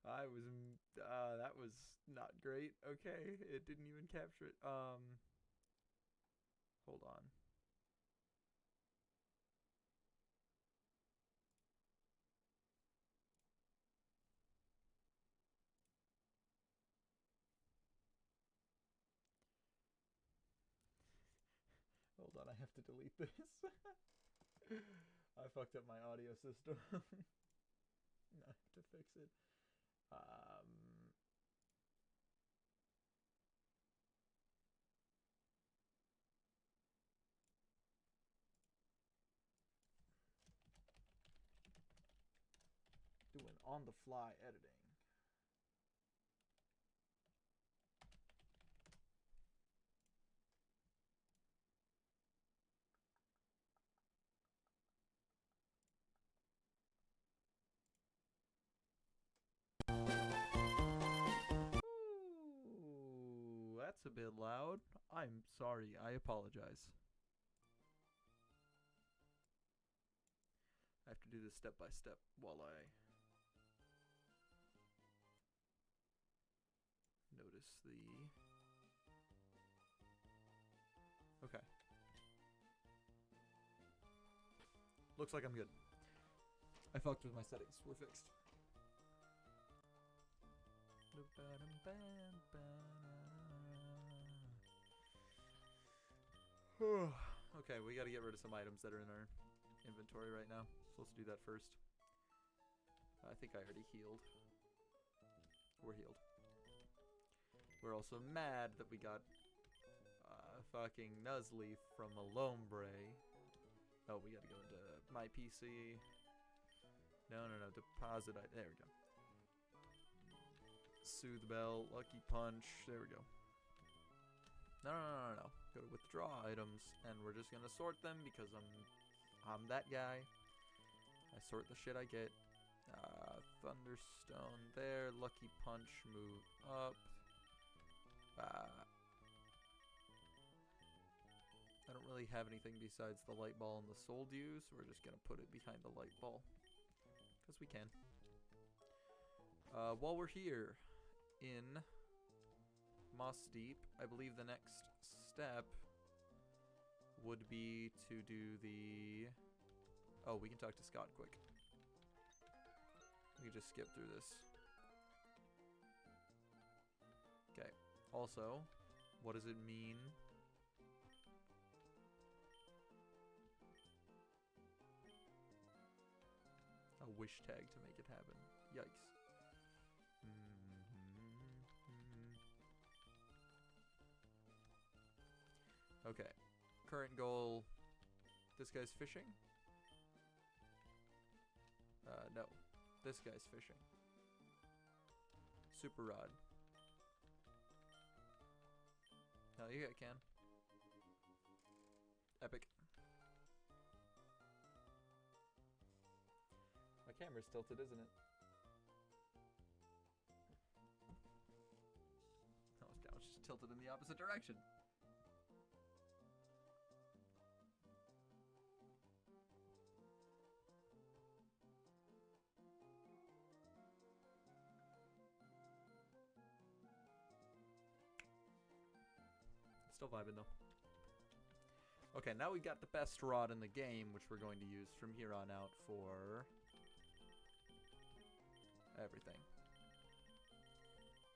That was not great. Okay, it didn't even capture it. Hold on. Hold on, I have to delete this. I fucked up my audio system. I have to fix it. Um, Doing on the fly editing. Ooh, that's a bit loud. I'm sorry. I apologize. I have to do this step by step while I notice the... Okay. Looks like I'm good. I fucked with my settings. We're fixed. Okay, we gotta get rid of some items that are in our inventory right now. So let's do that first. I think I already healed. We're healed. We're also mad that we got fucking Nuzleaf from Malombre. Oh, we gotta go into my PC. No, deposit. There we go. Soothe Bell, Lucky Punch. There we go. No. Go to withdraw items, and we're just gonna sort them because I'm that guy. I sort the shit I get. Thunderstone there. Lucky Punch, move up. I don't really have anything besides the light ball and the soul dew, so we're just gonna put it behind the light ball. Because we can. While we're here in Moss Deep, I believe the next step would be to do the... Oh, we can talk to Scott quick. We can just skip through this. Okay. Also, what does it mean? A wish tag to make it happen. Yikes. Okay. Current goal. This guy's fishing? No. This guy's fishing. Super rod. Hell yeah, I can. Epic. My camera's tilted, isn't it? No, it's just tilted in the opposite direction. Still vibing though. Okay, now we got the best rod in the game, which we're going to use from here on out for everything.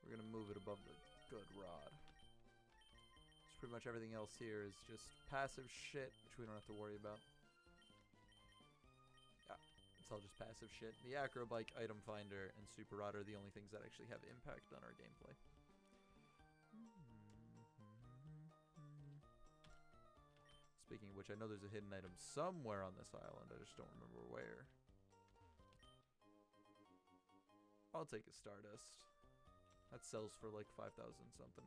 We're gonna move it above the good rod. So pretty much everything else here is just passive shit, which we don't have to worry about. Yeah, it's all just passive shit. The Acro Bike, Item Finder, and Super Rod are the only things that actually have impact on our gameplay. Speaking of which, I know there's a hidden item somewhere on this island. I just don't remember where. I'll take a Stardust. That sells for like 5,000 something.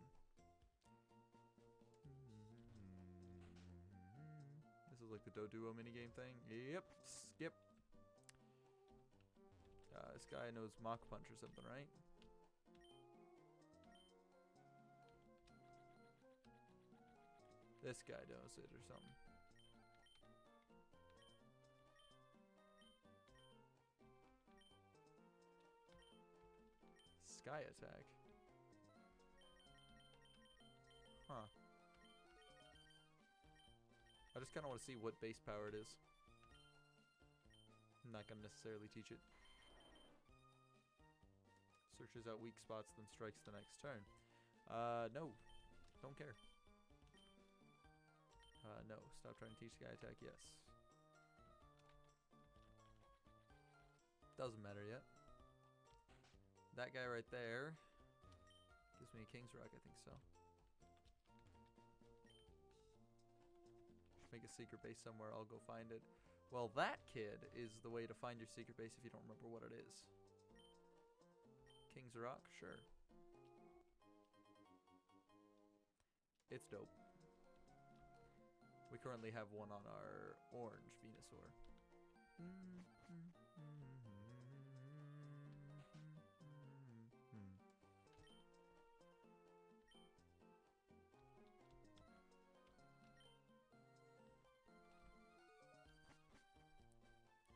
This is like the Doduo minigame thing. Yep, skip. This guy knows Mach Punch or something, right? This guy knows it or something. Sky attack. Huh. I just kind of want to see what base power it is. I'm not going to necessarily teach it. Searches out weak spots, then strikes the next turn. No. Don't care. No. Stop trying to teach Sky attack, yes. Doesn't matter yet. That guy right there gives me a King's Rock, I think so. Should make a secret base somewhere, I'll go find it. Well, that kid is the way to find your secret base if you don't remember what it is. King's Rock? Sure. It's dope. We currently have one on our orange Venusaur.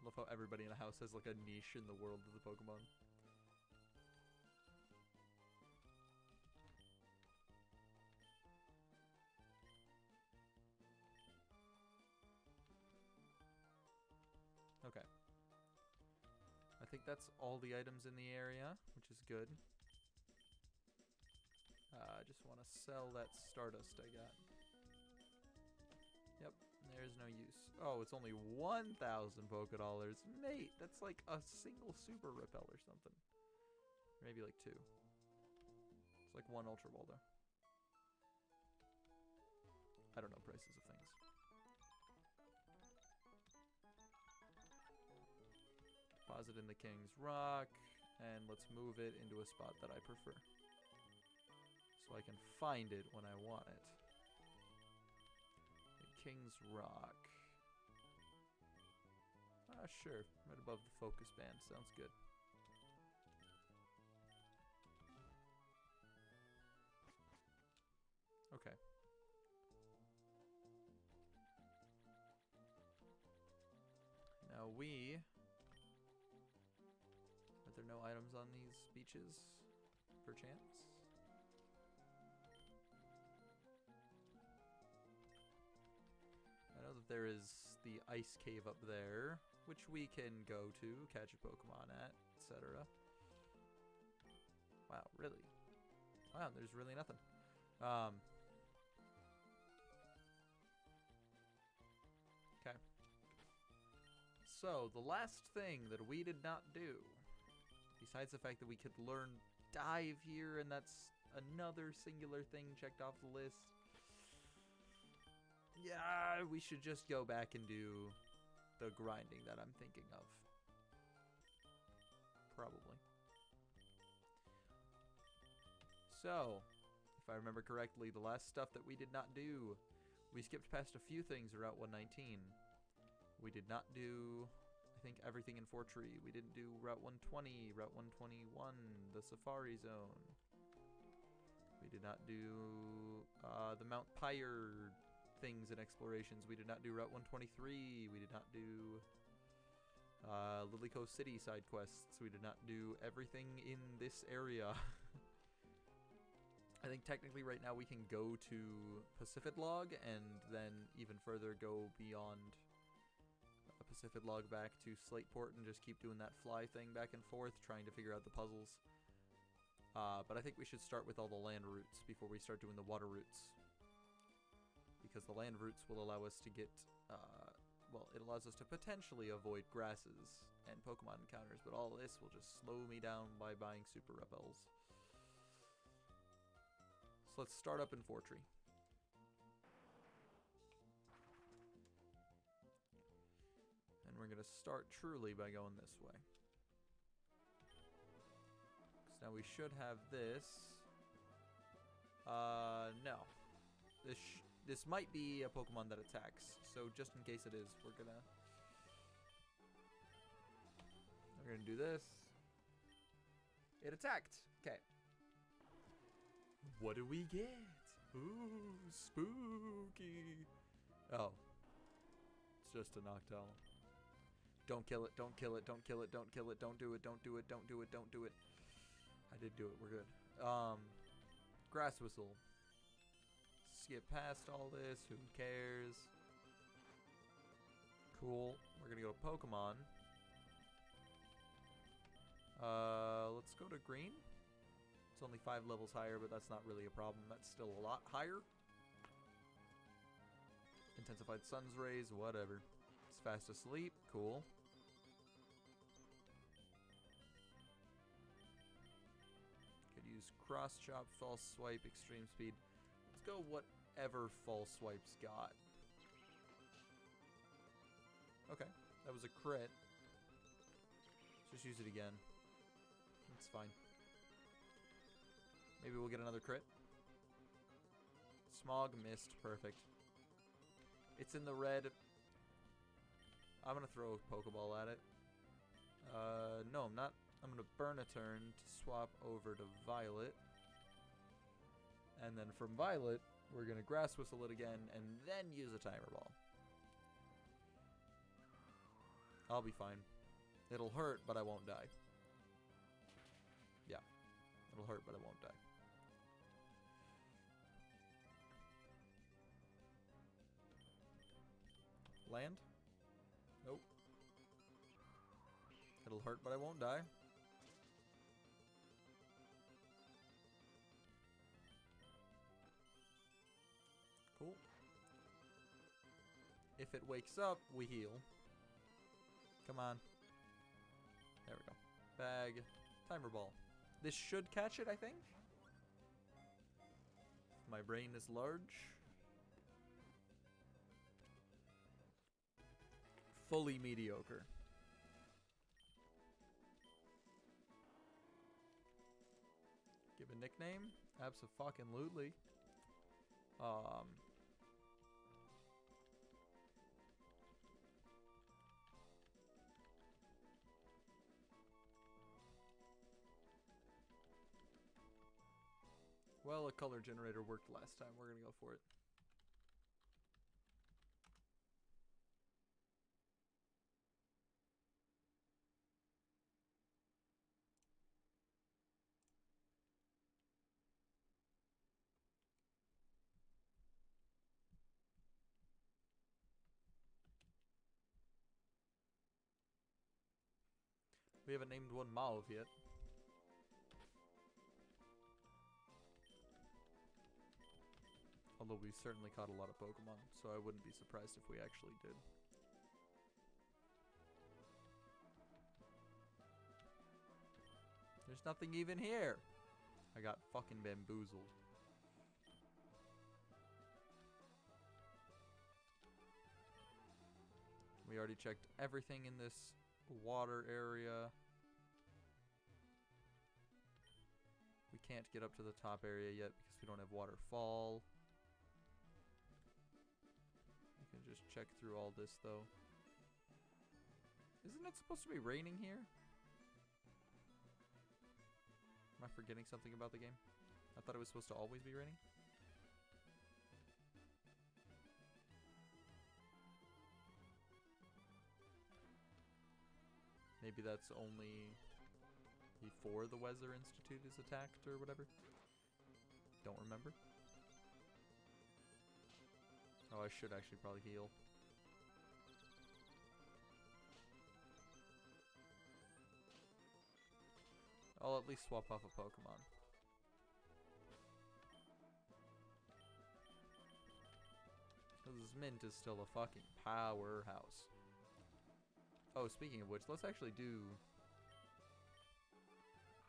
Love how everybody in the house has like a niche in the world of the Pokemon. Okay. I think that's all the items in the area, which is good. I just want to sell that Stardust I got. Yep, there's no use. Oh, it's only 1,000 Pokédollars. Mate, that's like a single Super Repel or something. Maybe like 2. It's like 1 Ultra Ball though. I don't know prices of things. Deposit in the King's Rock, and let's move it into a spot that I prefer. So I can find it when I want it. The King's Rock. Sure. Right above the focus band. Sounds good. Okay. Now are there no items on these beaches, perchance? I know that there is the ice cave up there, which we can go to, catch a Pokemon at, etc. Wow, really? Wow, there's really nothing. Okay. So, the last thing that we did not do, besides the fact that we could learn Dive here, and that's another singular thing checked off the list. Yeah, we should just go back and do the grinding that I'm thinking of. Probably. So, if I remember correctly, the last stuff that we did not do, we skipped past a few things Route 119. We did not do, I think, everything in Fortree. We didn't do Route 120, Route 121, the Safari Zone. We did not do the Mount Pyre things and explorations. We did not do Route 123. We did not do Lilyco City side quests. We did not do everything in this area. I think technically right now we can go to Pacific Log and then even further go beyond Pacific Log back to Slateport and just keep doing that fly thing back and forth, trying to figure out the puzzles. But I think we should start with all the land routes before we start doing the water routes. Because the land routes will allow us to get, well, it allows us to potentially avoid grasses and Pokemon encounters, but all this will just slow me down by buying Super Repels. So let's start up in Fortree. And we're going to start truly by going this way. So now we should have this. No. This might be a Pokemon that attacks, so just in case it is, we're gonna do this. It attacked. Okay. What do we get? Ooh, spooky. Oh. It's just a Noctowl. Don't kill it, don't kill it, don't kill it, don't kill it, don't do it, don't do it, don't do it, don't do it. I I did do it. We're good. Grass whistle. Skip past all this. Who cares? Cool. We're gonna go to Pokemon. Let's go to green. It's only 5 levels higher, but that's not really a problem. That's still a lot higher. Intensified sun's rays, whatever. It's fast asleep. Cool. Could use cross chop, false swipe, extreme speed. Let's go whatever false swipe's got. Okay, that was a crit. Just use it again. It's fine. Maybe we'll get another crit. Smog, missed, perfect. It's in the red. I'm gonna throw a Pokeball at it. No, I'm not. I'm gonna burn a turn to swap over to Violet. And then from Violet, we're gonna Grass Whistle it again, and then use a Timer Ball. I'll be fine. It'll hurt, but I won't die. Yeah. It'll hurt, but I won't die. Land? Nope. It'll hurt, but I won't die. Cool. If it wakes up, we heal. Come on. There we go. Bag. Timer Ball. This should catch it, I think. My brain is large. Fully mediocre. Give a nickname? Abso-fucking-lutely. Well, a color generator worked last time. We're gonna go for it. We haven't named one Mauve yet. Although we've certainly caught a lot of Pokemon, so I wouldn't be surprised if we actually did. There's nothing even here! I got fucking bamboozled. We already checked everything in this water area. We can't get up to the top area yet because we don't have waterfall. We can just check through all this though. Isn't it supposed to be raining here? Am I forgetting something about the game? I thought it was supposed to always be raining. Maybe that's only before the Weather Institute is attacked or whatever. Don't remember. Oh, I should actually probably heal. I'll at least swap off a Pokemon. This Mint is still a fucking powerhouse. Oh, speaking of which, let's actually do...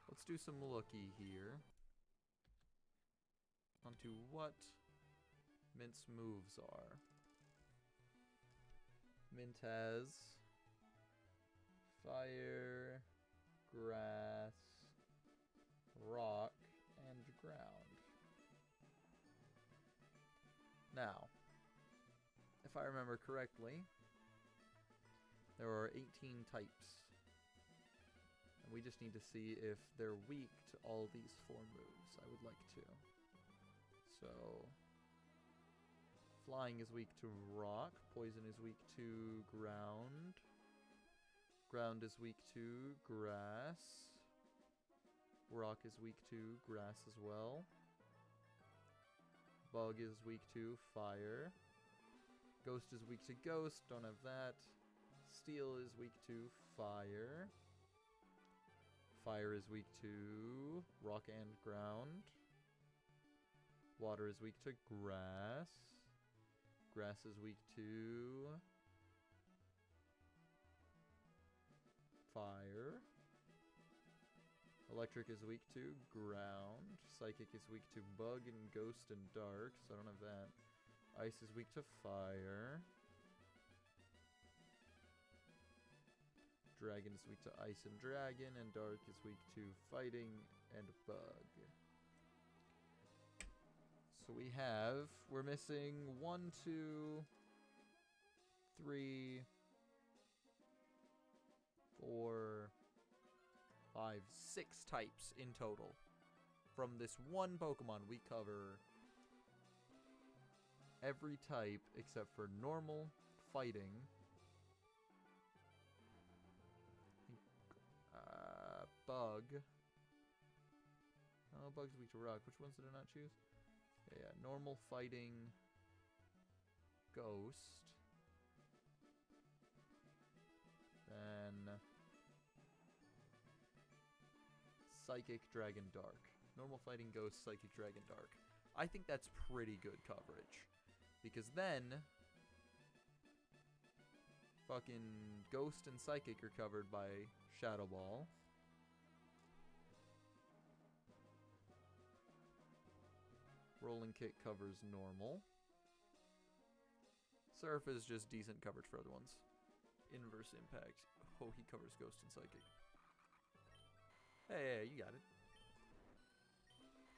Let's do some looky here. Onto what Mint's moves are. Mint has... Fire, Grass, Rock, and Ground. Now, if I remember correctly... There are 18 types. And we just need to see if they're weak to all these 4 moves. I would like to. So... Flying is weak to rock. Poison is weak to ground. Ground is weak to grass. Rock is weak to grass as well. Bug is weak to fire. Ghost is weak to ghost. Don't have that. Steel is weak to fire. Fire is weak to rock and ground. Water is weak to grass. Grass is weak to fire. Electric is weak to ground. Psychic is weak to bug and ghost and dark, so I don't have that. Ice is weak to fire. Dragon is weak to ice and dragon, and dark is weak to fighting and bug. So we're missing 1, 2, 3, 4, 5, 6 types in total. From this one Pokemon, we cover every type except for normal, fighting, bug. Oh, bug's weak to rock. Which ones did I not choose? Yeah, normal, fighting, ghost. Then psychic, dragon, dark. Normal, fighting, ghost, psychic, dragon, dark. I think that's pretty good coverage. Because then fucking ghost and psychic are covered by Shadow Ball. Rolling Kick covers normal. Surf is just decent coverage for other ones. Inverse Impact. Oh, he covers Ghost and Psychic. Hey, you got it.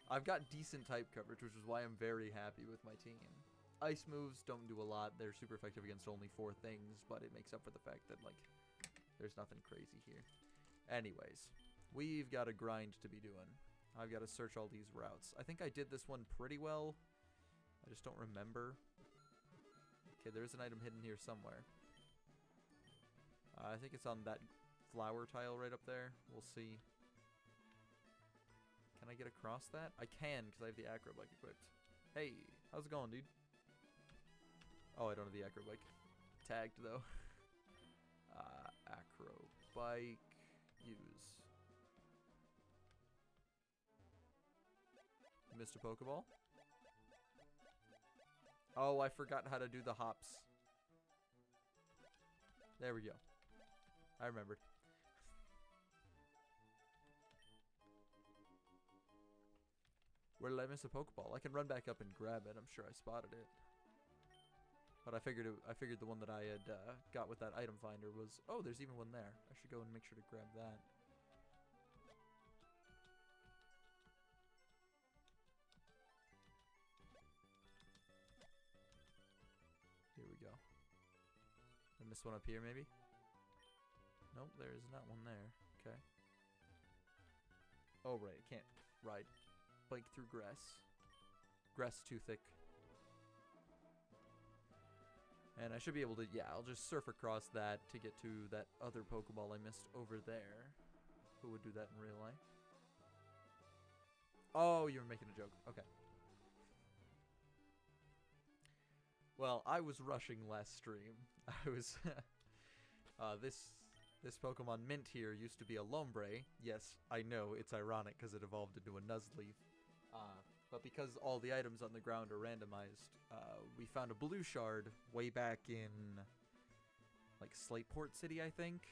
I've got decent type coverage, which is why I'm very happy with my team. Ice moves don't do a lot. They're super effective against only 4 things, but it makes up for the fact that, like, there's nothing crazy here. Anyways, we've got a grind to be doing. I've got to search all these routes. I think I did this one pretty well. I just don't remember. Okay, there's an item hidden here somewhere. I think it's on that flower tile right up there. We'll see. Can I get across that? I can, because I have the acro bike equipped. Hey, how's it going, dude? Oh, I don't have the acro bike tagged, though. Acro bike. Use. Missed a Pokeball? Oh, I forgot how to do the hops. There we go. I remembered. Where did I miss a Pokeball? I can run back up and grab it. I'm sure I spotted it. But I figured the one that I had got with that item finder was... Oh, there's even one there. I should go and make sure to grab that. Here we go. I missed one up here, maybe? Nope, there is not one there. Okay. Oh, right. I can't ride bike through grass. Grass is too thick. And I should be able to... Yeah, I'll just surf across that to get to that other Pokeball I missed over there. Who would do that in real life? Oh, you were making a joke. Okay. Well, I was rushing last stream. I was... This Pokemon Mint here used to be a Lombre. Yes, I know, it's ironic because it evolved into a Nuzleaf. But because all the items on the ground are randomized, we found a blue shard way back in, like, Slateport City, I think.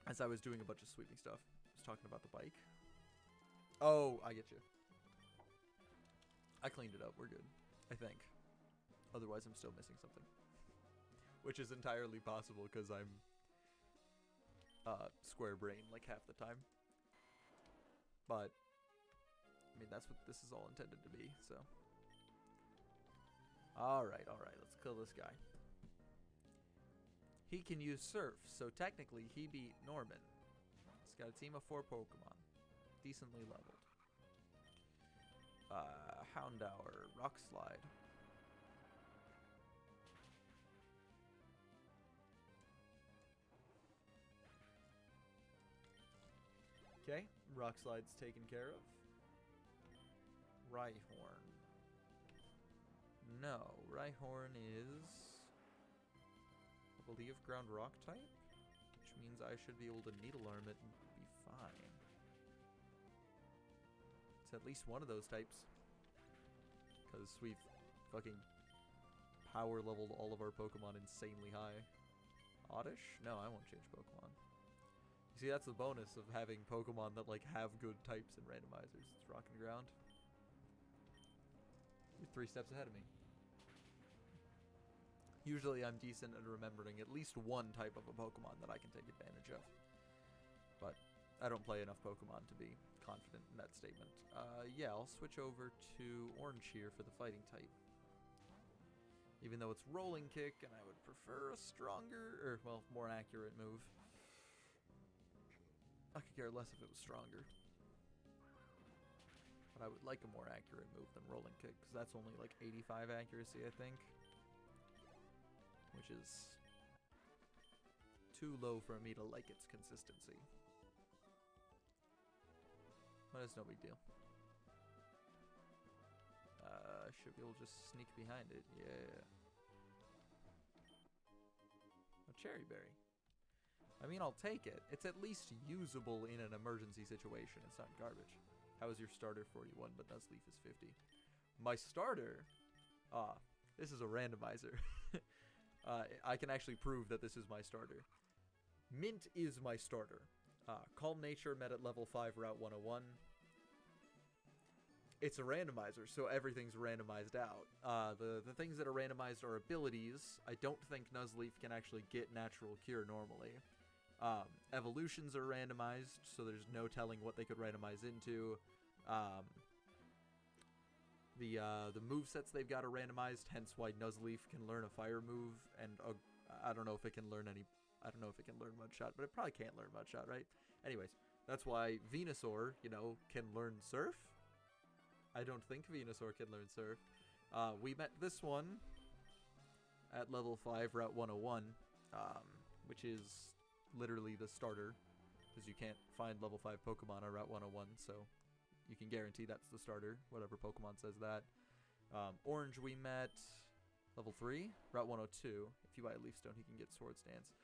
As I was doing a bunch of sweeping stuff. I was talking about the bike. Oh, I get you. I cleaned it up, we're good. I think. Otherwise, I'm still missing something. Which is entirely possible because I'm square brain like half the time. But I mean, that's what this is all intended to be, so. Alright, let's kill this guy. He can use Surf, so technically he beat Norman. He's got a team of 4 Pokemon. Decently leveled. Houndour, Rock Slide. Okay, Rock Slide's taken care of. Rhyhorn. No, Rhyhorn is, I believe, ground rock type, which means I should be able to Needle Arm it and be fine. It's at least one of those types, because we've fucking power leveled all of our Pokemon insanely high. Oddish? No, I won't change Pokemon. You see, that's the bonus of having Pokemon that like have good types and randomizers. It's Rock and Ground. You're 3 steps ahead of me. Usually I'm decent at remembering at least one type of a Pokemon that I can take advantage of. But I don't play enough Pokemon to be confident in that statement. Yeah, I'll switch over to Orange here for the fighting type. Even though it's Rolling Kick, and I would prefer a stronger, or, well, more accurate move. I could care less if it was stronger. But I would like a more accurate move than Rolling Kick, because that's only like 85 accuracy, I think. Which is too low for me to like its consistency. But it's no big deal. I should be able to just sneak behind it. Yeah. A Cherry Berry. I mean, I'll take it. It's at least usable in an emergency situation. It's not garbage. How is your starter 41, but Nuzleaf is 50? My starter? This is a randomizer. I can actually prove that this is my starter. Mint is my starter. Calm Nature met at level 5 Route 101. It's a randomizer, so everything's randomized out. The things that are randomized are abilities. I don't think Nuzleaf can actually get Natural Cure normally. Evolutions are randomized, so there's no telling what they could randomize into. The movesets they've got are randomized, hence why Nuzleaf can learn a fire move, and I don't know if it can learn any... I don't know if it can learn Mudshot, but it probably can't learn Mudshot, right? Anyways, that's why Venusaur, you know, can learn Surf. I don't think Venusaur can learn Surf. We met this one at level 5, Route 101, which is literally the starter, because you can't find level 5 Pokemon on Route 101, so you can guarantee that's the starter, whatever Pokemon says that. Orange we met level 3, Route 102. If you buy a Leaf Stone, he can get Swords Dance.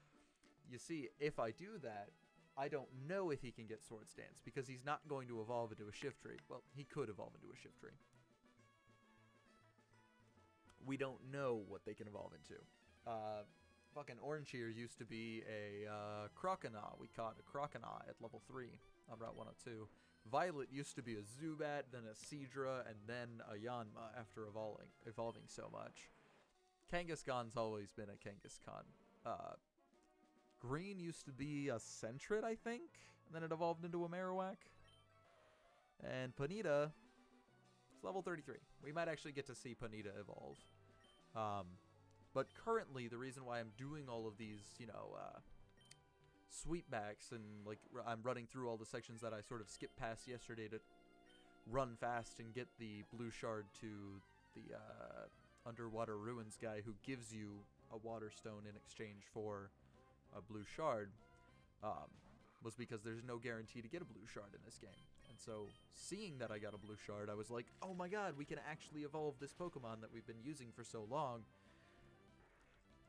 You see, if I do that, I don't know if he can get Swords Dance, because he's not going to evolve into a Shiftry. Well, he could evolve into a Shiftry. We don't know what they can evolve into. Fucking Orange here used to be a Croconaw. We caught a Croconaw at level 3 on Route 102. Violet used to be a Zubat, then a Seadra, and then a Yanma after evolving so much. Kangaskhan's always been a Kangaskhan. Green used to be a Sentret, I think, and then it evolved into a Marowak. And Ponyta is level 33. We might actually get to see Ponyta evolve. But currently, the reason why I'm doing all of these, you know, sweepbacks and like I'm running through all the sections that I sort of skipped past yesterday to run fast and get the blue shard to the Underwater Ruins guy who gives you a water stone in exchange for a blue shard, was because there's no guarantee to get a blue shard in this game. And so seeing that I got a blue shard, I was like, oh my god, we can actually evolve this Pokemon that we've been using for so long.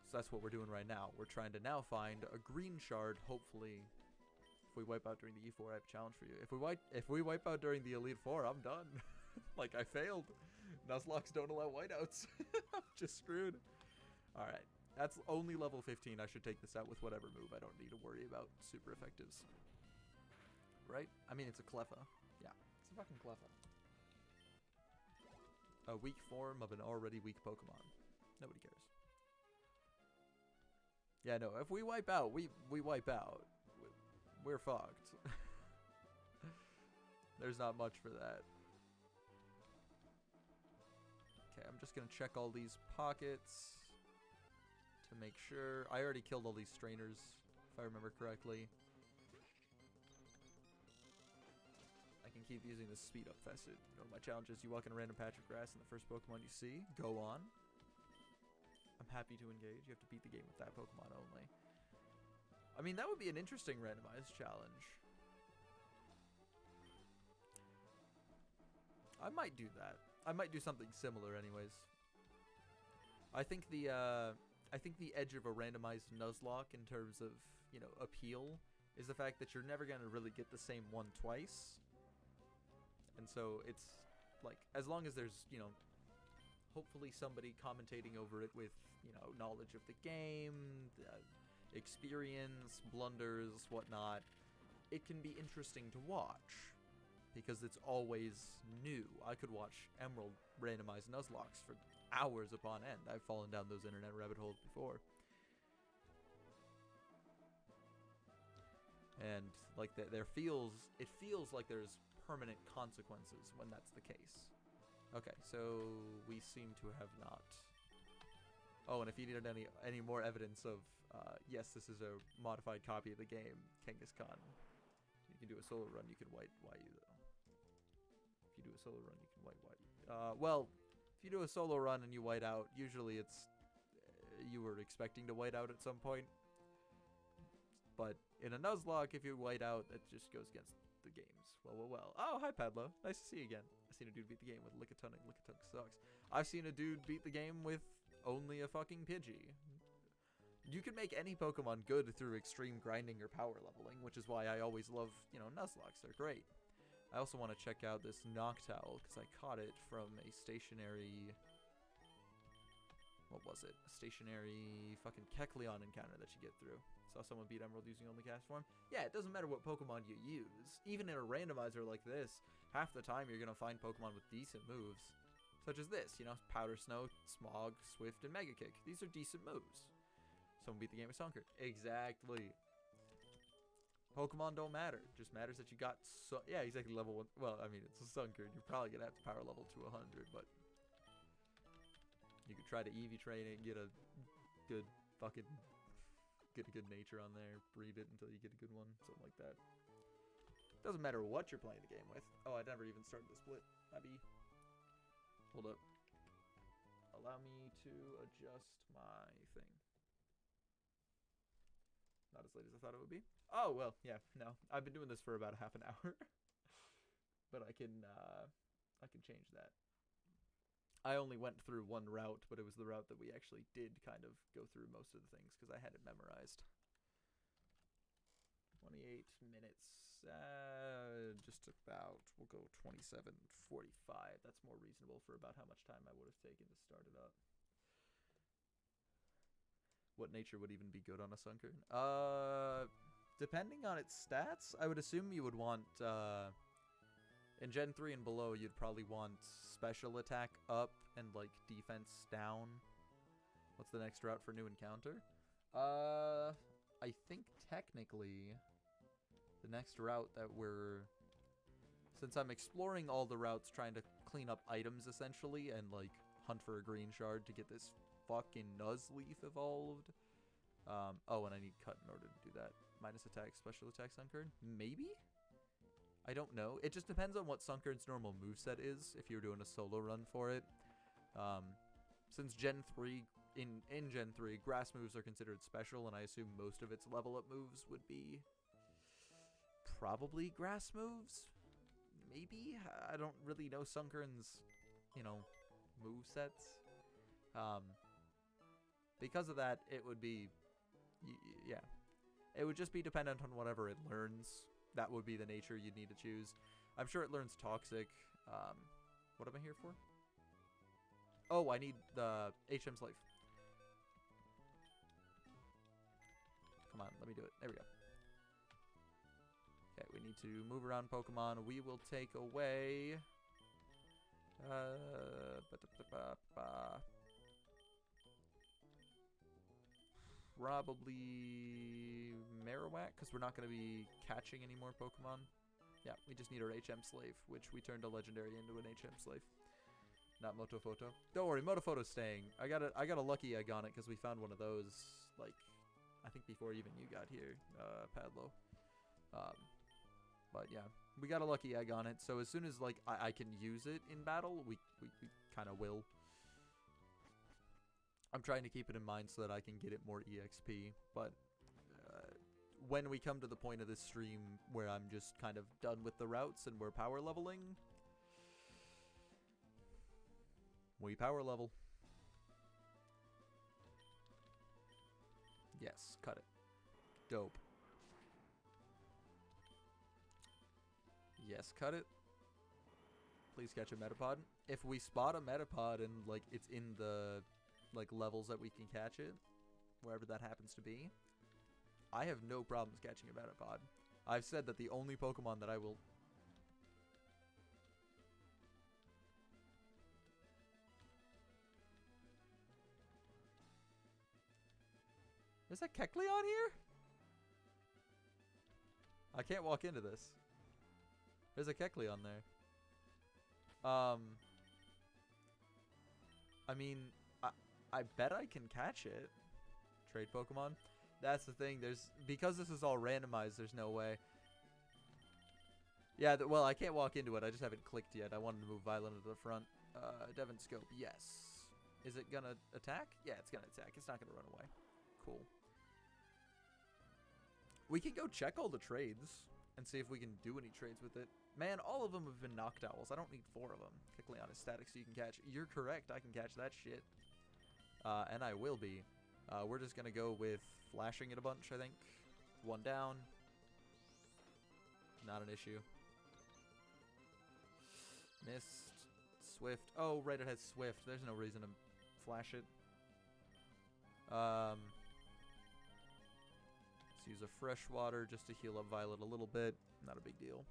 So that's what we're doing right now. We're trying to now find a green shard, hopefully. If we wipe out during the E4, I have a challenge for you. If we wipe out during the Elite Four, I'm done. Like, I failed. Nuzlocke don't allow whiteouts. I'm just screwed. Alright. That's only level 15. I should take this out with whatever move. I don't need to worry about super effectives. Right? I mean, it's a Cleffa. Yeah, it's a fucking Cleffa. A weak form of an already weak Pokemon. Nobody cares. Yeah, no, if we wipe out, we wipe out. We're fucked. There's not much for that. Okay, I'm just gonna check all these pockets to make sure. I already killed all these strainers, if I remember correctly. I can keep using this speed up facet. You know, my challenge is you walk in a random patch of grass and the first Pokemon you see, go on. I'm happy to engage. You have to beat the game with that Pokemon only. I mean, that would be an interesting randomized challenge. I might do that. I might do something similar anyways. I think the edge of a randomized Nuzlocke in terms of, you know, appeal is the fact that you're never going to really get the same one twice. And so it's like, as long as there's, you know, hopefully somebody commentating over it with, you know, knowledge of the game, experience, blunders, whatnot, it can be interesting to watch because it's always new. I could watch Emerald randomized Nuzlocks for hours upon end. I've fallen down those internet rabbit holes before. And like it feels like there's permanent consequences when that's the case. Okay, so we seem to have not. Oh, and if you needed any more evidence of, yes, this is a modified copy of the game, Genghis Khan. You can do a solo run, you can white you though. If you do a solo run, you can white you. Well, if you do a solo run and you white out, usually it's you were expecting to white out at some point. But in a Nuzlocke, if you white out, it just goes against the games. Well. Oh, hi, Padlo. Nice to see you again. I've seen a dude beat the game with Lickitung. Lickitung sucks. I've seen a dude beat the game with only a fucking Pidgey. You can make any Pokemon good through extreme grinding or power leveling, which is why I always love, you know, Nuzlocks. They're great. I also want to check out this Noctowl, because I caught it from a stationary... What was it? A stationary fucking Kecleon encounter that you get through. Saw someone beat Emerald using only cast form. Yeah, it doesn't matter what Pokemon you use. Even in a randomizer like this, half the time you're going to find Pokemon with decent moves. Such as this, you know, Powder Snow, Smog, Swift, and Mega Kick. These are decent moves. Someone beat the game with Sunkern. Exactly. Pokemon don't matter. It just matters that you got yeah, exactly, level 1. Well, I mean, it's a Sunkern. You're probably going to have to power level to 100, but you could try to Eevee train it and get a good fucking... Get a good nature on there, breed it until you get a good one, something like that. Doesn't matter what you're playing the game with. Oh, I never even started the split. Maybe. Hold up. Allow me to adjust my thing. Not as late as I thought it would be. Oh, well, yeah, no. I've been doing this for about half an hour. But I can change that. I only went through one route, but it was the route that we actually did kind of go through most of the things because I had it memorized. 28 minutes, just about. We'll go 27:45. That's more reasonable for about how much time I would have taken to start it up. What nature would even be good on a Sunkern? Depending on its stats, I would assume you would want... in Gen 3 and below, you'd probably want special attack up and, like, defense down. What's the next route for new encounter? I think technically the next route that we're... Since I'm exploring all the routes, trying to clean up items, essentially, and, like, hunt for a green shard to get this fucking Nuzleaf evolved. Oh, and I need cut in order to do that. Minus attack, special attack, Sunkern? Maybe? I don't know. It just depends on what Sunkern's normal moveset is, if you're doing a solo run for it. Since Gen 3, in Gen 3, grass moves are considered special, and I assume most of its level up moves would be probably grass moves? Maybe? I don't really know Sunkern's, you know, movesets. Because of that, it would be, yeah. It would just be dependent on whatever it learns. That would be the nature you'd need to choose. I'm sure it learns Toxic. What am I here for? Oh, I need the HM Slave. Come on, let me do it. There we go. Okay, we need to move around Pokemon. We will take away... Probably Marowak, because we're not going to be catching any more Pokemon. Yeah, we just need our HM Slave, which we turned a Legendary into an HM Slave. Not Motophoto. Don't worry, Motophoto's staying. I got a lucky egg on it, because we found one of those, like, I think before even you got here, Padlo. But yeah, we got a lucky egg on it, so as soon as, like, I can use it in battle, we kind of will. I'm trying to keep it in mind so that I can get it more EXP, but when we come to the point of this stream where I'm just kind of done with the routes and we're power leveling, We power level. Yes, cut it. Dope. Yes, cut it. Please catch a Metapod. If we spot a Metapod and, like, it's in the, like, levels that we can catch it, wherever that happens to be, I have no problems catching a Metapod. I've said that the only Pokemon that I will... Is that Kecleon here? I can't walk into this. There's a Kecleon there. I mean, I bet I can catch it. Trade Pokemon. That's the thing. Because this is all randomized, there's no way. Yeah, well, I can't walk into it. I just haven't clicked yet. I wanted to move Violet into the front. Devon Scope, yes. Is it gonna attack? Yeah, it's gonna attack. It's not gonna run away. Cool. We can go check all the trades and see if we can do any trades with it. Man, all of them have been Noctowls. I don't need 4 of them. Kecleon is static, so you can catch. You're correct. I can catch that shit. And I will be. We're just going to go with flashing it a bunch, I think. 1 down. Not an issue. Missed. Swift. Oh, right, it has Swift. There's no reason to flash it. Let's use a Freshwater just to heal up Violet a little bit. Not a big deal.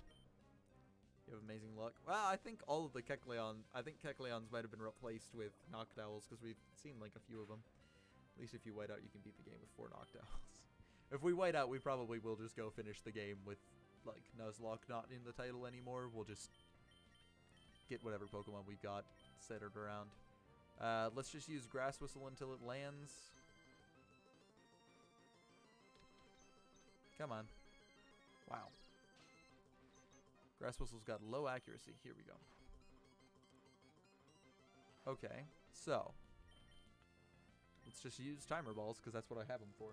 You have amazing luck. Well, I think all of the Kecleon... I think Kecleons might have been replaced with Noctowls because we've seen, like, a few of them. At least if you white out, you can beat the game with 4 Noctowls. If we white out, we probably will just go finish the game with, like, Nuzlocke not in the title anymore. We'll just get whatever Pokemon we got centered around. Let's just use Grass Whistle until it lands. Come on. Wow. Grass Whistle's got low accuracy. Here we go. Okay, so let's just use Timer Balls because that's what I have them for.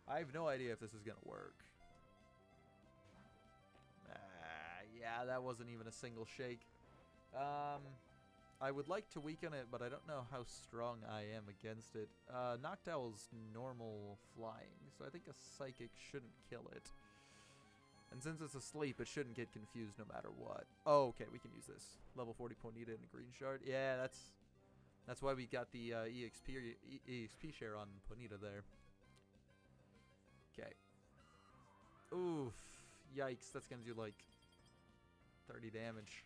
I have no idea if this is going to work. Yeah, that wasn't even a single shake. I would like to weaken it, but I don't know how strong I am against it. Noctowl's normal flying, so I think a Psychic shouldn't kill it. And since it's asleep, it shouldn't get confused no matter what. Oh, okay, we can use this. Level 40 Ponyta and a Green Shard. Yeah, that's why we got the EXP share on Ponyta there. Okay. Oof. Yikes, that's going to do like 30 damage.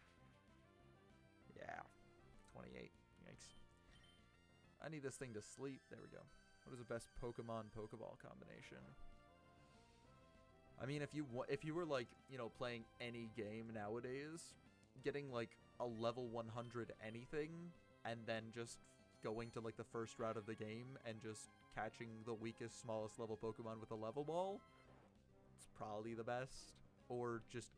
Yeah. 28. Yikes. I need this thing to sleep. There we go. What is the best Pokemon-Pokeball combination? I mean, if you were, like, you know, playing any game nowadays, getting, like, a level 100 anything, and then just going to, like, the first route of the game and just catching the weakest, smallest level Pokemon with a level ball, it's probably the best. Or just,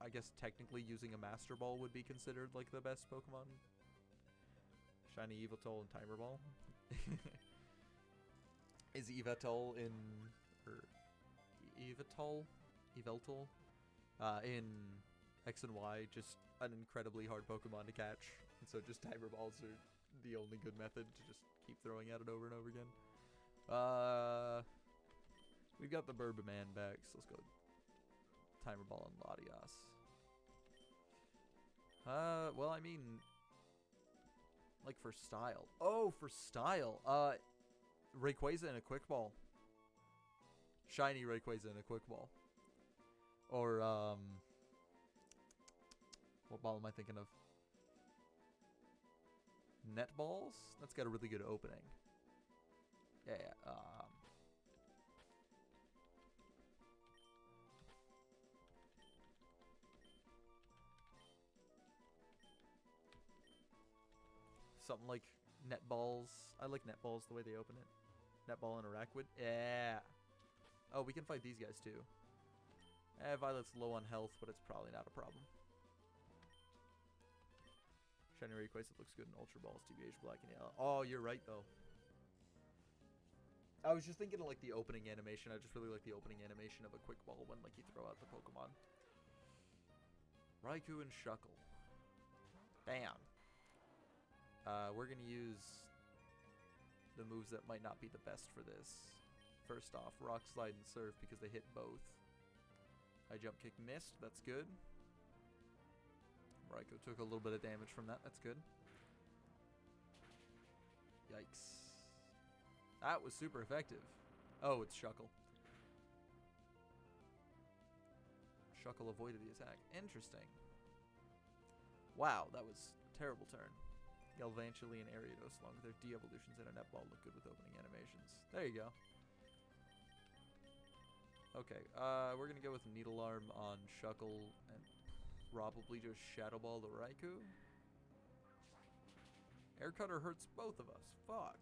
I guess, technically using a Master Ball would be considered, like, the best Pokemon. Shiny Yveltal and Timer Ball. Is Yveltal in... Yveltal in X and Y just an incredibly hard Pokemon to catch, and so just Timer Balls are the only good method to just keep throwing at it over and over again. We've got the Burbaman back, so let's go Timer Ball and Latias. Well, I mean, like for style. Oh, for style. Rayquaza and a Quick Ball. Shiny Rayquaza and a Quick Ball. Or, what ball am I thinking of? Net Balls? That's got a really good opening. Yeah, something like Net Balls. I like Net Balls the way they open it. Net Ball and Araquid. Yeah. Oh, we can fight these guys too. Violet's low on health, but it's probably not a problem. Shiny Rayquaza looks good in Ultra Balls, TBH Black and Yellow. Oh, you're right though. I was just thinking of like the opening animation. I just really like the opening animation of a Quick Ball when like you throw out the Pokemon. Raikou and Shuckle. Bam. We're going to use the moves that might not be the best for this. First off, Rock Slide and Surf because they hit both. High Jump Kick missed. That's good. Raikou took a little bit of damage from that. That's good. Yikes. That was super effective. Oh, it's Shuckle. Shuckle avoided the attack. Interesting. Wow, that was a terrible turn. Galvantula and Ariados along with their de-evolutions and a netball look good with opening animations. There you go. Okay, we're going to go with Needle Arm on Shuckle and probably just Shadow Ball the Raikou. Air Cutter hurts both of us. Fuck.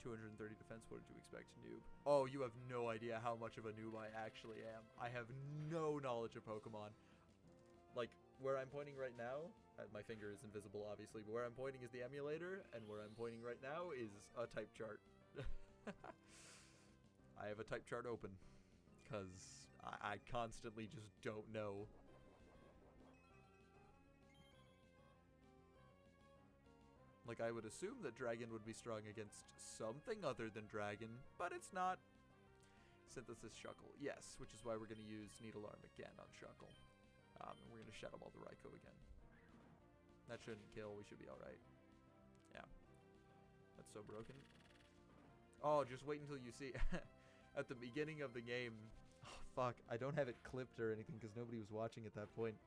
230 defense, what did you expect, noob? Oh, you have no idea how much of a noob I actually am. I have no knowledge of Pokemon. Like, where I'm pointing right now, my finger is invisible obviously, but where I'm pointing is the emulator, and where I'm pointing right now is a type chart. I have a type chart open, because I constantly just don't know. Like, I would assume that Dragon would be strong against something other than Dragon, but it's not. Synthesis Shuckle, yes, which is why we're going to use Needle Arm again on Shuckle. And we're going to Shadow Ball the Raikou again. That shouldn't kill, we should be alright. Yeah. That's so broken. Oh, just wait until you see. At the beginning of the game, oh, fuck, I don't have it clipped or anything because nobody was watching at that point.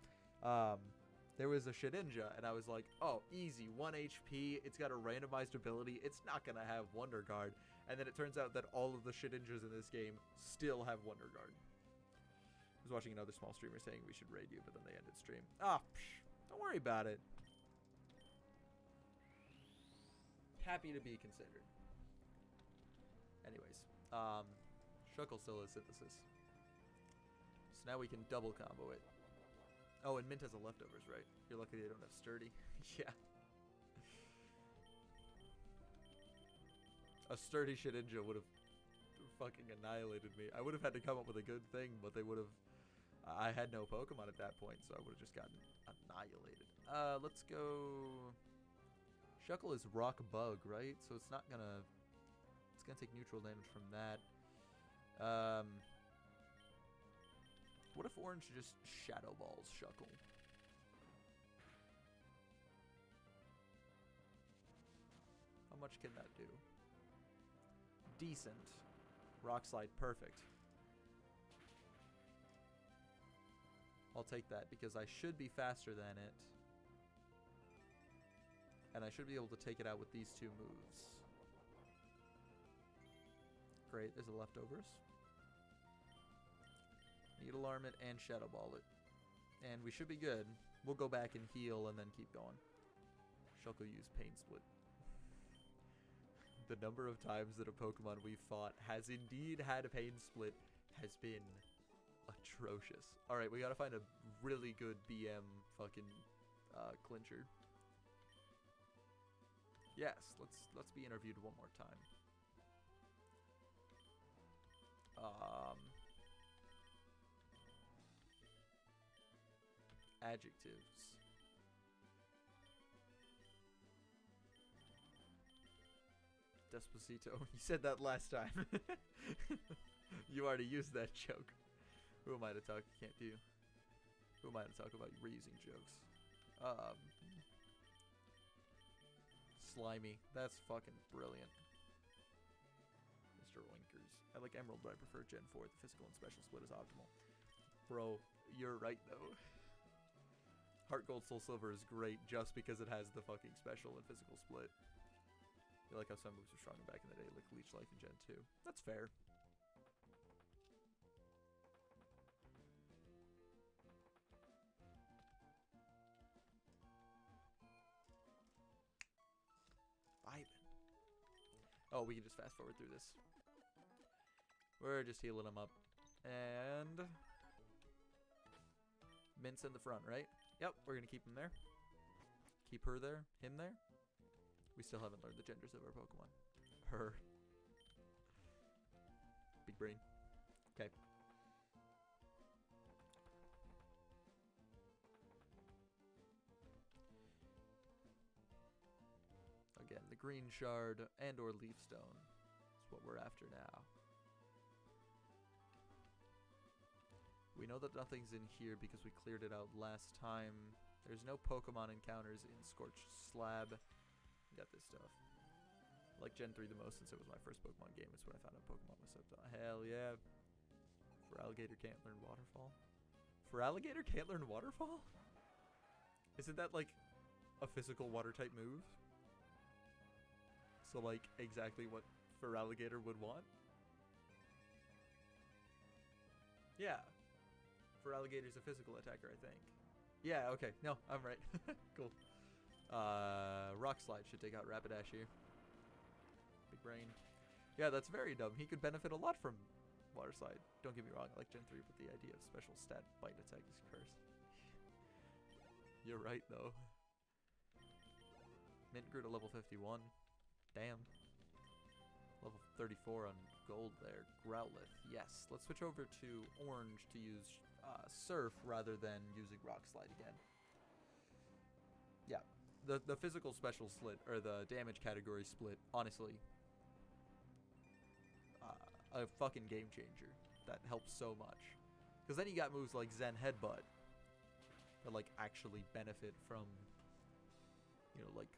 There was a Shedinja, and I was like, oh, easy, 1 HP, it's got a randomized ability, it's not going to have Wonder Guard. And then it turns out that all of the Shedinjas in this game still have Wonder Guard. I was watching another small streamer saying we should raid you, but then they ended stream. Ah, don't worry about it. Happy to be considered. Anyways, Shuckle still has Synthesis. So now we can double combo it. Oh, and Mint has a leftovers, right? You're lucky they don't have Sturdy. Yeah. A Sturdy Shedinja would have fucking annihilated me. I would have had to come up with a good thing, but they would have... I had no Pokemon at that point, so I would have just gotten annihilated. Let's go... Shuckle is Rock Bug, right? So it's not gonna... It's gonna take neutral damage from that. What if Orange just Shadow Balls Shuckle? How much can that do? Decent. Rock Slide, perfect. I'll take that because I should be faster than it. And I should be able to take it out with these two moves. Great, there's the leftovers. Needle Arm it and Shadow Ball it. And we should be good. We'll go back and heal and then keep going. Shuckle use Pain Split. The number of times that a Pokemon we've fought has indeed had a Pain Split has been atrocious. Alright, we gotta find a really good BM fucking clincher. Yes, let's be interviewed one more time. Adjectives. Despacito. You said that last time. You already used that joke. Who am I to talk? Can't do. Who am I to talk about reusing jokes? Slimy. That's fucking brilliant. Mr. Winkers. I like Emerald, but I prefer Gen 4. The physical and special split is optimal. Bro, you're right though. Heart Gold Soul Silver is great just because it has the fucking special and physical split. I like how some moves are stronger back in the day, like Leech Life in Gen 2. That's fair. Oh, we can just fast forward through this. We're just healing him up. And... Mint's in the front, right? Yep, we're going to keep him there. Keep her there. Him there. We still haven't learned the genders of our Pokemon. Her. Big brain. Okay. green shard and or leaf stone. That's what we're after now. We know that nothing's in here because we cleared it out last time. There's no Pokemon encounters in Scorched Slab. Got this stuff. I like Gen 3 the most since it was my first Pokemon game. It's when I found out Pokemon was so hell yeah. For alligator can't learn waterfall. For alligator can't learn waterfall? Isn't that like a physical water type move? So like exactly what Feraligatr would want? Yeah. Feraligatr's a physical attacker, I think. Yeah, okay. No, I'm right. Cool. Rock Slide should take out Rapidash here. Big brain. Yeah, that's very dumb. He could benefit a lot from Water Slide. Don't get me wrong, I like Gen 3, but the idea of special stat bite attack is cursed. You're right, though. Mint grew to level 51. Damn. Level 34 on gold there. Growlithe. Yes. Let's switch over to orange to use Surf rather than using Rock Slide again. Yeah. The physical special split, or the damage category split, honestly, a fucking game changer. That helps so much. Because then you got moves like Zen Headbutt that like actually benefit from, you know, like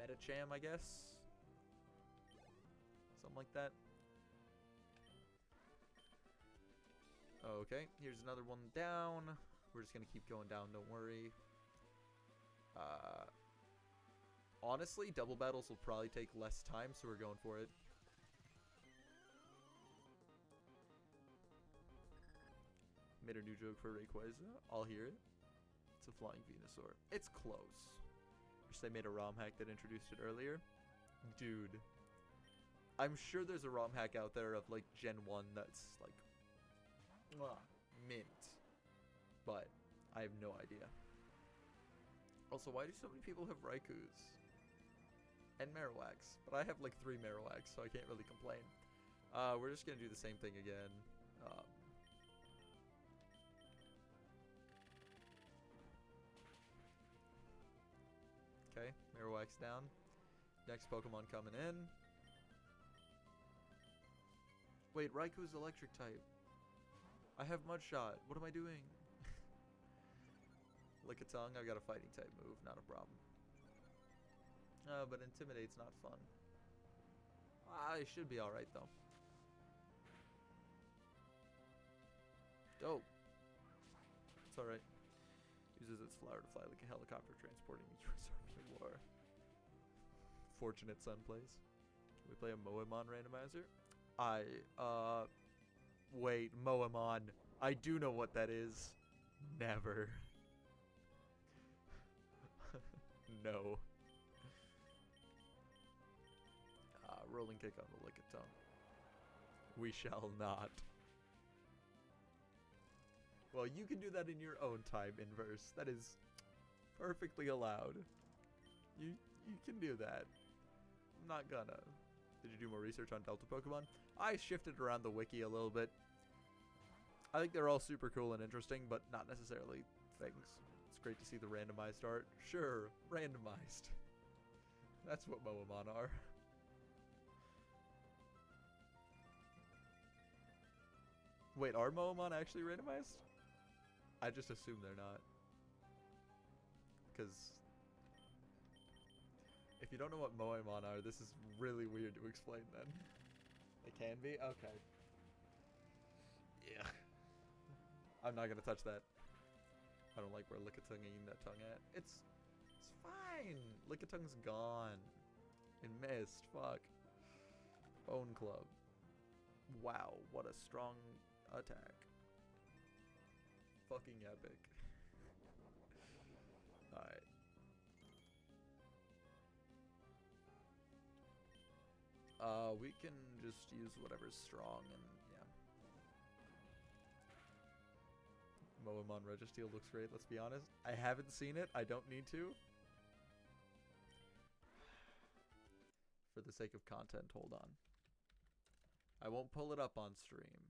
Metacham, I guess. Something like that. Okay, here's another one down. We're just gonna keep going down, don't worry. Honestly, double battles will probably take less time, so we're going for it. Made a new joke for Rayquaza. I'll hear it. It's a flying Venusaur. It's close. Wish they made a ROM hack that introduced it earlier. Dude. I'm sure there's a ROM hack out there of like Gen 1 that's like mint. But I have no idea. Also, why do so many people have Raikous? And Marowaks. But I have like 3 Marowaks, so I can't really complain. We're just gonna do the same thing again. Okay, Marowak's down. Next Pokemon coming in. Wait, Raikou's electric type. I have Mudshot. What am I doing? Lickitung, I got a fighting type move. Not a problem. But Intimidate's not fun. It should be alright, though. Dope. It's alright. Uses its flower to fly like a helicopter transporting the US Army of War. Fortunate Son plays. Can we play a Moemon randomizer? Wait, Moemon. I do know what that is. Never. No. Rolling kick on the Lickitung. We shall not. Well, you can do that in your own time, Inverse. That is perfectly allowed. You can do that. I'm not gonna. Did you do more research on Delta Pokemon? I shifted around the wiki a little bit. I think they're all super cool and interesting, but not necessarily things. It's great to see the randomized art. Sure, randomized. That's what Moemon are. Wait, are Moemon actually randomized? I just assume they're not. Because if you don't know what Moemon are, this is really weird to explain then. It can be? Okay. Yeah. I'm not gonna touch that. I don't like where Lickitung aimed that tongue at. It's fine. Lickitung's gone. It missed. Fuck. Bone Club. Wow, what a strong attack. Fucking epic. Alright. We can just use whatever's strong and yeah. Moemon Registeel looks great, let's be honest. I haven't seen it, I don't need to. For the sake of content, hold on. I won't pull it up on stream.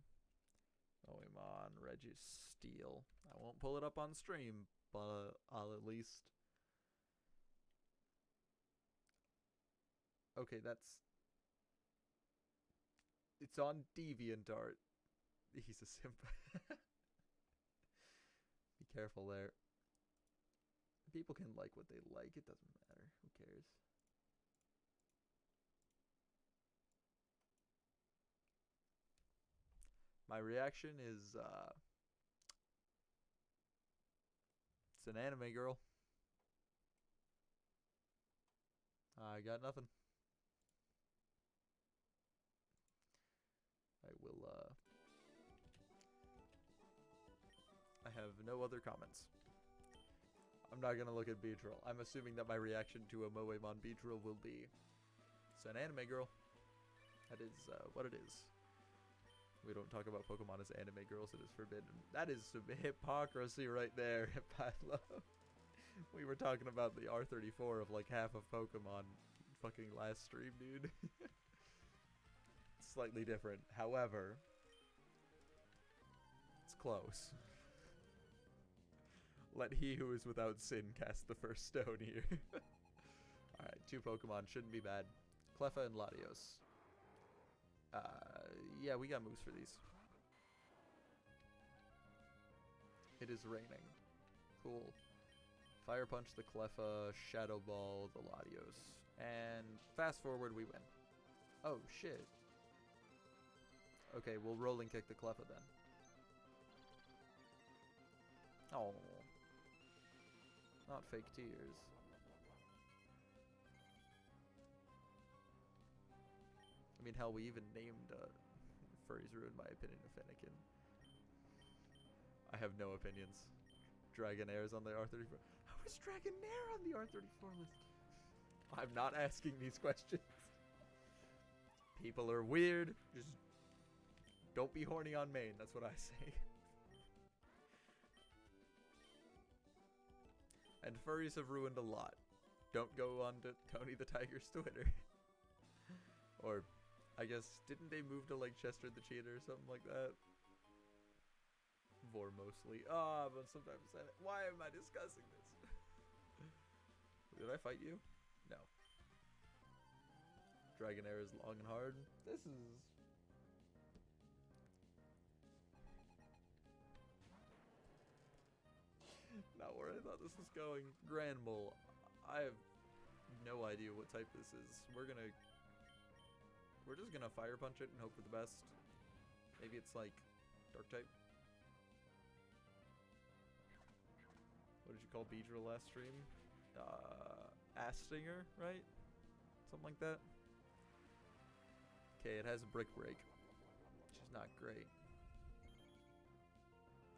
Moemon Registeel. I won't pull it up on stream, but I'll at least Okay, that's... It's on DeviantArt. He's a simp. Be careful there. People can like what they like. It doesn't matter. Who cares? My reaction is, it's an anime girl. I got nothing. I will, I have no other comments. I'm not gonna look at Beedrill. I'm assuming that my reaction to a Moemon Beedrill will be, it's an anime girl. That is, what it is. We don't talk about Pokemon as anime girls. It is forbidden. That is some hypocrisy right there, Pilo. We were talking about the R34 of like half of Pokemon fucking last stream, dude. Slightly different. However, it's close. Let he who is without sin cast the first stone here. Alright, 2 Pokemon. Shouldn't be bad. Cleffa and Latios. Yeah, we got moves for these. It is raining. Cool. Fire Punch the Cleffa, Shadow Ball the Latios. And fast forward, we win. Oh, shit. Okay, we'll Rolling Kick the Cleffa then. Oh. Not fake tears. I mean, hell, we even named Furry's ruined my opinion of Fennekin. I have no opinions. Dragonaire's on the R34. How is Dragonair on the R34 list? I'm not asking these questions. People are weird. Just don't be horny on main. That's what I say. And furries have ruined a lot. Don't go on to Tony the Tiger's Twitter. Or, I guess, didn't they move to like Chester the Cheater or something like that? Vor mostly. Ah, but sometimes why am I discussing this? Did I fight you? No. Dragonair is long and hard. This is... not where I thought this was going. Granbull. I have no idea what type this is. We're just gonna Fire Punch it and hope for the best. Maybe it's like Dark type. What did you call Beedrill last stream? Astinger, right? Something like that. Okay, it has a Brick Break, which is not great.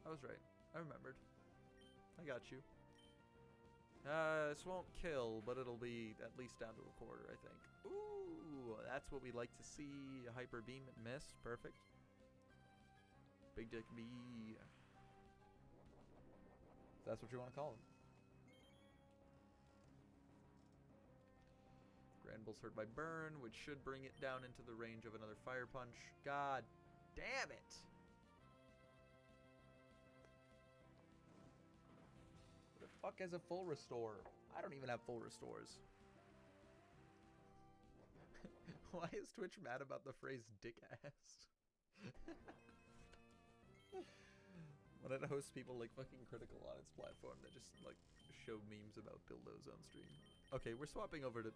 I was right. I remembered. I got you. This won't kill, but it'll be at least down to a quarter, I think. Ooh, that's what we like to see. A Hyper Beam and miss. Perfect. Big Dick B. That's what you want to call him. Granbull's hurt by Burn, which should bring it down into the range of another Fire Punch. God damn it! Who the fuck has a full restore? I don't even have full restores. Why is Twitch mad about the phrase dick ass? When it hosts people like fucking Critical on its platform that just like show memes about dildos on stream. Okay, we're swapping over to...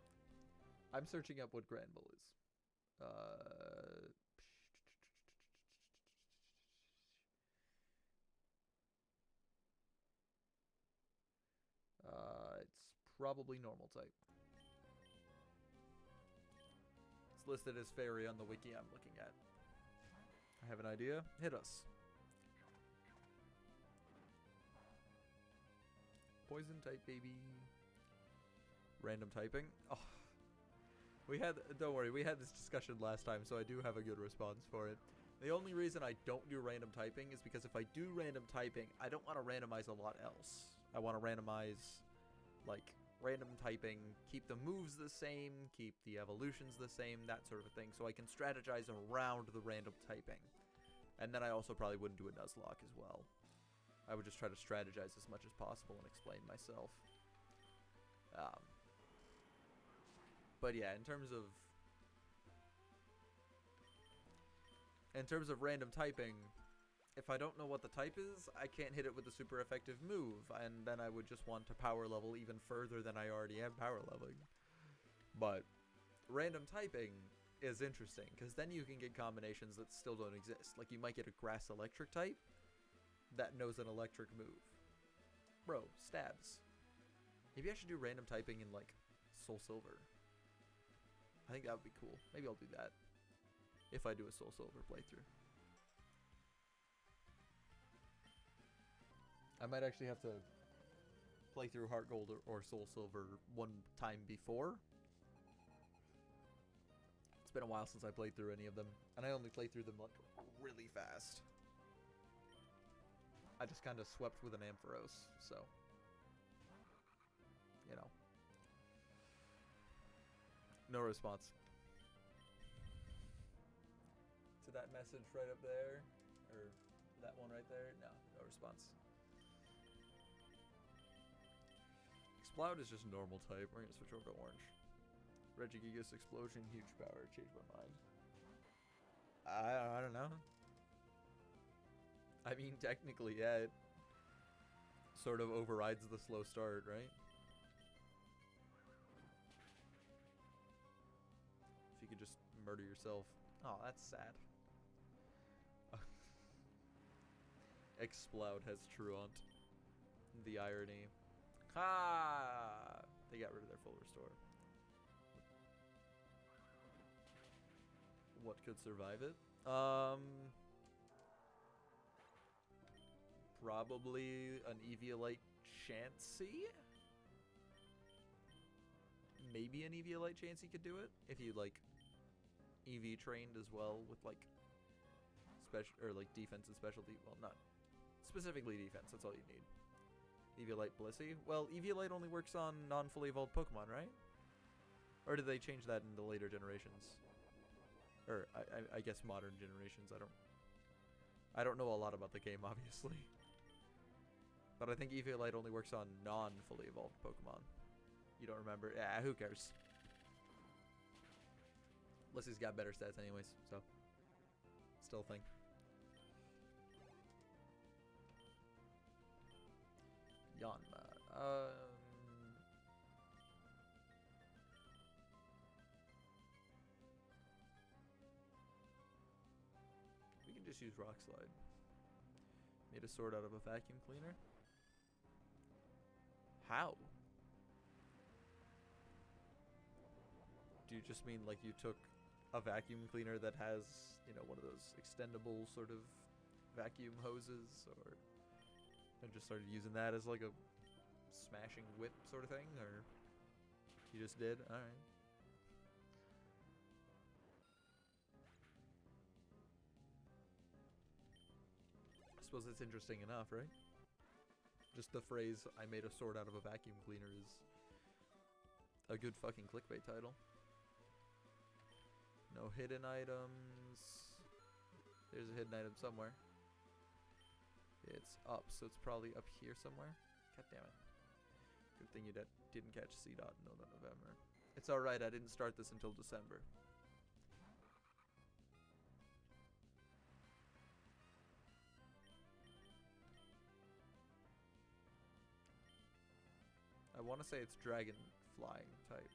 I'm searching up what Granbull is. It's probably normal type. It's listed as fairy on the wiki I'm looking at. I have an idea. Hit us. Poison type, baby. Random typing. Oh. Don't worry, we had this discussion last time, so I do have a good response for it. The only reason I don't do random typing is because if I do random typing, I don't want to randomize a lot else. I want to randomize, like, random typing, keep the moves the same, keep the evolutions the same, that sort of thing, so I can strategize around the random typing. And then I also probably wouldn't do a Nuzlocke as well. I would just try to strategize as much as possible and explain myself. But yeah, in terms of random typing, if I don't know what the type is, I can't hit it with a super effective move, and then I would just want to power level even further than I already am power leveling. But random typing is interesting, because then you can get combinations that still don't exist. Like, you might get a grass electric type that knows an electric move. Bro, stabs. Maybe I should do random typing in, like, Soul Silver. I think that would be cool. Maybe I'll do that if I do a Soul Silver playthrough. I might actually have to play through Heart Gold or Soul Silver one time before. It's been a while since I played through any of them, and I only played through them like really fast. I just kind of swept with an Ampharos, so, you know. No response to that message right up there, or that one right there. No response. Explode is just normal type. We're gonna switch over to orange. Regigigas Explosion, huge power. Changed my mind. I don't know. I mean, technically, yeah, it sort of overrides the slow start, right? If you could just murder yourself. Oh, that's sad. Explode has Truant. The irony. Ha! They got rid of their full restore. What could survive it? Probably an Eviolite Chansey? Maybe an Eviolite Chansey could do it if you like EV trained as well with like special or like defense and specialty. Well, not specifically defense. That's all you need. Eviolite Blissey? Well, Eviolite only works on non-fully evolved Pokemon, right? Or did they change that in the later generations? Or, I guess modern generations. I don't know a lot about the game, obviously. But I think Eviolite only works on non-fully evolved Pokemon. You don't remember? Yeah, who cares? Blissey's got better stats anyways, so. Still a thing. Yanma. We can just use Rock Slide. Made a sword out of a vacuum cleaner. How? Do you just mean like you took a vacuum cleaner that has, you know, one of those extendable sort of vacuum hoses, or and just started using that as like a smashing whip sort of thing, or you just did? Alright. I suppose it's interesting enough, right? Just the phrase, I made a sword out of a vacuum cleaner, is a good fucking clickbait title. No hidden items. There's a hidden item somewhere. It's up, so it's probably up here somewhere. God damn it. Good thing you didn't catch C-Dot in November. It's alright, I didn't start this until December. I want to say it's dragon flying type.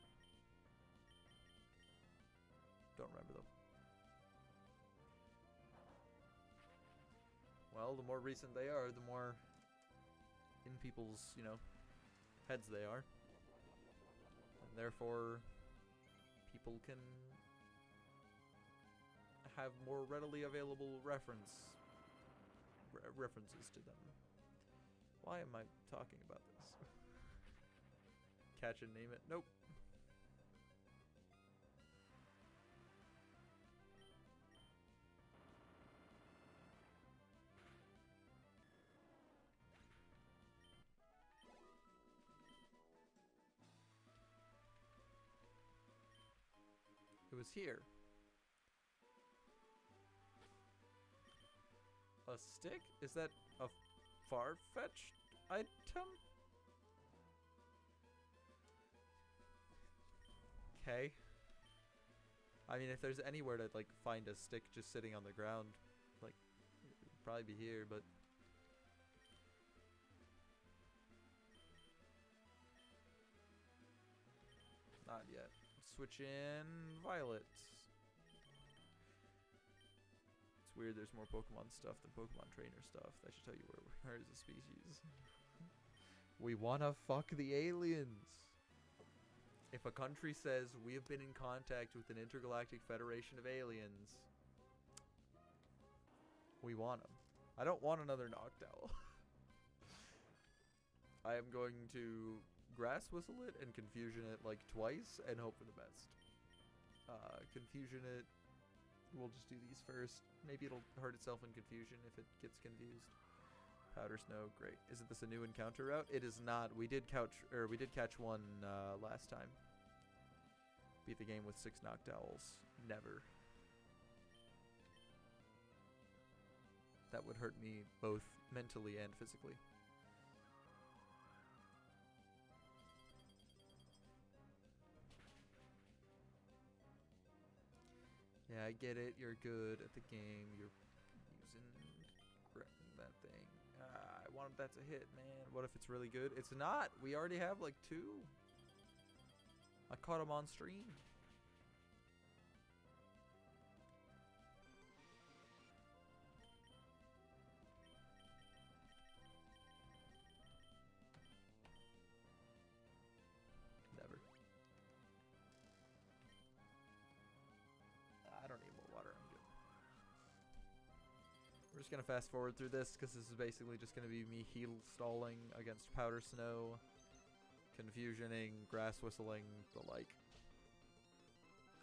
Don't remember though. Well, the more recent they are, the more in people's, you know, heads they are. And therefore, people can have more readily available references to them. Why am I talking about this? Catch and name it? Nope. It was here. A stick? Is that a far-fetched item? okay. I mean, if there's anywhere to, like, find a stick just sitting on the ground, like, it'd probably be here, but... Not yet. Switch in Violet. It's weird there's more Pokemon stuff than Pokemon Trainer stuff. That should tell you where we are as a species. We wanna fuck the aliens! If a country says we have been in contact with an intergalactic federation of aliens, we want them. I don't want another Noctowl. I am going to Grass Whistle it and Confusion it like twice and hope for the best. Confusion it. We'll just do these first. Maybe it'll hurt itself in Confusion if it gets confused. Powder Snow, great. Isn't this a new encounter route? It is not. We did catch one last time. Beat the game with 6 Noctowls. Never. That would hurt me both mentally and physically. Yeah, I get it. You're good at the game. You're using that thing. I wanted that to hit, man. What if it's really good? It's not. We already have like 2. I caught him on stream. Never. I don't need more water. I'm good. We're just going to fast forward through this because this is basically just going to be me heal stalling against Powder Snow, Confusioning, Grass Whistling, the like.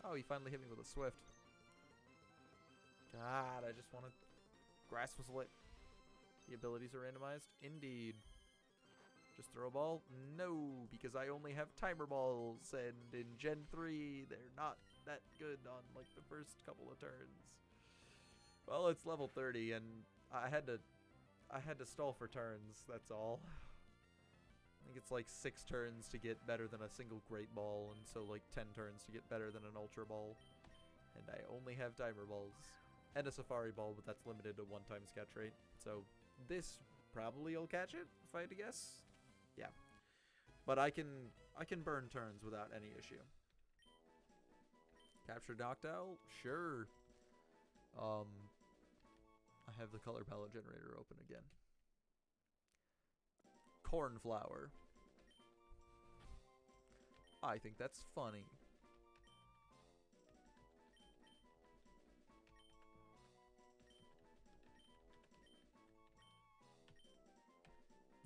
Oh, he finally hit me with a Swift. God, I just want to Grass Whistle it. The abilities are randomized? Indeed. Just throw a ball? No, because I only have timer balls, and in Gen 3, they're not that good on, like, the first couple of turns. Well, it's level 30, and I had to stall for turns, that's all. I think it's like 6 turns to get better than a single Great Ball, and so like 10 turns to get better than an Ultra Ball. And I only have timer balls. And a Safari Ball, but that's limited to 1-time catch rate. So this probably will catch it, if I had to guess. Yeah. But I can burn turns without any issue. Capture Noctowl? Sure. I have the color palette generator open again. Cornflower. I think that's funny.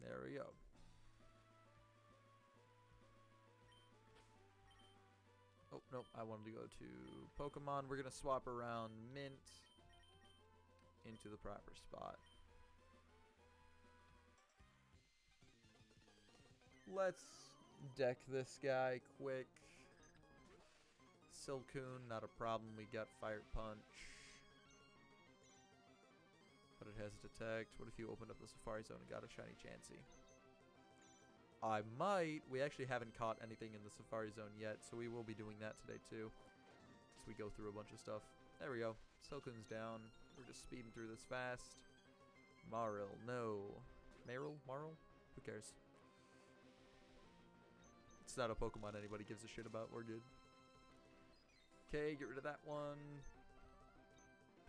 There we go. Oh, nope. I wanted to go to Pokemon. We're going to swap around Mint into the proper spot. Let's deck this guy quick. Silcoon, not a problem. We got Fire Punch. But it has Detect. What if you opened up the Safari Zone and got a shiny Chansey? I might. We actually haven't caught anything in the Safari Zone yet, so we will be doing that today too. As we go through a bunch of stuff. There we go. Silcoon's down. We're just speeding through this fast. Marill, no. Marill? Marill? Who cares? It's not a Pokemon anybody gives a shit about. We're good. Okay, get rid of that one.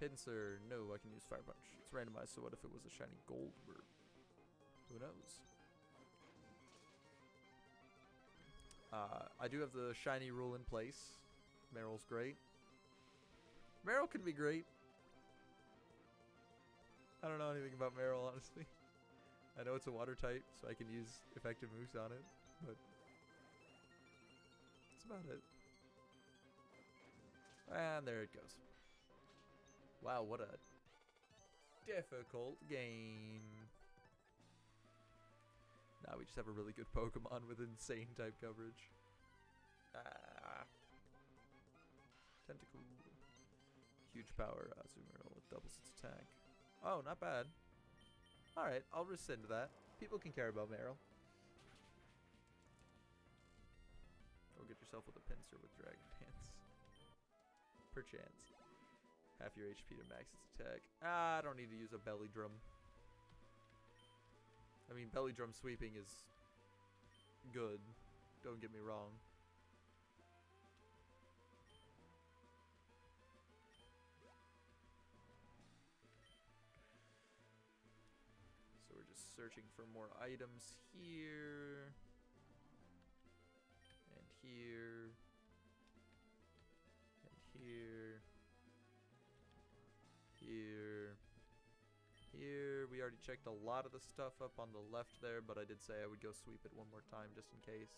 Pinsir. No, I can use Fire Punch. It's randomized, so what if it was a shiny Goldberg? Who knows? I do have the shiny rule in place. Marill's great. Marill can be great. I don't know anything about Marill, honestly. I know it's a water type, so I can use effective moves on it, but that's about it. And there it goes. Wow, what a difficult game. Nah, we just have a really good Pokemon with insane type coverage. Tentacle. Huge power. Azumarill doubles its attack. Oh, not bad. Alright, I'll rescind that. People can care about Marill. Go get yourself with a pincer with Dragon Dance. Perchance. Half your HP to max its attack. Ah, I don't need to use a belly drum. I mean, belly drum sweeping is good. Don't get me wrong. So we're just searching for more items here. And here. And here. Here. Here. We already checked a lot of the stuff up on the left there, but I did say I would go sweep it one more time just in case.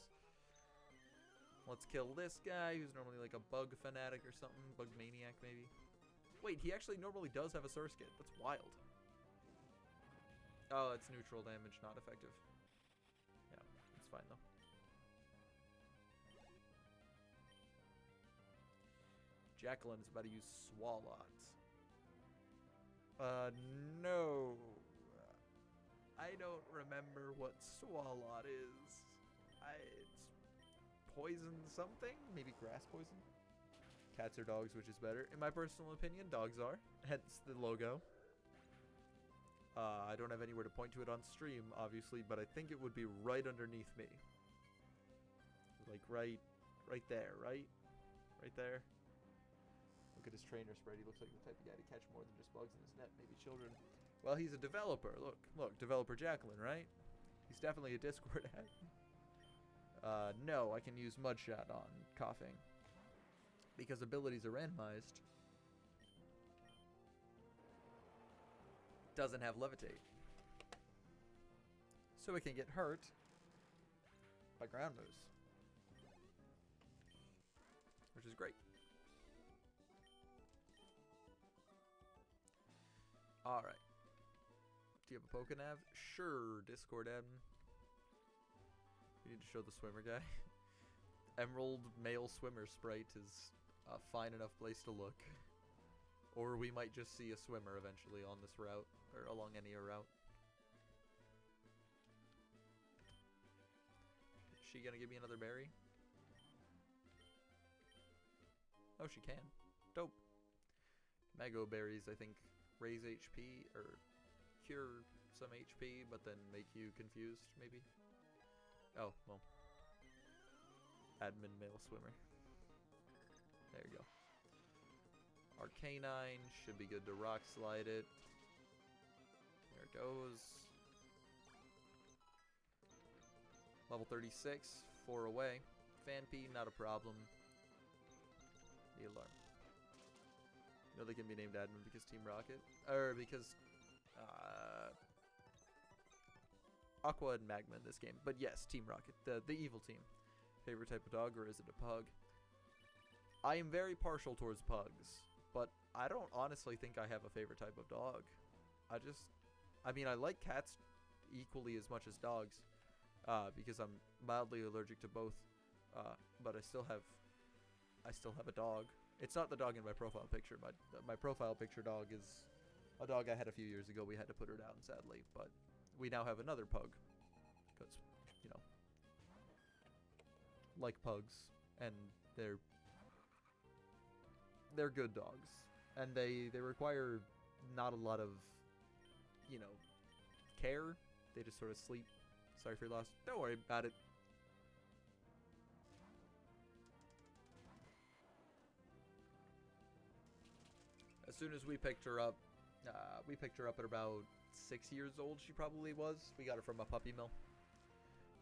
Let's kill this guy who's normally like a bug fanatic or something. Bug maniac, maybe. Wait, he actually normally does have a surskit. That's wild. Oh, it's neutral damage, not effective. Yeah, it's fine though. Jacqueline is about to use Swalot. No. I don't remember what Swalot is. It's poison something? Maybe grass poison? Cats or dogs, which is better? In my personal opinion, dogs are. Hence the logo. I don't have anywhere to point to it on stream, obviously, but I think it would be right underneath me. Like right there, right? Right there. Look at his trainer spread. He looks like the type of guy to catch more than just bugs in his net, maybe children. Well, he's a developer. Look, developer Jacqueline, right? He's definitely a Discord ad. No, I can use Mudshot on coughing. Because abilities are randomized. Doesn't have Levitate. So it can get hurt by ground moves. Which is great. Alright. Do you have a Pokenav? Sure, Discord admin. We need to show the swimmer guy. Emerald male swimmer sprite is a fine enough place to look. Or we might just see a swimmer eventually on this route, or along any route. Is she gonna give me another berry? Oh, she can. Dope. Mago berries, I think, raise HP, or cure some HP, but then make you confused, maybe? Oh, well. Admin male swimmer. There you go. Arcanine should be good to rock slide it. There it goes. Level 36, 4 away. Fanpy, not a problem. The alarm. You know they can be named admin because Team Rocket? Or because Aqua and Magma in this game. But yes, Team Rocket, the evil team. Favorite type of dog, or is it a pug? I am very partial towards pugs, but I don't honestly think I have a favorite type of dog. I mean, I like cats equally as much as dogs, because I'm mildly allergic to both, but I still have a dog. It's not the dog in my profile picture. My profile picture dog is a dog I had a few years ago. We had to put her down, sadly, but we now have another pug, because, you know, like pugs, and they're good dogs, and they require not a lot of, you know, care. They just sort of sleep. Sorry for your loss. Don't worry about it. As soon as we picked her up at about 6 years old, she probably was. We got her from a puppy mill.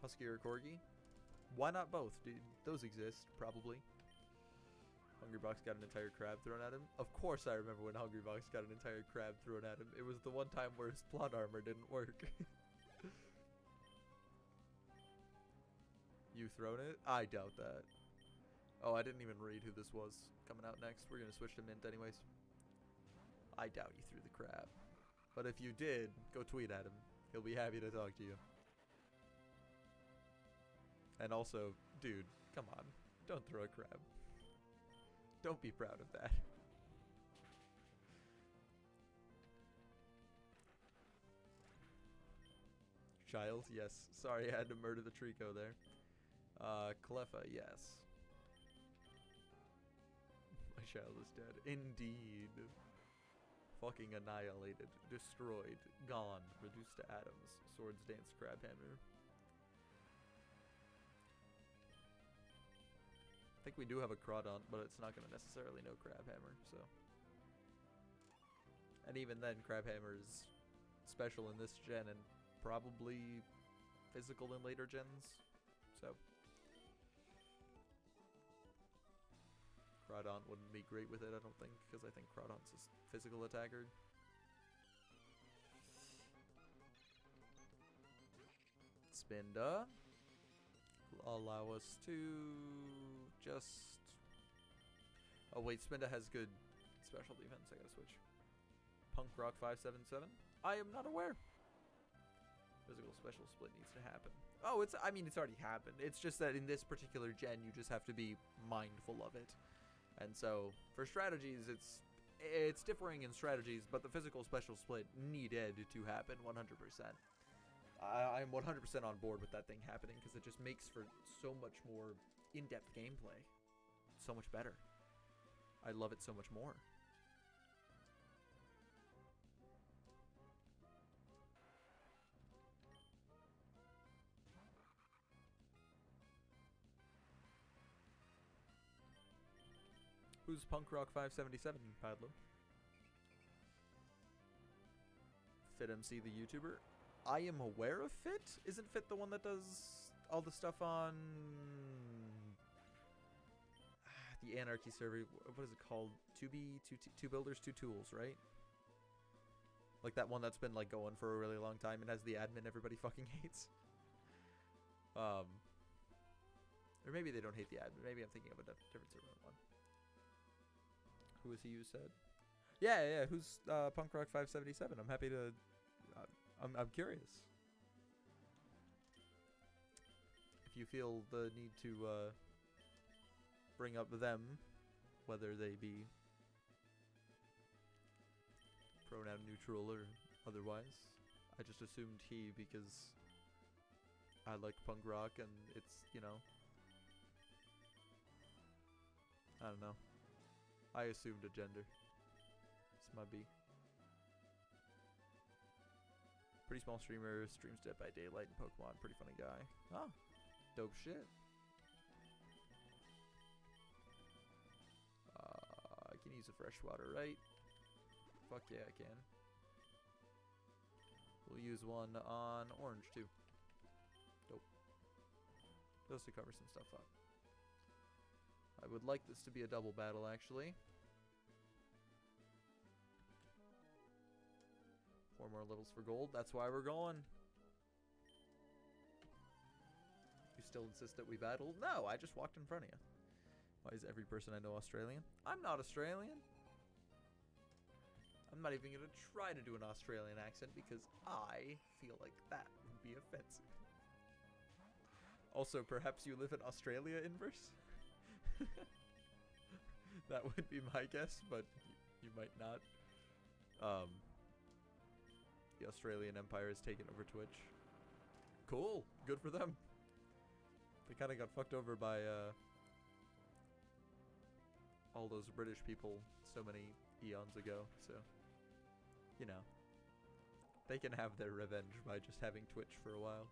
Husky or Corgi? Why not both, dude? Those exist, probably. Hungrybox got an entire crab thrown at him. Of course I remember when Hungrybox got an entire crab thrown at him. It was the one time where his plot armor didn't work. You thrown it? I doubt that. Oh, I didn't even read who this was coming out next. We're gonna switch to Mint anyways. I doubt you threw the crab. But if you did, go tweet at him. He'll be happy to talk to you. And also, dude, come on. Don't throw a crab. Don't be proud of that. Child, yes. Sorry I had to murder the Trico there. Cleffa, yes. My child is dead. Indeed. Fucking annihilated. Destroyed. Gone. Reduced to atoms. Swords dance crabhammer. I think we do have a Crawdaunt, but it's not going to necessarily know Crabhammer, so. And even then, Crabhammer is special in this gen and probably physical in later gens, so. Crawdaunt wouldn't be great with it, I don't think, because I think Crawdaunt's a physical attacker. Spinda. Allow us to just... Oh wait, Spinda has good special defense. I gotta switch. Punk Rock 577. I am not aware. Physical special split needs to happen. Oh, I mean, it's already happened. It's just that in this particular gen, you just have to be mindful of it. And so, for strategies, it's differing in strategies, but the physical special split needed to happen 100%. I'm 100% on board with that thing happening because it just makes for so much more in-depth gameplay. So much better. I love it so much more. Who's Punk Rock 577, Padlo? Fit MC the YouTuber? I am aware of Fit. Isn't Fit the one that does all the stuff on the Anarchy server? What is it called? Two Builders, Two Tools, right? Like that one that's been like going for a really long time and has the admin everybody fucking hates. Or maybe they don't hate the admin. Maybe I'm thinking of a different server one. Who is he you said? Yeah. Who's Punk Rock 577? I'm happy to... I'm curious. If you feel the need to bring up them, whether they be pronoun neutral or otherwise. I just assumed he because I like punk rock and it's, you know, I don't know. I assumed a gender. It's my B. Pretty small streamer, streams Dead by Daylight and Pokemon. Pretty funny guy. Ah, dope shit. I can use a freshwater, right? Fuck yeah, I can. We'll use one on orange too. Dope. Just to cover some stuff up. I would like this to be a double battle, actually. 4 more levels for gold. That's why we're going. You still insist that we battle? No, I just walked in front of you. Why is every person I know Australian? I'm not Australian. I'm not even going to try to do an Australian accent because I feel like that would be offensive. Also, perhaps you live in Australia, Inverse? That would be my guess, but you might not. The Australian Empire has taken over Twitch. Cool. Good for them. They kind of got fucked over by all those British people so many eons ago, so, you know, they can have their revenge by just having Twitch for a while.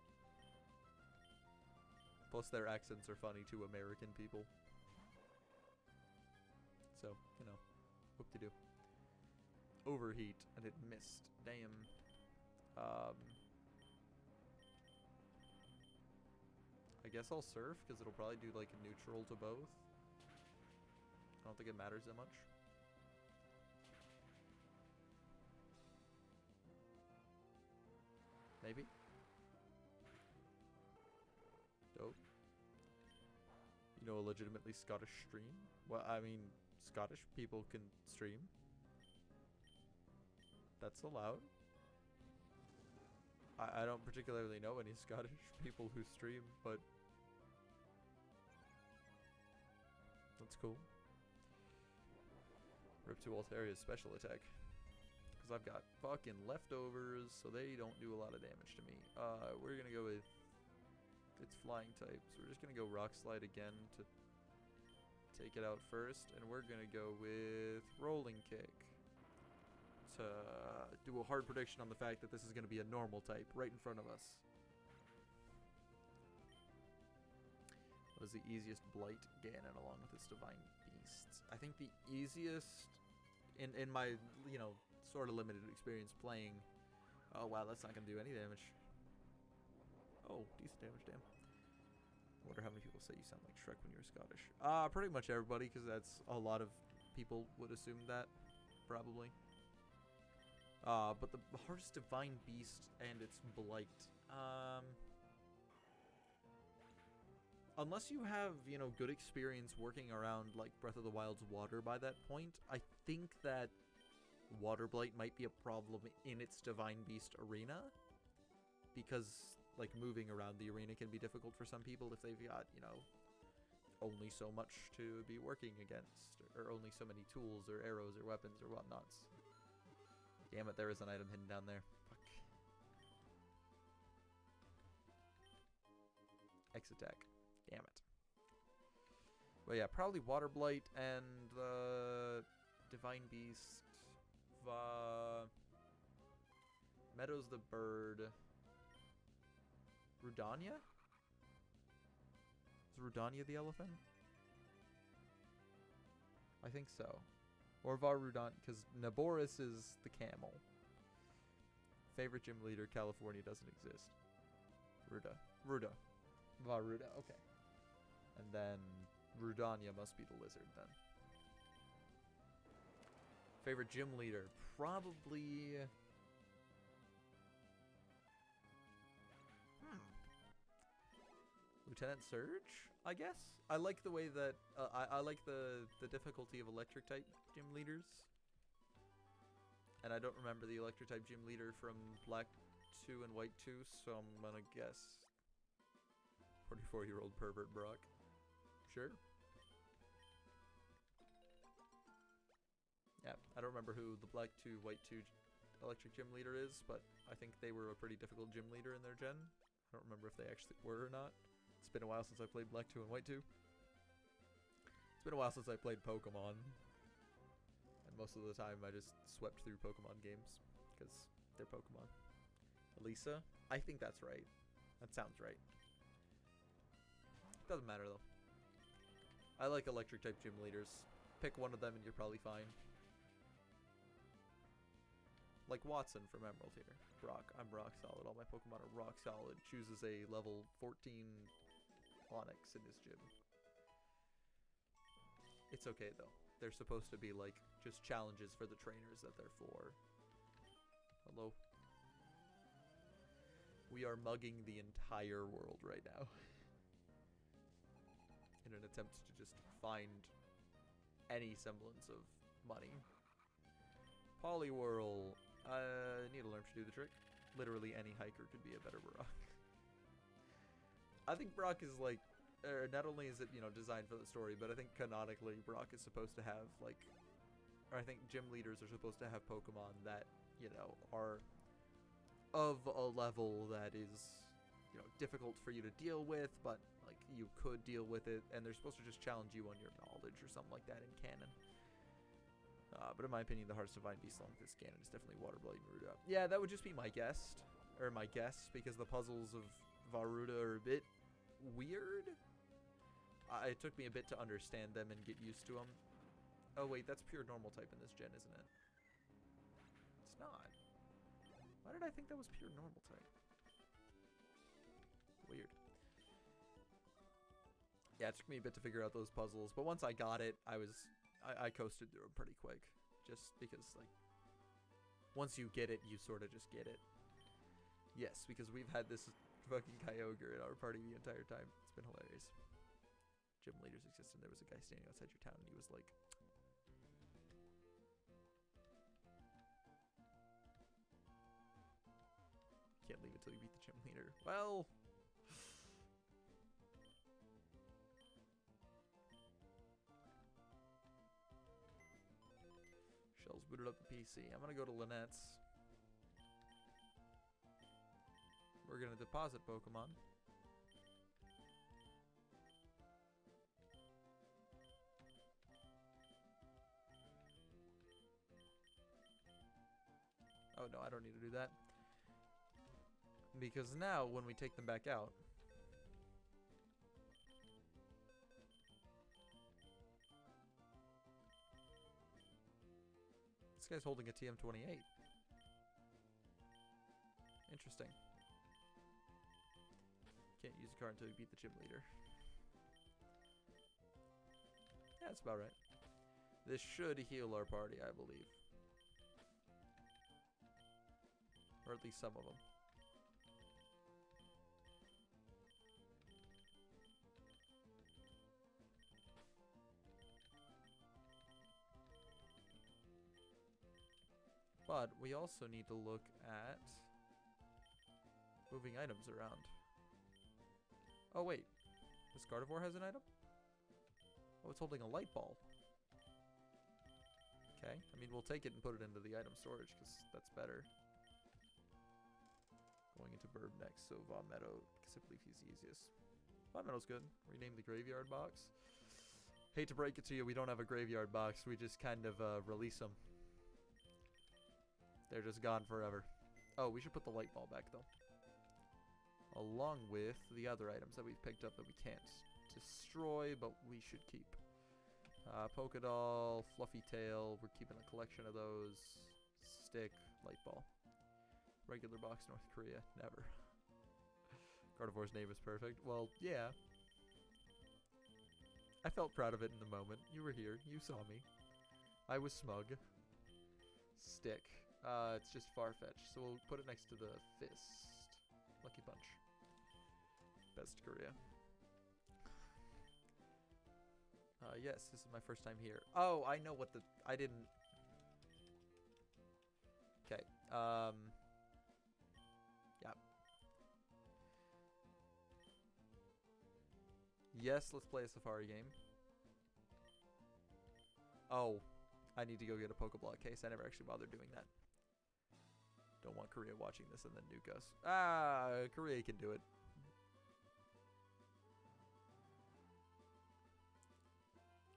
Plus their accents are funny to American people. So, you know, whoop-de-doo. Overheat, and it missed. Damn. I guess I'll surf, because it'll probably do, like, a neutral to both. I don't think it matters that much. Maybe? Dope. You know, a legitimately Scottish stream? Well, I mean, Scottish people can stream. That's allowed. I don't particularly know any Scottish people who stream, but that's cool. Rip to Altaria's special attack. Because I've got fucking leftovers, so they don't do a lot of damage to me. We're gonna go with... It's flying type, so we're just gonna go Rock Slide again to take it out first, and we're gonna go with Rolling Kick to do a hard prediction on the fact that this is gonna be a normal type right in front of us. What is the easiest Blight Ganon along with its Divine Beasts? I think the easiest, in my, you know, sort of limited experience playing... Oh wow, that's not gonna do any damage. Oh, decent damage, damn. I wonder how many people say you sound like Shrek when you're Scottish. Pretty much everybody, because that's a lot of people would assume that, probably. But the hardest Divine Beast and its Blight. Unless you have, you know, good experience working around, like, Breath of the Wild's water by that point, I think that Water Blight might be a problem in its Divine Beast arena. Because, like, moving around the arena can be difficult for some people if they've got, you know, only so much to be working against, or only so many tools or arrows or weapons or whatnots. Damn it, there is an item hidden down there. Fuck. X attack. Damn it. But yeah, probably Water Blight and Divine Beast. Meadows the bird. Rudania? Is Rudania the elephant? I think so. Or Varudan, because Naboris is the camel. Favorite gym leader, California doesn't exist. Ruda. Varuda, okay. And then Rudania must be the lizard then. Favorite gym leader, probably... Lieutenant Surge, I guess? I like the way that, I like the difficulty of electric type gym leaders. And I don't remember the electric type gym leader from Black 2 and White 2, so I'm gonna guess 44-year-old pervert Brock. Sure. Yeah, I don't remember who the Black 2, White 2 electric gym leader is, but I think they were a pretty difficult gym leader in their gen. I don't remember if they actually were or not. It's been a while since I played Black 2 and White 2. It's been a while since I played Pokemon. And most of the time I just swept through Pokemon games, because they're Pokemon. Elisa? I think that's right. That sounds right. Doesn't matter though. I like electric type gym leaders. Pick one of them and you're probably fine. Like Watson from Emerald here. Brock. I'm rock solid. All my Pokemon are rock solid. Chooses a level 14 Onix in his gym. It's okay though. They're supposed to be like just challenges for the trainers that they're for. Hello. We are mugging the entire world right now. In an attempt to just find any semblance of money. Poliwhirl. Needlearm should do the trick. Literally any hiker could be a better Brock. I think Brock is like, not only is it, you know, designed for the story, but I think canonically Brock is supposed to have like, or I think gym leaders are supposed to have Pokemon that, you know, are of a level that is, you know, difficult for you to deal with, but like you could deal with it, and they're supposed to just challenge you on your knowledge or something like that in canon. But in my opinion, the hardest Divine Beast along this canon is definitely Water Blight and Varuda. Yeah, that would just be my guess, because the puzzles of Varuda are a bit weird. It took me a bit to understand them and get used to them. Oh wait, that's pure normal type in this gen, isn't it? It's not. Why did I think that was pure normal type? Weird. Yeah, it took me a bit to figure out those puzzles, but once I got it, I coasted through them pretty quick. Just because, like, once you get it, you sort of just get it. Yes, because we've had this fucking Kyogre in our party the entire time. It's been hilarious. Gym leaders exist, and there was a guy standing outside your town, and he was like... Can't leave until you beat the gym leader. Well... Shell's booted up the PC. I'm gonna go to Lynette's. We're gonna deposit Pokemon. Oh no, I don't need to do that. Because now, when we take them back out... This guy's holding a TM-28. Interesting. Can't use a card until you beat the gym leader. Yeah, that's about right. This should heal our party, I believe. Or at least some of them. But we also need to look at moving items around. Oh wait, this Gardevoir has an item? Oh, it's holding a light ball. Okay, I mean, we'll take it and put it into the item storage, because that's better. Going into Burb next, so Vommeadow, because I believe he's the easiest. Vommeadow's good. Rename the graveyard box. Hate to break it to you, we don't have a graveyard box. We just kind of release them. They're just gone forever. Oh, we should put the light ball back, though. Along with the other items that we've picked up that we can't destroy, but we should keep. Polka Doll, Fluffy Tail, we're keeping a collection of those. Stick, Light Ball. Regular box, North Korea, never. Gardevoir's name is perfect. Well, yeah. I felt proud of it in the moment. You were here, you saw me. I was smug. Stick. It's just Farfetch, so we'll put it next to the Fist. Lucky Punch. Best Korea. Yes, this is my first time here. Oh, I know what the... I didn't... Okay, yeah. Yes, let's play a Safari game. Oh, I need to go get a Pokeblock case. I never actually bothered doing that. Don't want Korea watching this and then nuke us. Ah, Korea can do it.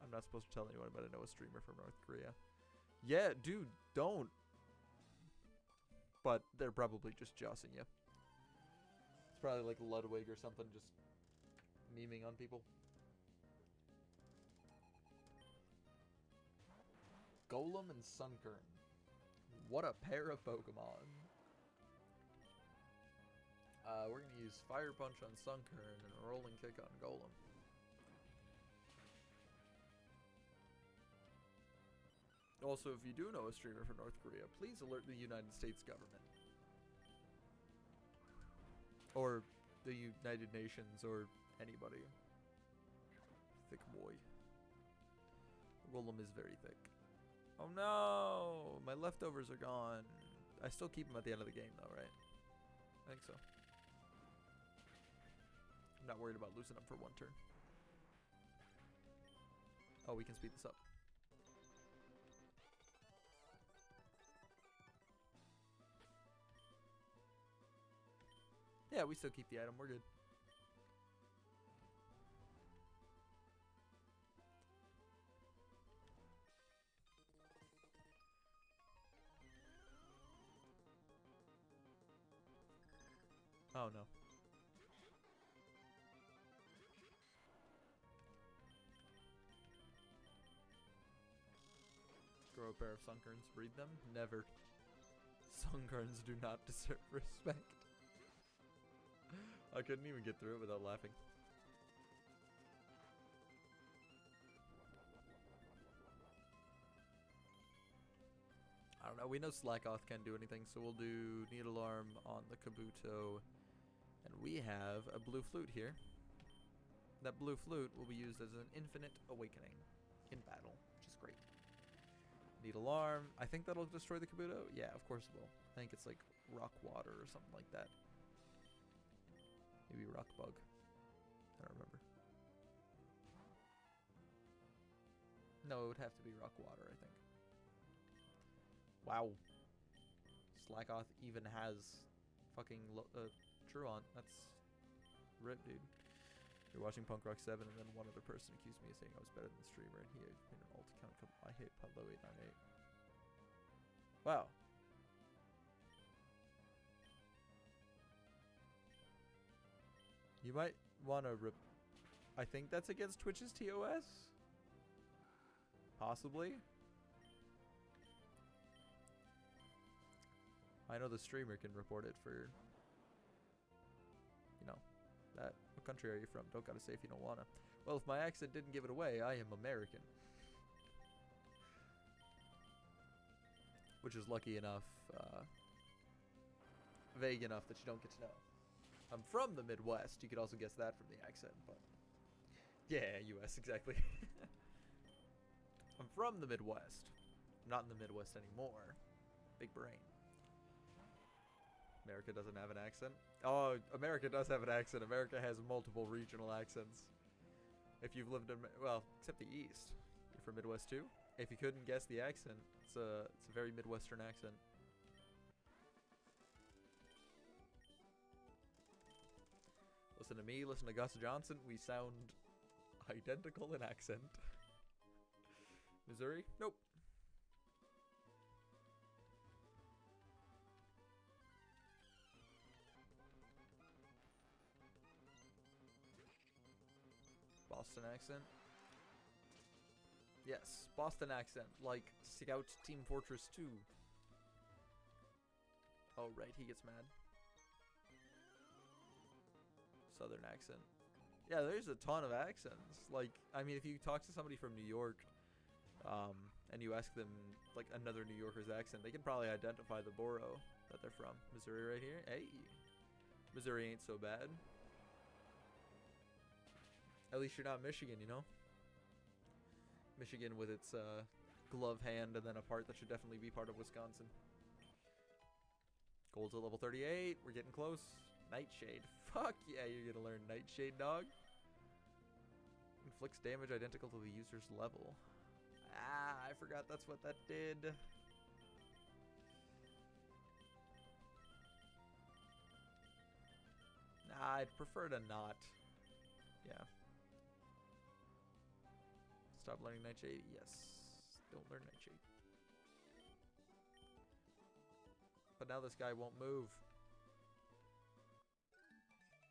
I'm not supposed to tell anyone, but I know a streamer from North Korea. Yeah, dude, don't. But they're probably just jossing you. It's probably like Ludwig or something, just memeing on people. Golem and Sunkern. What a pair of Pokemon. We're going to use Fire Punch on Sunkern and Rolling Kick on Golem. Also, if you do know a streamer from North Korea, please alert the United States government. Or the United Nations, or anybody. Thick boy. Golem is very thick. Oh no! My leftovers are gone. I still keep them at the end of the game though, right? I think so. I'm not worried about losing them for one turn. Oh, we can speed this up. Yeah, we still keep the item. We're good. Oh no. Grow a pair of Sunkerns, breed them? Never. Sunkerns do not deserve respect. I couldn't even get through it without laughing. I don't know, we know Slackoth can't do anything, so we'll do Needle Arm on the Kabuto. And we have a blue flute here. That blue flute will be used as an infinite awakening in battle, which is great. Needle Arm, I think that'll destroy the Kabuto? Yeah, of course it will. I think it's like Rock Water or something like that. Maybe Rock Bug. I don't remember. No, it would have to be Rock Water, I think. Wow. Slackoth even has fucking Truant. That's rip, dude. You're watching Punk Rock 7 and then one other person accused me of saying I was better than the streamer and he made an alt account. I hate Pudlo 898. Wow. You might want to... I think that's against Twitch's TOS? Possibly? I know the streamer can report it for... You know, that. What country are you from? Don't gotta say if you don't wanna. Well, if my accent didn't give it away, I am American. Which is lucky enough, vague enough that you don't get to know. I'm from the Midwest. You could also guess that from the accent, but... Yeah, US, exactly. I'm from the Midwest. I'm not in the Midwest anymore. Big brain. America doesn't have an accent? Oh, America does have an accent. America has multiple regional accents. If you've lived in... Well, except the East. You're from Midwest too? If you couldn't guess the accent, it's a very Midwestern accent. Listen to me, listen to Gus Johnson. We sound identical in accent. Missouri? Nope. Boston accent? Yes, Boston accent, like Scout Team Fortress 2. Oh, right, he gets mad. Southern accent. Yeah, there's a ton of accents. Like, I mean, if you talk to somebody from New York, and you ask them, like, another New Yorker's accent, they can probably identify the borough that they're from. Missouri right here? Hey! Missouri ain't so bad. At least you're not Michigan, you know? Michigan with its glove hand and then a part that should definitely be part of Wisconsin. Gold's at level 38. We're getting close. Nightshade. Fuck yeah, you're gonna learn Nightshade, dog. Inflicts damage identical to the user's level. Ah, I forgot that's what that did. Nah, I'd prefer to not. Yeah. Stop learning Nightshade? Yes. Don't learn Nightshade. But now this guy won't move.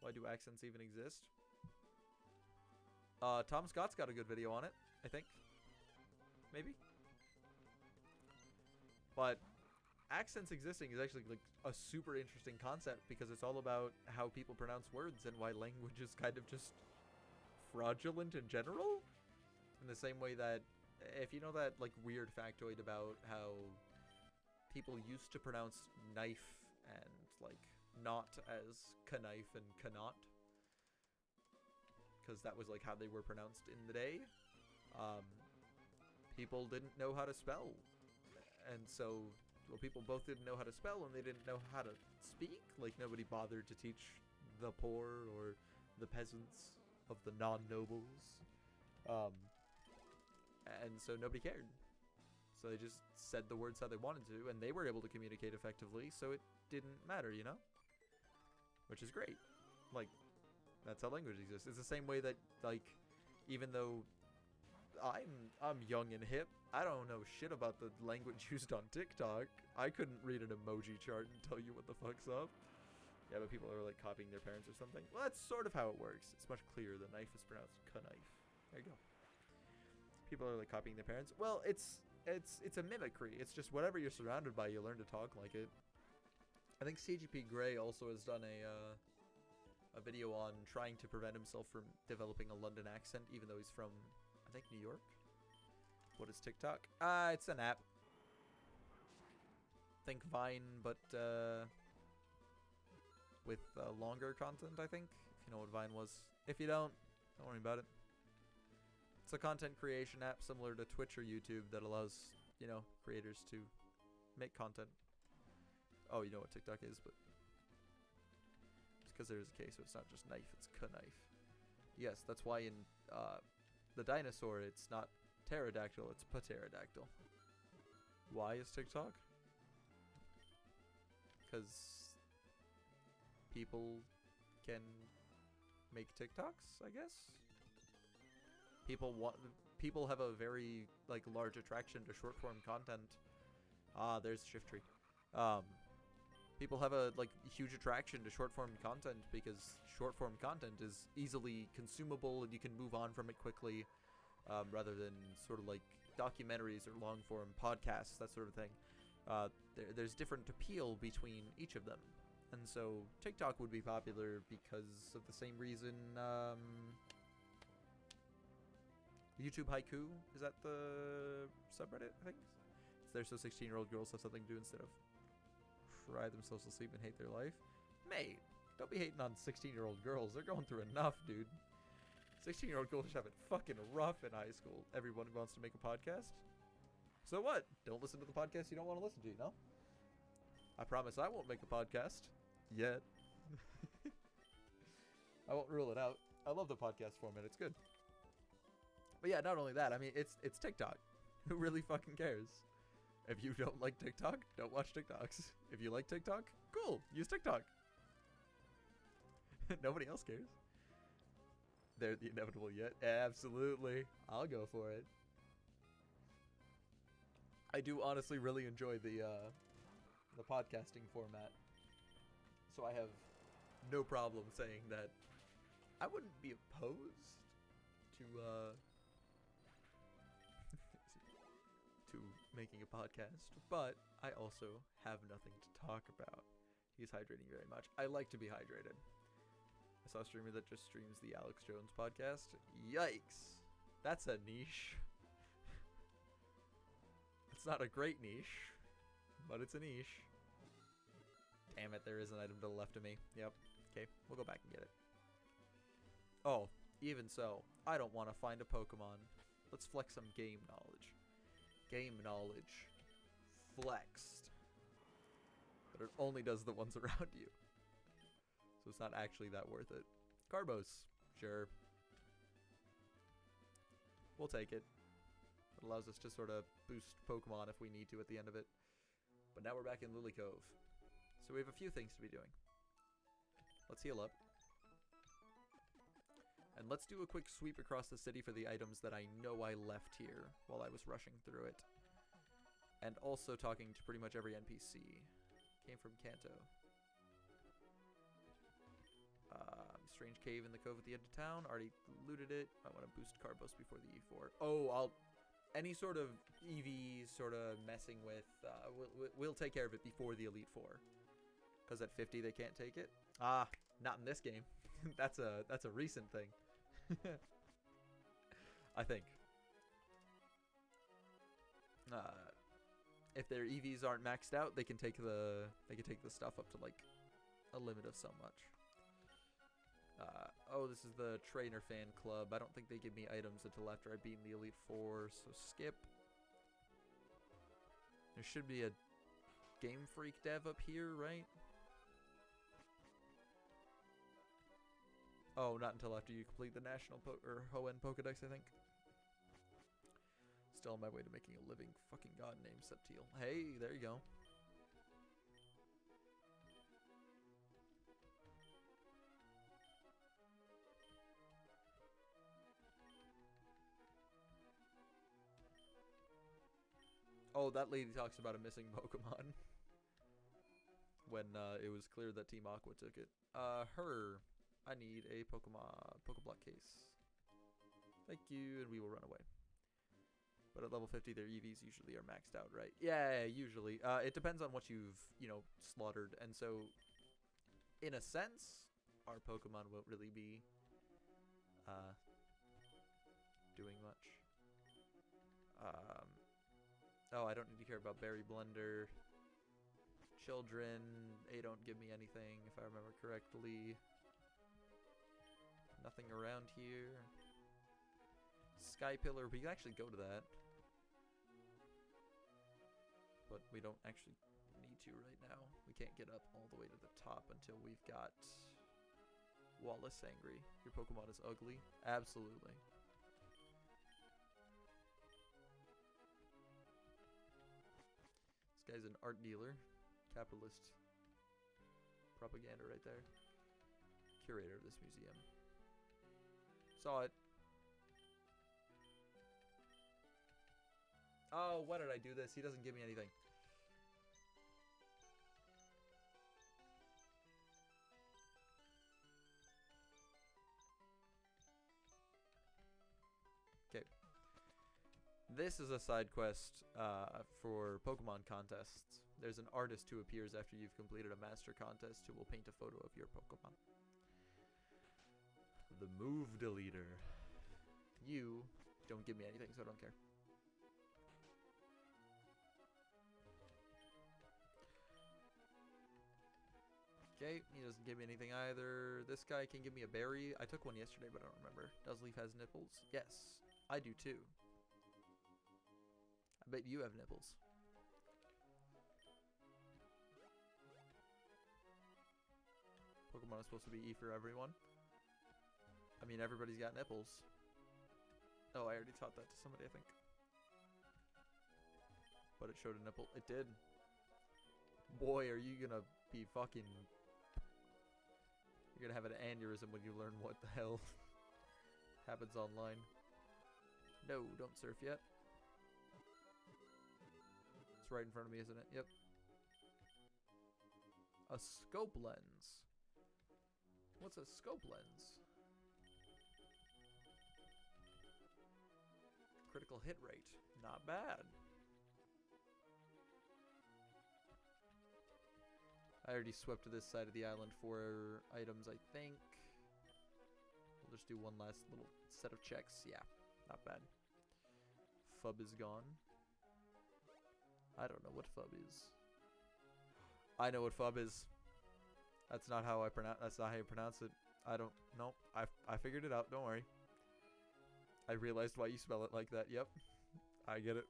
Why do accents even exist? Tom Scott's got a good video on it, I think. Maybe? But accents existing is actually like a super interesting concept because it's all about how people pronounce words and why language is kind of just fraudulent in general. In the same way that, if you know that like weird factoid about how people used to pronounce knife and like not as knife and cannot, because that was like how they were pronounced in the day. People didn't know how to spell, and so, well, people both didn't know how to spell and they didn't know how to speak. Like, nobody bothered to teach the poor or the peasants of the non-nobles, and so nobody cared. So they just said the words how they wanted to, and they were able to communicate effectively, so it didn't matter, you know? Which is great. Like, that's how language exists. It's the same way that, like, even though I'm young and hip, I don't know shit about the language used on TikTok. I couldn't read an emoji chart and tell you what the fuck's up. Yeah, but people are, like, copying their parents or something. Well, that's sort of how it works. It's much clearer. The knife is pronounced knife. There you go. People are, like, copying their parents. Well, it's a mimicry. It's just whatever you're surrounded by, you learn to talk like it. I think CGP Grey also has done a video on trying to prevent himself from developing a London accent, even though he's from, I think, New York. What is TikTok? It's an app. Think Vine, but with longer content, I think. If you know what Vine was. If you don't worry about it. It's a content creation app similar to Twitch or YouTube that allows, you know, creators to make content. Oh, you know what TikTok is, but it's because there's a K, so it's not just knife, it's knife. Yes, that's why in the dinosaur, it's not pterodactyl, it's pterodactyl. Why is TikTok? Because people can make TikToks, I guess. People have a very like large attraction to short form content. Ah, there's Shift Tree. people have a like huge attraction to short form content because short form content is easily consumable and you can move on from it quickly, rather than sort of like documentaries or long form podcasts, that sort of thing. There's different appeal between each of them, and so TikTok would be popular because of the same reason. YouTube Haiku, is that the subreddit, I think? It's there so 16-year-old girls have something to do instead of cry themselves to sleep and hate their life. Mate, don't be hating on 16-year-old girls. They're going through enough, dude. 16-year-old girls have it fucking rough in high school. Everyone wants to make a podcast. So what? Don't listen to the podcast you don't want to listen to, you know? I promise I won't make a podcast. Yet. I won't rule it out. I love the podcast format. It's good. But yeah, not only that, I mean, it's TikTok. Who really fucking cares? If you don't like TikTok, don't watch TikToks. If you like TikTok, cool, use TikTok. Nobody else cares. They're the inevitable yet. Absolutely. I'll go for it. I do honestly really enjoy the podcasting format. So I have no problem saying that I wouldn't be opposed to to making a podcast, but I also have nothing to talk about. He's hydrating very much. I like to be hydrated. I saw a streamer that just streams the Alex Jones podcast. Yikes. That's a niche. It's not a great niche, but it's a niche. Damn it, there is an item to the left of me. Yep. Okay, we'll go back and get it. Oh, even so, I don't want to find a Pokemon. Let's flex some game knowledge. Game knowledge. Flexed. But it only does the ones around you. So it's not actually that worth it. Carbos. Sure. We'll take it. It allows us to sort of boost Pokemon if we need to at the end of it. But now we're back in Lily Cove. So we have a few things to be doing. Let's heal up. And let's do a quick sweep across the city for the items that I know I left here while I was rushing through it. And also talking to pretty much every NPC. Came from Kanto. Strange cave in the cove at the end of town. Already looted it. I want to boost Carbos before the E4. Oh, any sort of EV sort of messing with, we'll take care of it before the Elite Four. Because at 50 they can't take it. Ah, not in this game. That's a recent thing. I think. If their EVs aren't maxed out, they can take the stuff up to like a limit of so much. Oh, this is the trainer fan club. I don't think they give me items until after I beat the Elite Four, so skip. There should be a Game Freak dev up here, right? Oh, not until after you complete the National Hoenn Pokedex, I think. Still on my way to making a living fucking god named Septiel. Hey, there you go. Oh, that lady talks about a missing Pokemon. When it was clear that Team Aqua took it. Her. I need a Pokeblock case. Thank you, and we will run away. But at level 50, their EVs usually are maxed out, right? Yeah, usually. It depends on what you've, slaughtered. And so, in a sense, our Pokemon won't really be doing much. Oh, I don't need to care about Berry Blender. Children, they don't give me anything, if I remember correctly. Nothing around here. Sky Pillar, we can actually go to that. But we don't actually need to right now. We can't get up all the way to the top until we've got Wallace angry. Your Pokemon is ugly? Absolutely. This guy's an art dealer. Capitalist propaganda right there. Curator of this museum. Saw it. Oh, why did I do this? He doesn't give me anything. This is a side quest for Pokemon contests. There's an artist who appears after you've completed a master contest who will paint a photo of your Pokemon. The move deleter. You don't give me anything, so I don't care. Okay, he doesn't give me anything either. This guy can give me a berry. I took one yesterday, but I don't remember. Dusleaf has nipples. Yes, I do too. I bet you have nipples. Pokemon is supposed to be E for everyone. I mean, everybody's got nipples. Oh, I already taught that to somebody, I think. But it showed a nipple. It did. Boy, are you gonna be fucking... You're gonna have an aneurysm when you learn what the hell happens online. No, don't surf yet. It's right in front of me, isn't it? Yep. A scope lens. What's a scope lens? Critical hit rate. Not bad. I already swept to this side of the island for items, I think. We'll just do one last little set of checks. Yeah, not bad. Fub is gone. I don't know what Fub is. I know what Fub is. That's not how I pronounce. That's not how you pronounce it. I don't know. I figured it out. Don't worry. I realized why you spell it like that. Yep, I get it.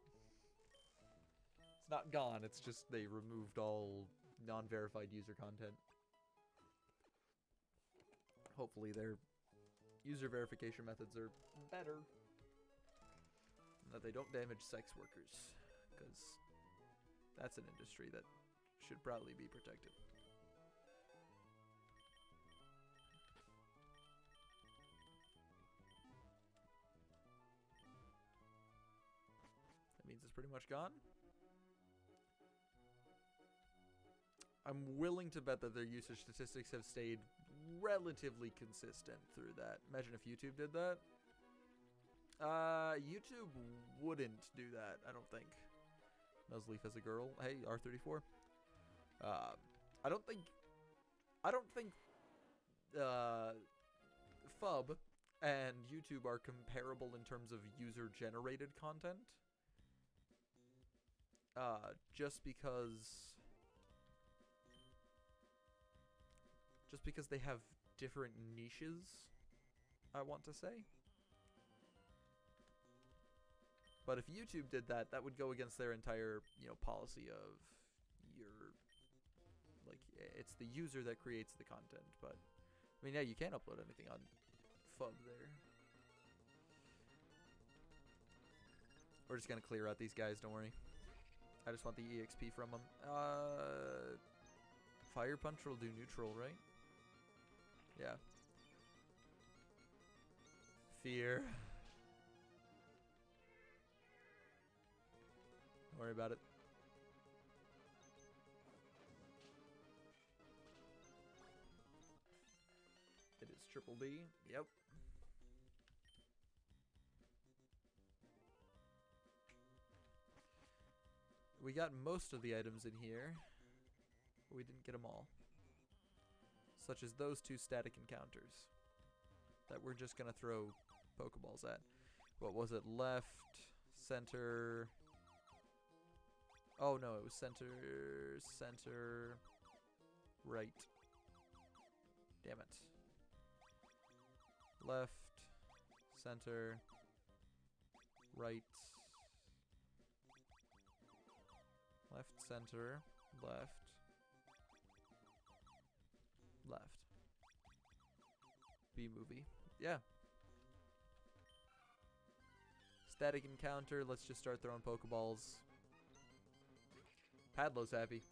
It's not gone. It's just they removed all non-verified user content. Hopefully their user verification methods are better. And that they don't damage sex workers. Because that's an industry that should probably be protected. That means it's pretty much gone. I'm willing to bet that their usage statistics have stayed relatively consistent through that. Imagine if YouTube did that. YouTube wouldn't do that, I don't think. Nuzleaf as a girl. Hey, R34. I don't think Fub and YouTube are comparable in terms of user-generated content. Just because they have different niches, I want to say. But if YouTube did that, that would go against their entire, policy of it's the user that creates the content. But, I mean, yeah, you can't upload anything on Fub there. We're just gonna clear out these guys, don't worry. I just want the EXP from them. Fire Punch will do neutral, right? Yeah. Fear. Don't worry about it. It is triple D. Yep. We got most of the items in here, but we didn't get them all. Such as those two static encounters that we're just gonna throw Pokeballs at. What was it? Left, center. Oh no, it was center, right. Damn it. Left, center, right. Left, center, left, left. B movie. Yeah. Static encounter. Let's just start throwing Pokeballs. Padlo's happy.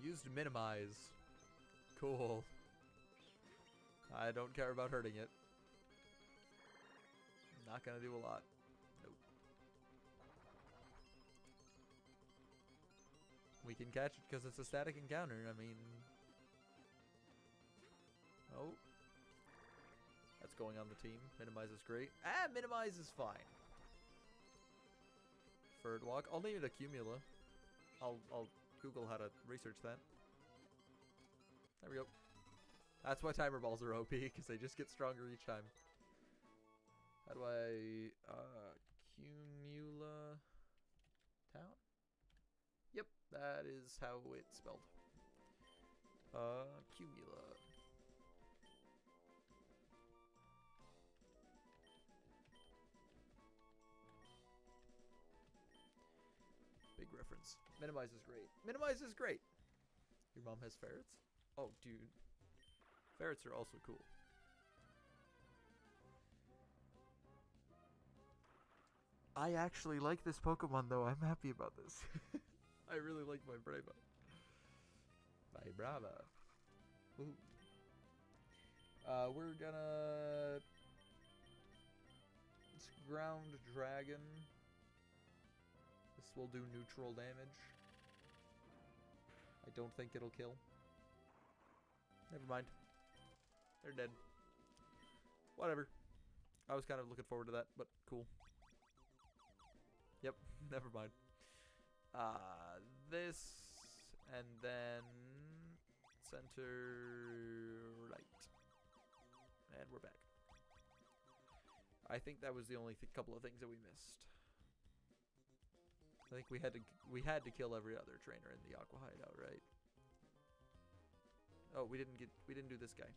Used minimize. Cool. I don't care about hurting it. Not gonna do a lot. Nope. We can catch it because it's a static encounter. I mean... Oh. going on the team. Minimize is great. Ah, minimize is fine. Third walk. I'll name it a cumula. I'll Google how to research that. There we go. That's why timer balls are OP, because they just get stronger each time. How do I cumula town? Yep, that is how it's spelled. Cumula. Big reference. Minimize is great. Minimize is great. Your mom has ferrets? Oh, dude. Ferrets are also cool. I actually like this Pokemon, though. I'm happy about this. I really like my Brava. My Brava. Ooh. We're gonna... It's Ground Dragon. This will do neutral damage. I don't think it'll kill. Never mind. They're dead. Whatever. I was kind of looking forward to that, but cool. Yep, never mind. This, and then center right. And we're back. I think that was the only couple of things that we missed. I think we had to kill every other trainer in the Aqua Hideout, right? Oh, we didn't do this guy.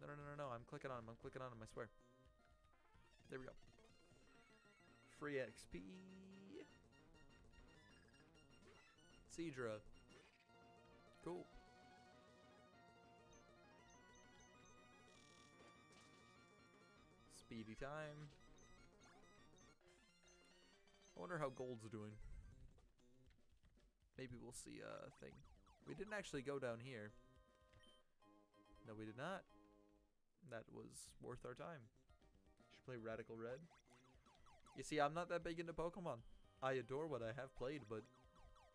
No, I'm clicking on him, I swear. There we go. Free XP. Seadra. Cool. Speedy time. I wonder how Gold's doing. Maybe we'll see a thing. We didn't actually go down here. No, we did not. That was worth our time. Should play Radical Red. You see, I'm not that big into Pokemon. I adore what I have played, but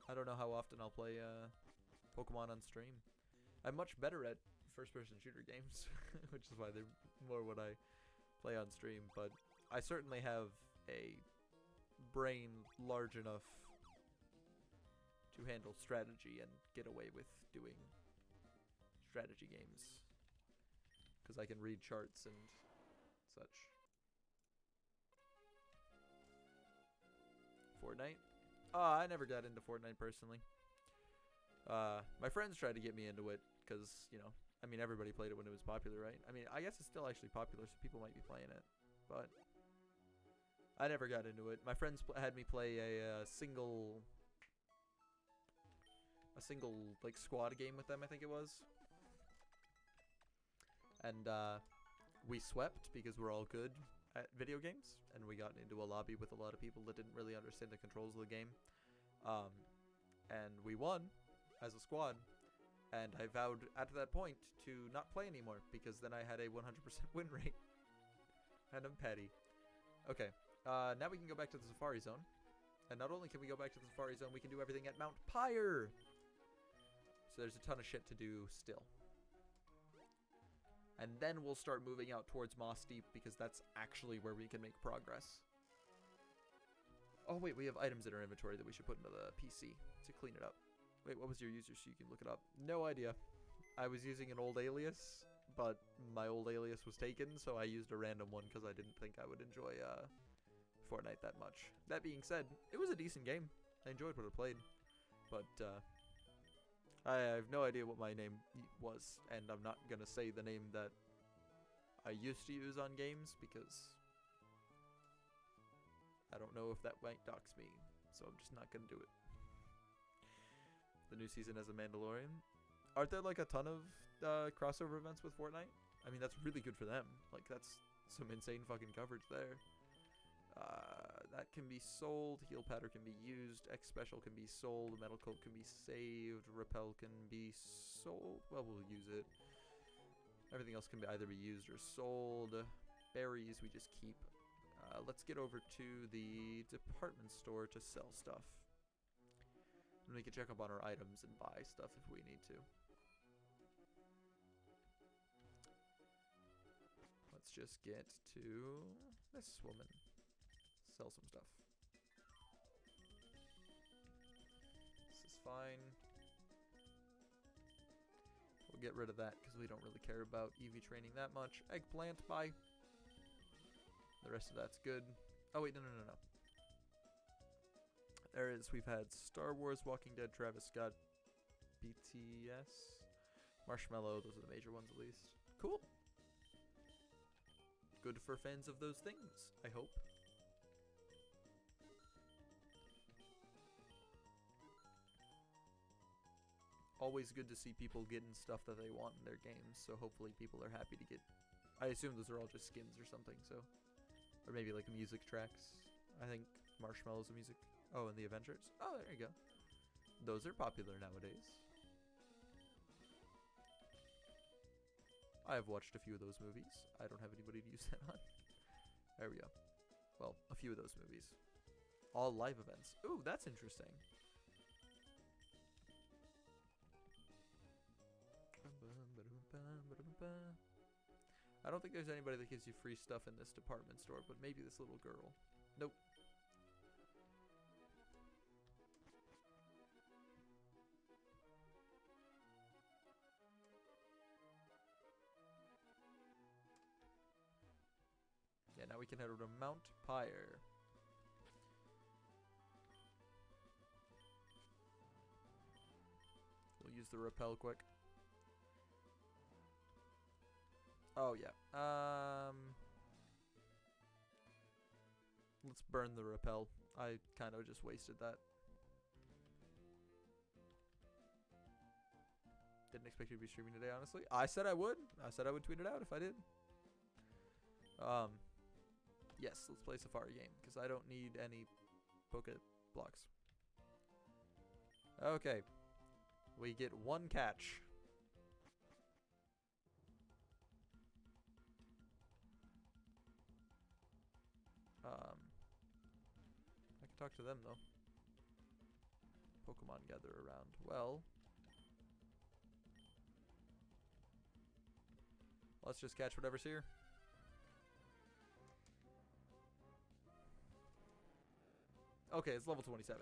I don't know how often I'll play Pokemon on stream. I'm much better at first-person shooter games, which is why they're more what I play on stream. But I certainly have a brain large enough to handle strategy and get away with doing strategy games. Because I can read charts and such. Fortnite? I never got into Fortnite personally. My friends tried to get me into it because, you know, I mean, everybody played it when it was popular, right? I mean, I guess it's still actually popular, so people might be playing it. But I never got into it. My friends had me play a single like squad game with them, I think it was. And we swept because we're all good at video games, and we got into a lobby with a lot of people that didn't really understand the controls of the game. And we won as a squad, and I vowed at that point to not play anymore because then I had a 100% win rate. And I'm petty. Okay, now we can go back to the Safari Zone. And not only can we go back to the Safari Zone, we can do everything at Mount Pyre! So there's a ton of shit to do still. And then we'll start moving out towards Moss Deep because that's actually where we can make progress. Oh wait, we have items in our inventory that we should put into the PC to clean it up. Wait, what was your user so you can look it up? No idea. I was using an old alias, but my old alias was taken, so I used a random one because I didn't think I would enjoy Fortnite that much. That being said, it was a decent game. I enjoyed what I played, but I have no idea what my name was, and I'm not gonna say the name that I used to use on games because I don't know if that might dox me, so I'm just not gonna do it. The new season as a Mandalorian. Aren't there like a ton of crossover events with Fortnite? I mean, that's really good for them. Like, that's some insane fucking coverage there. That can be sold. Heal Powder can be used. X Special can be sold. Metal Coat can be saved. Repel can be sold. Well, we'll use it. Everything else can either be used or sold. Berries we just keep. Let's get over to the department store to sell stuff. And we can check up on our items and buy stuff if we need to. Let's just get to this woman. Sell some stuff. This is fine. We'll get rid of that because we don't really care about EV training that much. Eggplant, bye. The rest of that's good. Oh wait, no. There is. We've had Star Wars, Walking Dead, Travis Scott, BTS, Marshmallow. Those are the major ones at least. Cool. Good for fans of those things, I hope. Always good to see people getting stuff that they want in their games, so hopefully people are happy to get... I assume those are all just skins or something, so... Or maybe like music tracks. I think Marshmallow's a music... Oh, and the Avengers? Oh, there you go. Those are popular nowadays. I have watched a few of those movies. I don't have anybody to use that on. There we go. Well, a few of those movies. All live events. Ooh, that's interesting. I don't think there's anybody that gives you free stuff in this department store, but maybe this little girl. Nope. Yeah, now we can head over to Mount Pyre. We'll use the rappel quick. Oh, yeah. Let's burn the rappel. I kind of just wasted that. Didn't expect you to be streaming today, honestly. I said I would. I said I would tweet it out if I did. Yes, let's play Safari game, because I don't need any Poké blocks. Okay. We get one catch. I can talk to them, though. Pokemon gather around. Well, let's just catch whatever's here. Okay, it's level 27.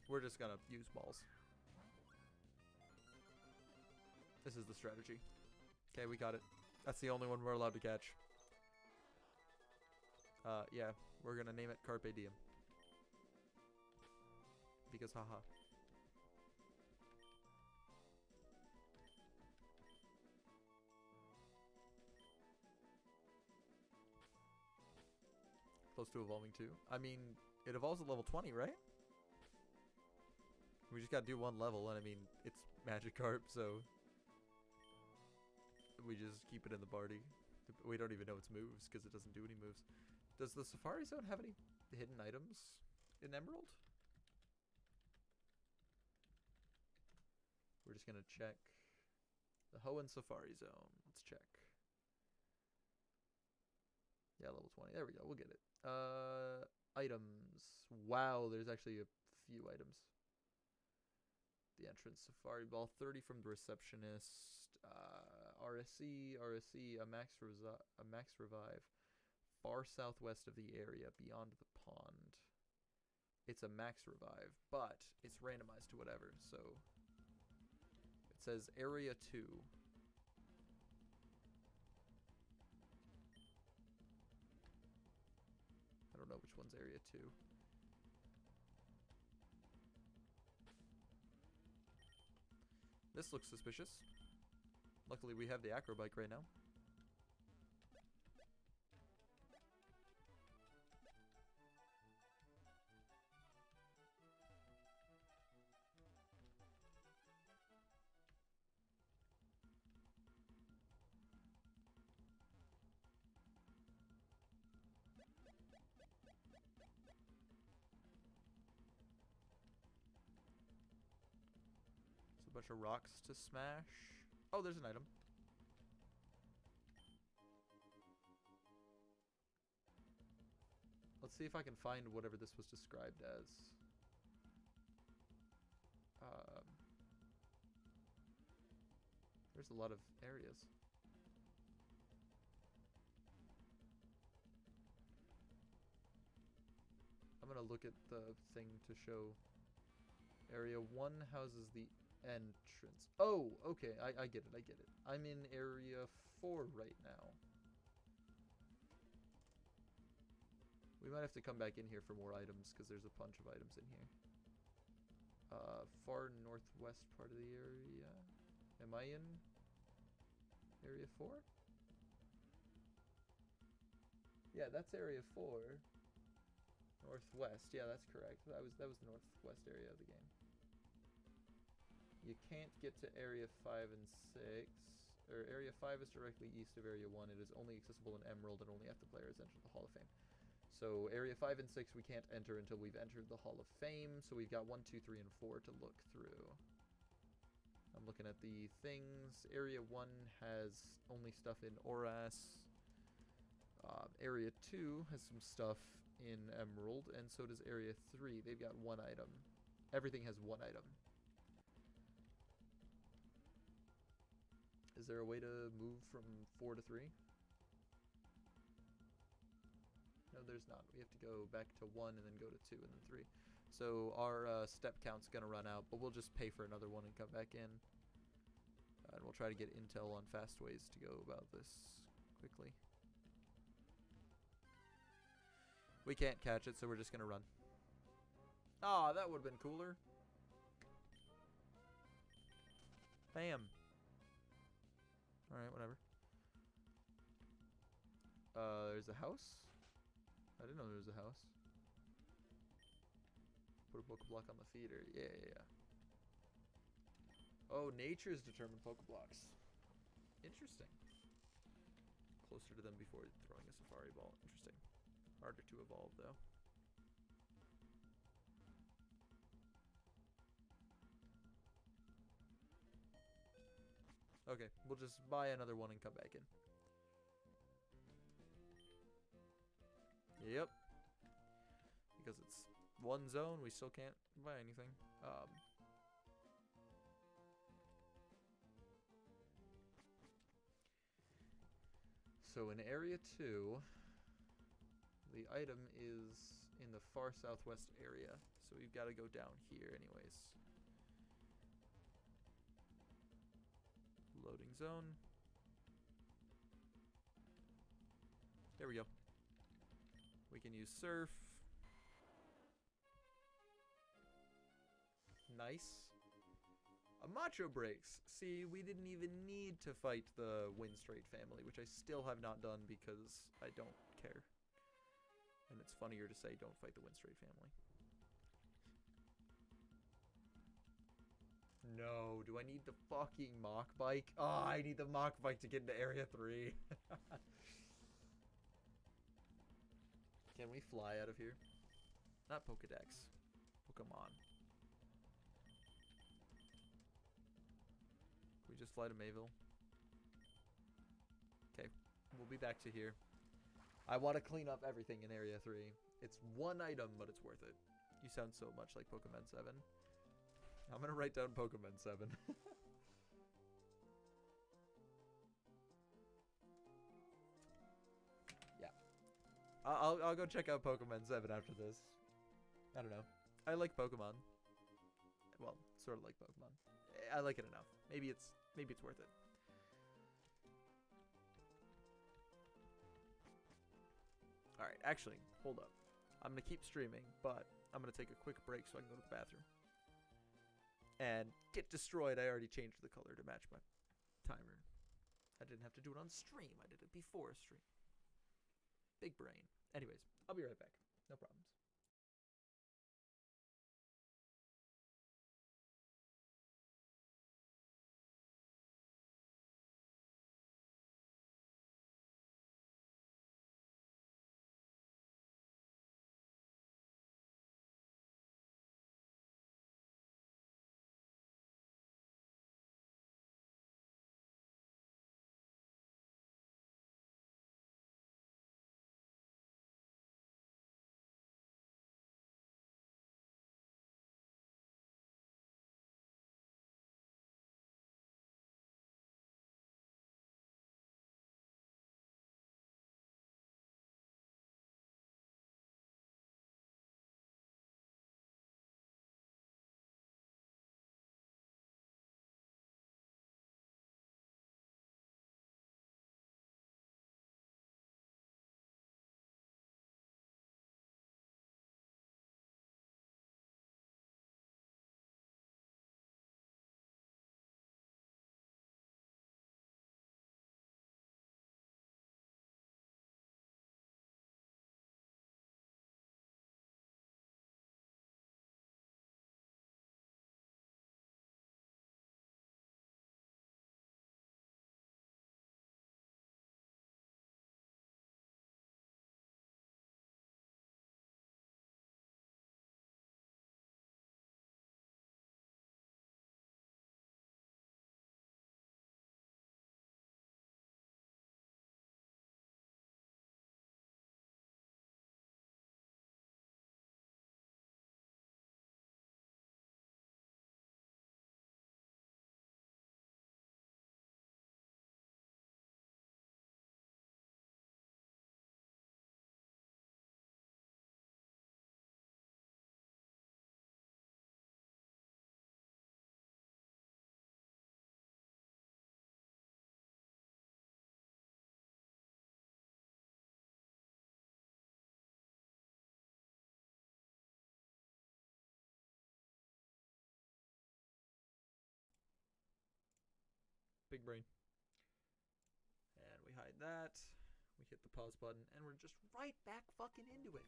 We're just gonna use balls. This is the strategy. Okay, we got it. That's the only one we're allowed to catch. Yeah, we're gonna name it Carpe Diem. Because haha. Close to evolving too. I mean, it evolves at level 20, right? We just gotta do one level, and I mean, it's Magikarp, so we just keep it in the party. We don't even know its moves, because it doesn't do any moves. Does the Safari Zone have any hidden items in Emerald? We're just gonna check the Hoenn Safari Zone. Let's check. Yeah, level 20. There we go. We'll get it. Items. Wow, there's actually a few items. The entrance Safari Ball, 30 from the receptionist. RSC, a max revive. Far southwest of the area, beyond the pond. It's a max revive, but it's randomized to whatever, so it says area 2. I don't know which one's area 2. This looks suspicious. Luckily we have the acro bike right now. Bunch of rocks to smash. Oh, there's an item. Let's see if I can find whatever this was described as. There's a lot of areas. look at the thing to show. Area 1 houses the entrance. Oh, okay. I get it. I get it. I'm in Area 4 right now. We might have to come back in here for more items because there's a bunch of items in here. Far northwest part of the area. Am I in Area 4? Yeah, that's Area 4. Northwest. Yeah, that's correct. That was the northwest area of the game. You can't get to Area 5 and 6. Or Area 5 is directly east of Area 1. It is only accessible in Emerald and only after the player has entered the Hall of Fame. So Area 5 and 6 we can't enter until we've entered the Hall of Fame. So we've got 1, 2, 3, and 4 to look through. I'm looking at the things. Area 1 has only stuff in Oras. Area 2 has some stuff in Emerald, and so does Area 3. They've got 1 item. Everything has 1 item. Is there a way to move from 4 to 3? No, there's not. We have to go back to 1 and then go to 2 and then 3. So our step count's going to run out, but we'll just pay for another one and come back in. And we'll try to get intel on fast ways to go about this quickly. We can't catch it, so we're just going to run. Ah, that would have been cooler. Bam. Alright, whatever. There's a house? I didn't know there was a house. Put a Pokeblock on the feeder. Yeah. Oh, nature's determined Pokeblocks. Interesting. Closer to them before throwing a Safari Ball. Interesting. Harder to evolve, though. Okay, we'll just buy another one and come back in. Yep. Because it's one zone, we still can't buy anything. So in Area 2, the item is in the far southwest area. So we've got to go down here anyways. Loading zone. There we go. We can use surf. Nice. A Macho Breaks. See, we didn't even need to fight the Windstraight family, which I still have not done because I don't care. And it's funnier to say don't fight the Windstraight family. No, do I need the fucking Mach Bike? Oh, I need the Mach Bike to get into Area 3. Can we fly out of here? Not Pokedex. Pokemon. Can we just fly to Mayville? Okay, we'll be back to here. I want to clean up everything in Area 3. It's 1 item, but it's worth it. You sound so much like Pokemon 7. I'm going to write down Pokemon 7. Yeah. I'll go check out Pokemon 7 after this. I don't know. I like Pokemon. Well, sort of like Pokemon. I like it enough. Maybe it's worth it. Alright, actually, hold up. I'm going to keep streaming, but I'm going to take a quick break so I can go to the bathroom. And get destroyed. I already changed the color to match my timer. I didn't have to do it on stream. I did it before stream. Big brain. Anyways, I'll be right back. No problems. Big brain. And we hide that. We hit the pause button, and we're just right back fucking into it.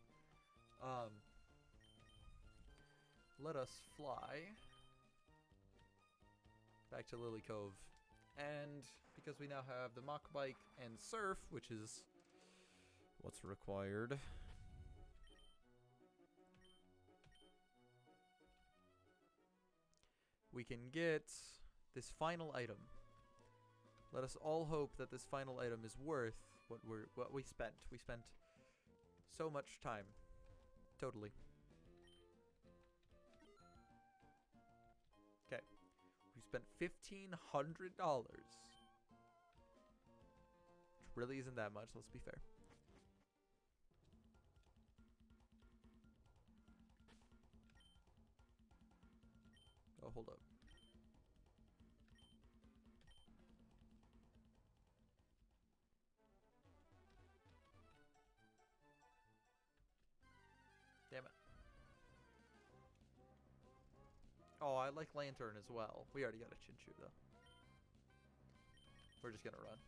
Let us fly back to Lily Cove. And because we now have the mock bike and surf, which is what's required, we can get this final item. Let us all hope that this final item is worth what we spent. We spent so much time. Totally. Okay. We spent $1,500. Which really isn't that much, let's be fair. Oh, hold up. Damn it. Oh, I like Lantern as well. We already got a Chinchu, though. We're just gonna run.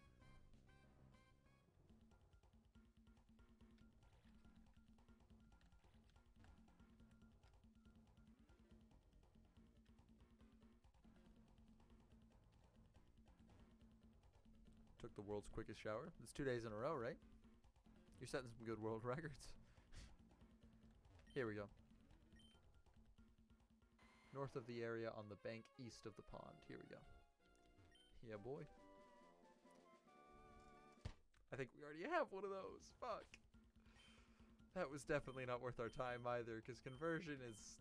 Took the world's quickest shower. It's 2 days in a row, right? You're setting some good world records. Here we go. North of the area on the bank east of the pond. Here we go. Yeah, boy. I think we already have one of those. Fuck. That was definitely not worth our time either, because conversion is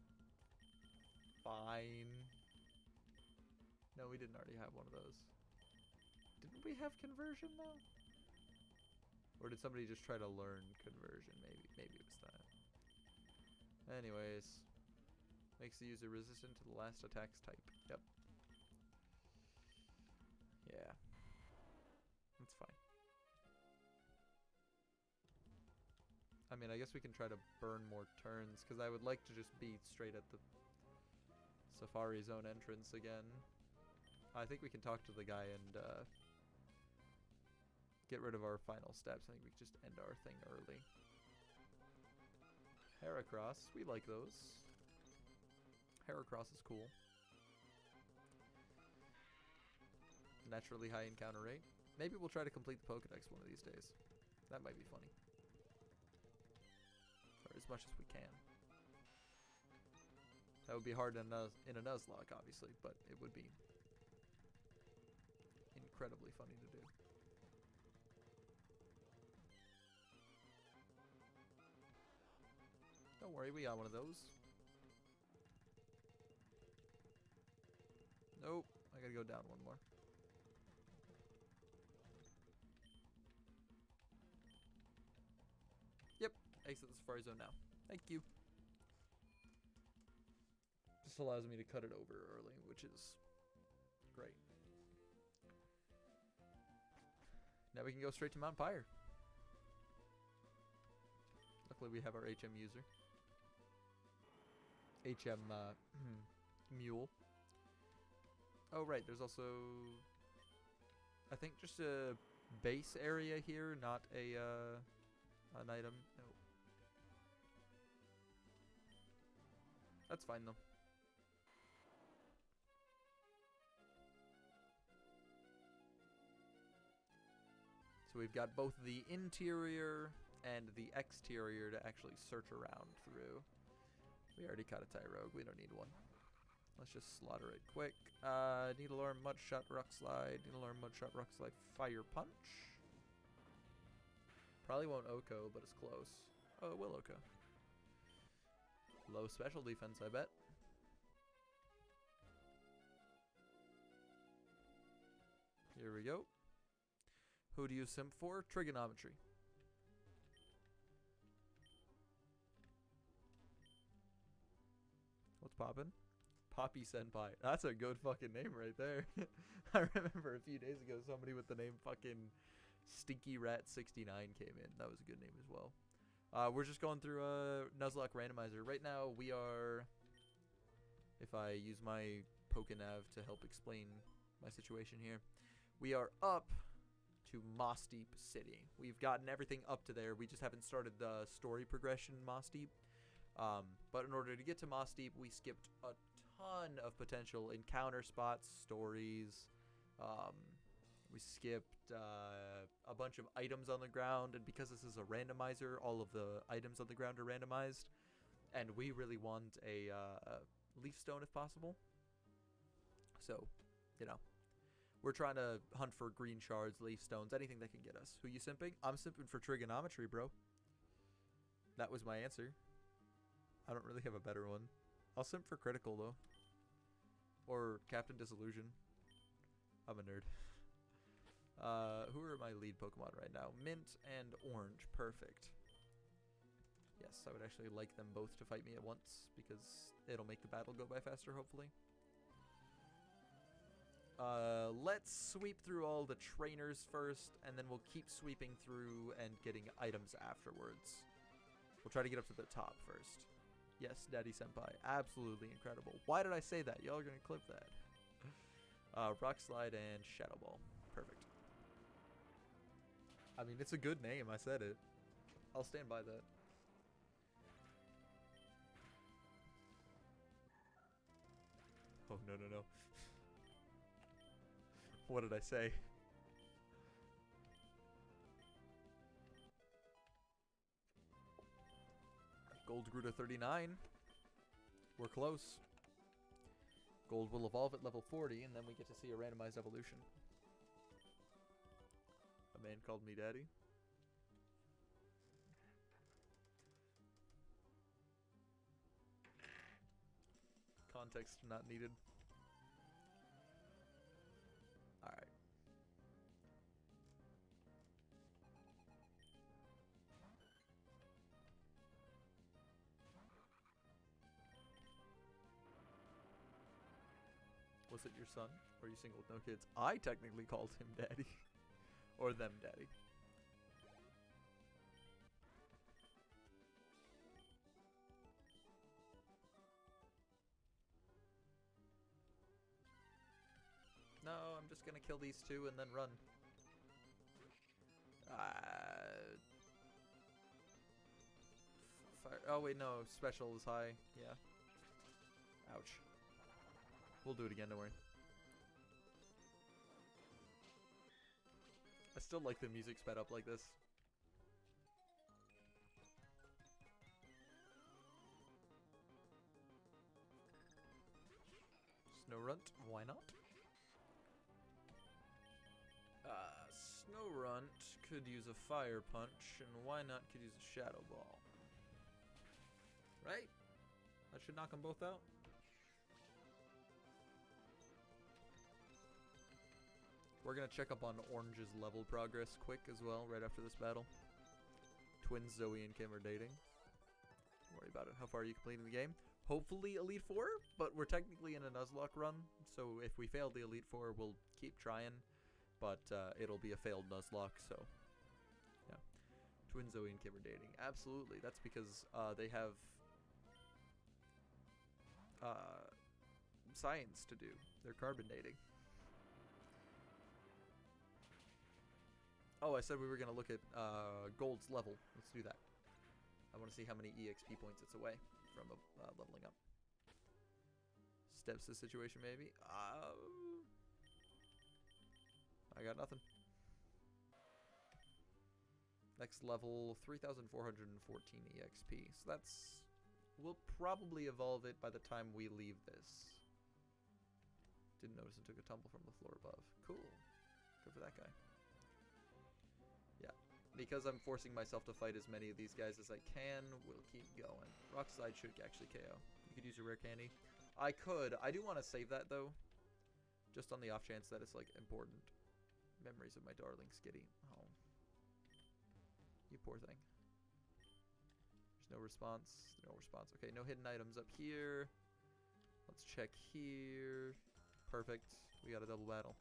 fine. No, we didn't already have one of those. Didn't we have conversion, though? Or did somebody just try to learn conversion? Maybe it was that. Anyways. Makes the user resistant to the last attack's type. Yep. Yeah. That's fine. I mean, I guess we can try to burn more turns, because I would like to just be straight at the Safari Zone entrance again. I think we can talk to the guy and get rid of our final steps. I think we can just end our thing early. Heracross, we like those. Heracross is cool. Naturally high encounter rate. Maybe we'll try to complete the Pokedex one of these days. That might be funny. Or as much as we can. That would be hard in a Nuzlocke, obviously, but it would be incredibly funny to do. Don't worry, we got one of those. Nope, I gotta go down one more. Yep, exit the Safari Zone now. Thank you. Just allows me to cut it over early, which is great. Now we can go straight to Mount Pyre. Luckily we have our HM user. HM mule. Oh right, there's also I think just a base area here, not a an item. No. That's fine though. So we've got both the interior and the exterior to actually search around through. We already caught a Tyrogue, we don't need one. Let's just slaughter it quick. Needleorm, Mudshot, Rock Slide, Needleorm, Mudshot, Rock Slide, Fire Punch. Probably won't Oko, but it's close. Oh, it will Oko. Low special defense, I bet. Here we go. Who do you simp for? Trigonometry. What's poppin'? Poppy Senpai. That's a good fucking name right there. I remember a few days ago somebody with the name fucking Stinky Rat 69 came in. That was a good name as well. We're just going through a Nuzlocke randomizer. Right now we are, if I use my Pokenav to help explain my situation here, We are up to Moss Deep City. We've gotten everything up to there. We just haven't started the story progression in Moss Deep. But in order to get to Moss Deep, we skipped a ton of potential encounter spots, stories. We skipped a bunch of items on the ground, and because this is a randomizer, all of the items on the ground are randomized. And we really want a leaf stone if possible. So, you know, we're trying to hunt for green shards, leaf stones, anything that can get us. Who you simping? I'm simping for trigonometry, bro. That was my answer. I don't really have a better one. I'll simp for critical, though. Or Captain Disillusion. I'm a nerd. Who are my lead Pokemon right now? Mint and Orange. Perfect. Yes, I would actually like them both to fight me at once, because it'll make the battle go by faster, hopefully. Let's sweep through all the trainers first, and then we'll keep sweeping through and getting items afterwards. We'll try to get up to the top first. Yes, Daddy Senpai. Absolutely incredible. Why did I say that? Y'all are going to clip that. Rock Slide and Shadow Ball. Perfect. I mean, it's a good name. I said it. I'll stand by that. Oh, no, no, no. What did I say? Gold grew to 39. We're close. Gold will evolve at level 40, and then we get to see a randomized evolution. A man called me daddy. Context not needed. Alright. Was it your son? Or are you single with no kids? I technically called him daddy. Or them daddy. No, I'm just gonna kill these two and then run. Fire. Oh wait, no. Special is high. Yeah. Ouch. We'll do it again, don't worry. I still like the music sped up like this. Snorunt, why not? Snorunt could use a fire punch, and why not could use a shadow ball. Right? That should knock them both out. We're gonna check up on Orange's level progress quick as well, right after this battle. Twins Zoe and Kim are dating. Don't worry about it. How far are you completing the game? Hopefully Elite Four, but we're technically in a Nuzlocke run, so if we fail the Elite Four, we'll keep trying. But it'll be a failed Nuzlocke, so yeah. Twin Zoe and Kim are dating. Absolutely. That's because they have science to do. They're carbon dating. Oh, I said we were going to look at Gold's level. Let's do that. I want to see how many EXP points it's away from leveling up. Steps the situation, maybe. I got nothing. Next level, 3,414 EXP. So that's... We'll probably evolve it by the time we leave this. Didn't notice it took a tumble from the floor above. Cool. Good for that guy. Yeah. Because I'm forcing myself to fight as many of these guys as I can, we'll keep going. Rock Slide should actually KO. You could use your rare candy. I could. I do want to save that, though. Just on the off chance that it's, like, important. Memories of my darling Skitty. Oh. You poor thing. There's no response. No response. Okay, no hidden items up here. Let's check here. Perfect. We got a double battle.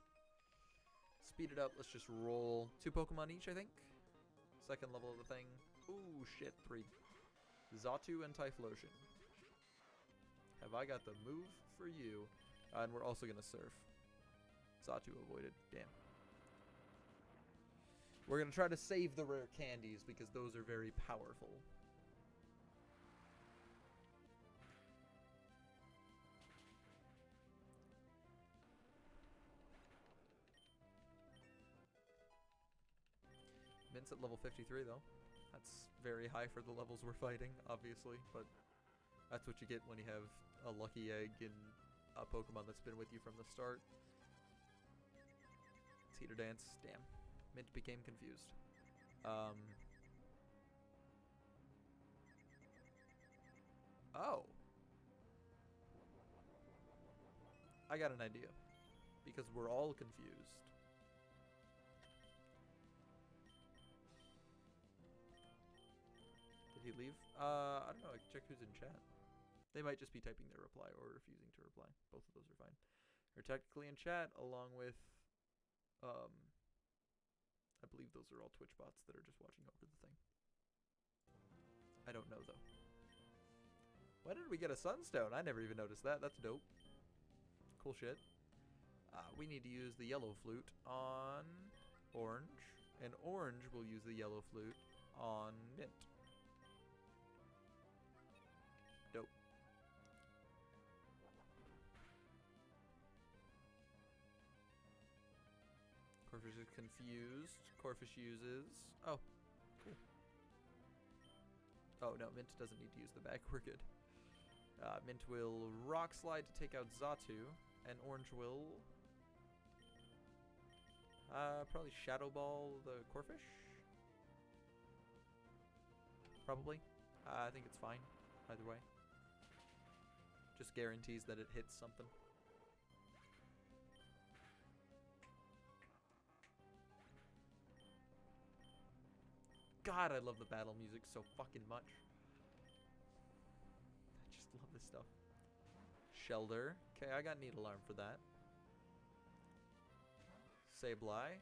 Speed it up. Let's just roll 2 Pokemon each, I think. Second level of the thing. Ooh, shit. 3. Xatu and Typhlosion. Have I got the move for you? And we're also going to surf. Xatu avoided. Damn. We're going to try to save the rare candies because those are very powerful. Mint's at level 53 though. That's very high for the levels we're fighting, obviously, but that's what you get when you have a lucky egg and a Pokemon that's been with you from the start. It's Heater Dance. Damn. Mint became confused. Oh. I got an idea. Because we're all confused. Did he leave? I don't know. I can check who's in chat. They might just be typing their reply or refusing to reply. Both of those are fine. They're technically in chat along with, I believe those are all Twitch bots that are just watching over the thing. I don't know though. When did we get a sunstone? I never even noticed that. That's dope. Cool shit. We need to use the yellow flute on orange, and orange will use the yellow flute on mint. Dope. Corfish is confused. Corfish uses... Oh, cool. Oh, no, Mint doesn't need to use the bag. We're good. Mint will Rock Slide to take out Xatu, and Orange will... probably Shadow Ball the Corfish? Probably. I think it's fine, either way. Just guarantees that it hits something. God, I love the battle music so fucking much. I just love this stuff. Shelder. Okay, I got Needle Arm for that. Sableye.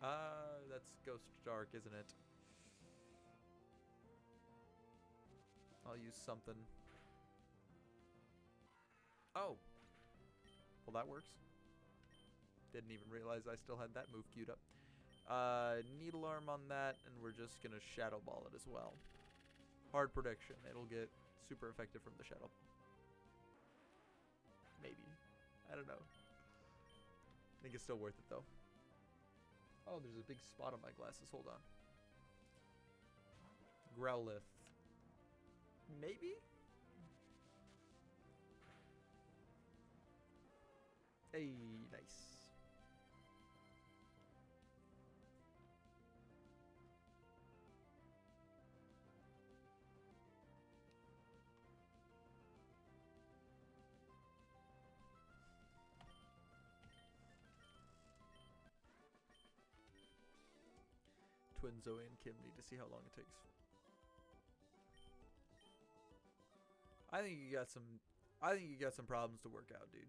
That's Ghost Dark, isn't it? I'll use something. Oh. Well, that works. Didn't even realize I still had that move queued up. Needle Arm on that, and we're just gonna Shadow Ball it as well. Hard prediction. It'll get super effective from the Shadow. Maybe. I don't know. I think it's still worth it, though. Oh, there's a big spot on my glasses. Hold on. Growlithe. Maybe? Hey, nice. Twin Zoe and Kim need to see how long it takes. I think you got some problems to work out, dude.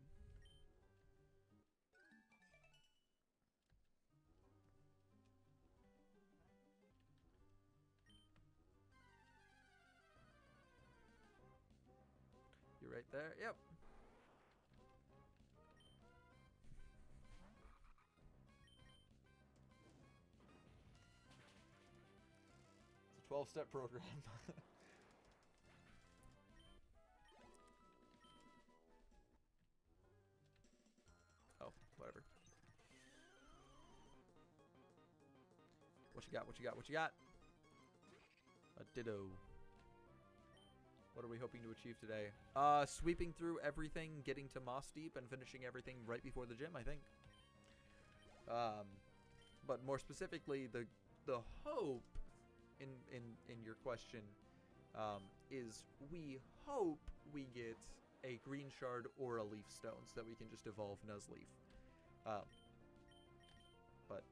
You're right there. Yep. It's a 12-step program. Oh, whatever. What you got? What you got? What you got? A Ditto. What are we hoping to achieve today? Sweeping through everything, getting to Moss Deep, and finishing everything right before the gym, I think. But more specifically, the hope in your question is we hope we get a green shard or a leaf stone so that we can just evolve Nuzleaf. But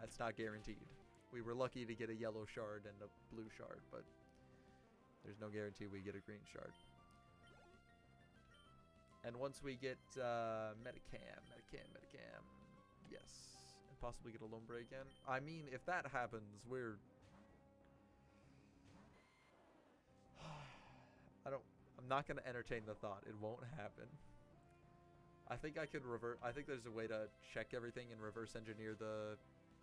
that's not guaranteed. We were lucky to get a yellow shard and a blue shard, but there's no guarantee we get a green shard. And once we get Metacam, yes, and possibly get a Lombre again. I mean, if that happens, we're... I'm not going to entertain the thought. It won't happen. I think I could revert... I think there's a way to check everything and reverse engineer the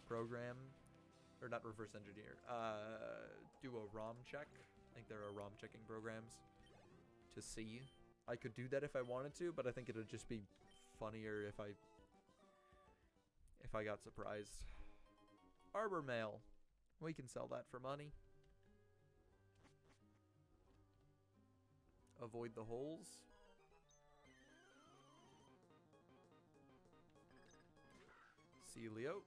program, or not reverse engineer, do a ROM check. I think there are ROM checking programs to see. I could do that if I wanted to, but I think it'd just be funnier if I got surprised. Arbor Mail. We can sell that for money. Avoid the holes. Celio.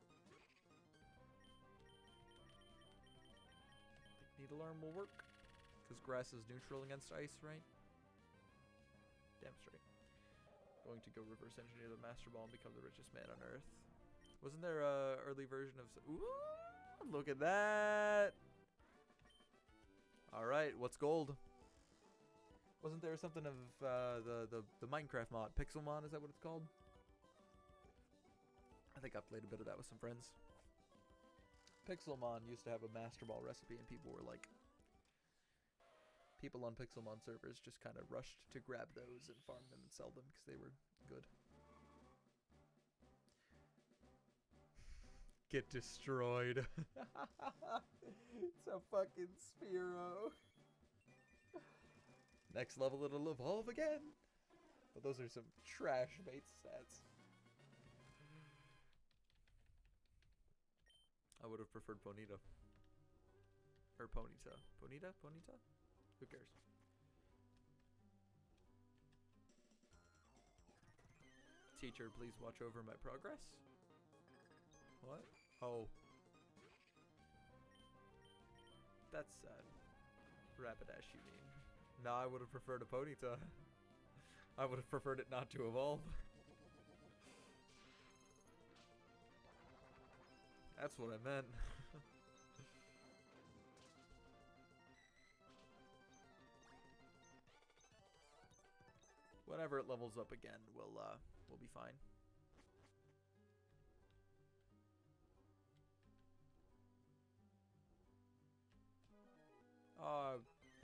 Needle arm will work. Because grass is neutral against ice, right? Damn straight. Going to go reverse engineer the Master Ball and become the richest man on Earth. Wasn't there a early version of... Ooh, look at that! Alright, what's gold? Wasn't there something of the Minecraft mod? Pixelmon, is that what it's called? I think I played a bit of that with some friends. Pixelmon used to have a Master Ball recipe, and people were like... People on Pixelmon servers just kind of rushed to grab those and farm them and sell them because they were good. Get destroyed. It's a fucking Spearow. Next level it'll evolve again. But those are some trash bait stats. I would have preferred Ponyta. Or Ponyta. Ponyta? Ponyta? Who cares? Teacher, please watch over my progress. What? Oh. That's sad. Rapidash, you mean? Nah, I would have preferred a Ponyta. I would have preferred it not to evolve. That's what I meant. Whenever it levels up again, we'll be fine.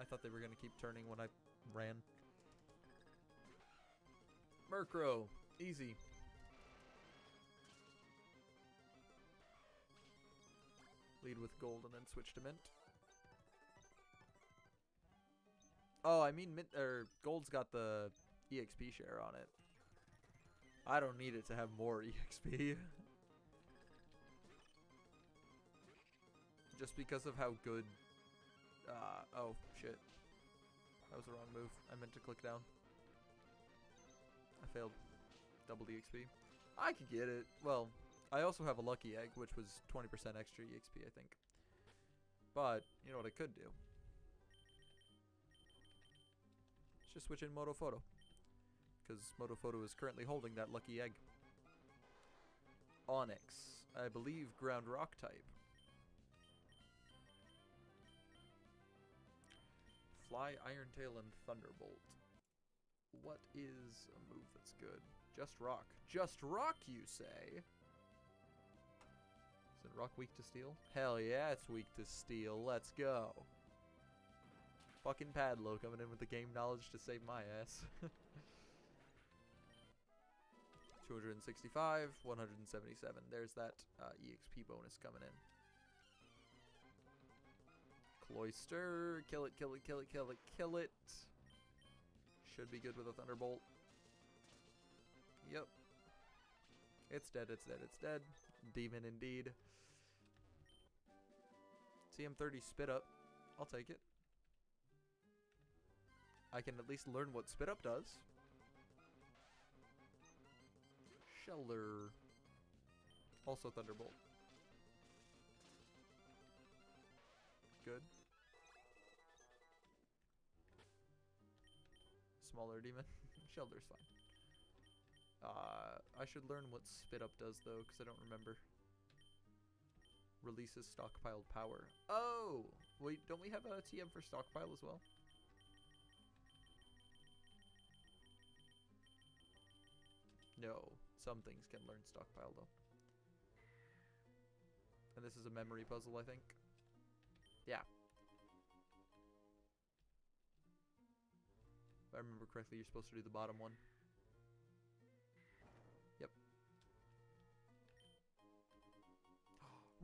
I thought they were gonna keep turning when I ran. Murkrow, easy. Lead with gold and then switch to mint. Oh, I mean mint or gold's got the EXP share on it. I don't need it to have more EXP. Just because of how good... oh, shit. That was the wrong move. I meant to click down. I failed. Double EXP. I could get it. Well, I also have a lucky egg, which was 20% extra EXP, I think. But, you know what I could do? Let's just switch in Moto Photo. Because Moto Photo is currently holding that lucky egg. Onyx. I believe ground rock type. Fly, Iron Tail, and Thunderbolt. What is a move that's good? Just rock. Just rock, you say? Is it rock weak to steel? Hell yeah, it's weak to steel. Let's go. Fucking Padlo coming in with the game knowledge to save my ass. 265, 177. There's that EXP bonus coming in. Cloyster. Kill it, kill it, kill it, kill it, kill it. Should be good with a Thunderbolt. Yep. It's dead, it's dead, it's dead. Demon indeed. TM30 Spit Up. I'll take it. I can at least learn what Spit Up does. Shelter. Also Thunderbolt. Good. Smaller demon. Shelter's fine. I should learn what Spit Up does though, because I don't remember. Releases stockpiled power. Oh! Wait, don't we have a TM for stockpile as well? No. Some things can learn stockpile though. And this is a memory puzzle, I think. Yeah. If I remember correctly, you're supposed to do the bottom one. Yep.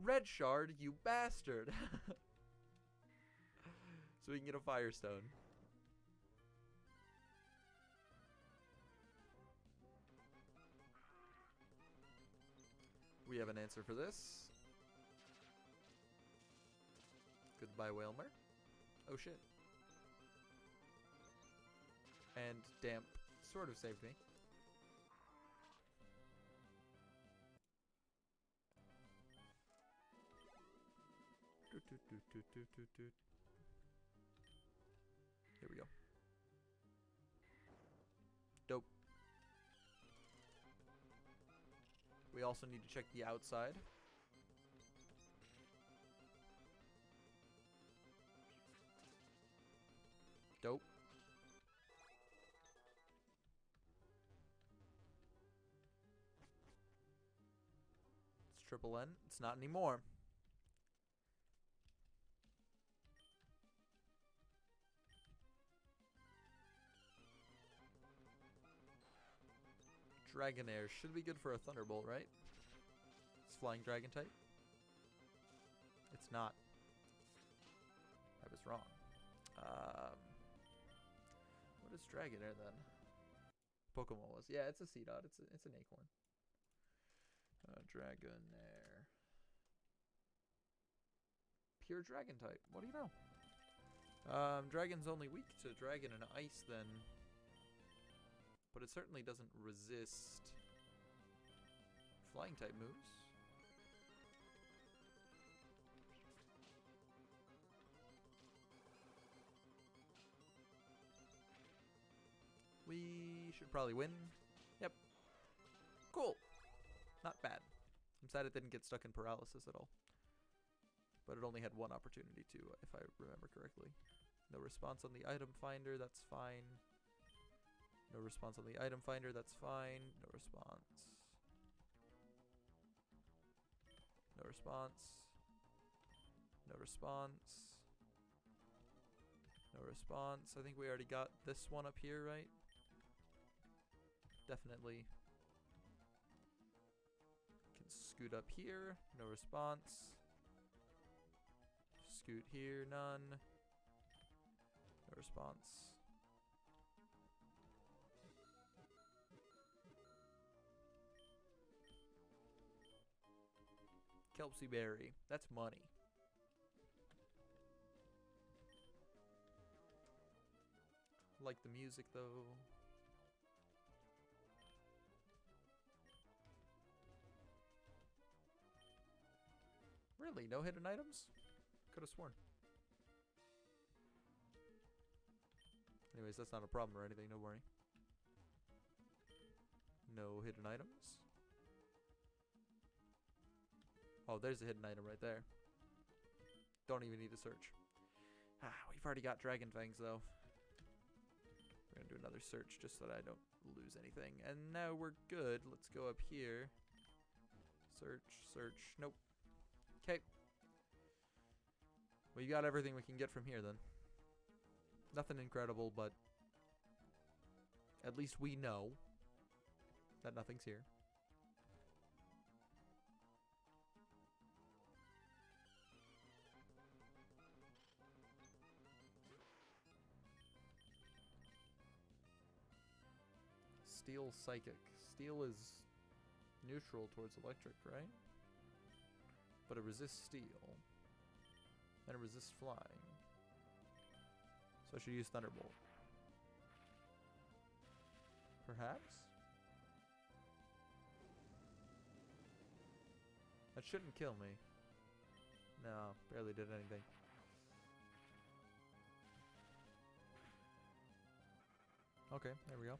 Red shard, you bastard! So we can get a Firestone. We have an answer for this. Goodbye, Whalmer. Oh shit. And Damp sort of saved me. Here we go. Dope. We also need to check the outside. Dope. It's triple N. It's not anymore. Dragonair should be good for a Thunderbolt, right? It's flying dragon type. It's not. I was wrong. What is Dragonair then? Pokemon was. Yeah, it's a Seedot. It's an Acorn. Dragonair. Pure Dragon type. What do you know? Dragon's only weak to Dragon and Ice then. But it certainly doesn't resist flying type moves. We should probably win. Yep. Cool. Not bad. I'm sad it didn't get stuck in paralysis at all. But it only had one opportunity to, if I remember correctly. No response on the item finder, that's fine. No response on the item finder, that's fine. No response. No response. No response. No response. I think we already got this one up here, right? Definitely. Can scoot up here. No response. Scoot here, none. No response. Kelpsy Berry. That's money. Like the music though. Really? No hidden items? Could have sworn. Anyways, that's not a problem or anything, don't worry. No hidden items. Oh, there's a hidden item right there. Don't even need to search. We've already got Dragon Fangs though. We're gonna do another search just so that I don't lose anything. And now we're good. Let's go up here. Search, search. Nope. Okay. Well, you got everything we can get from here then. Nothing incredible, but at least we know that nothing's here. Steel Psychic. Steel is neutral towards electric, right? But it resists steel. And it resists flying. So I should use Thunderbolt. Perhaps? That shouldn't kill me. No, barely did anything. Okay, there we go.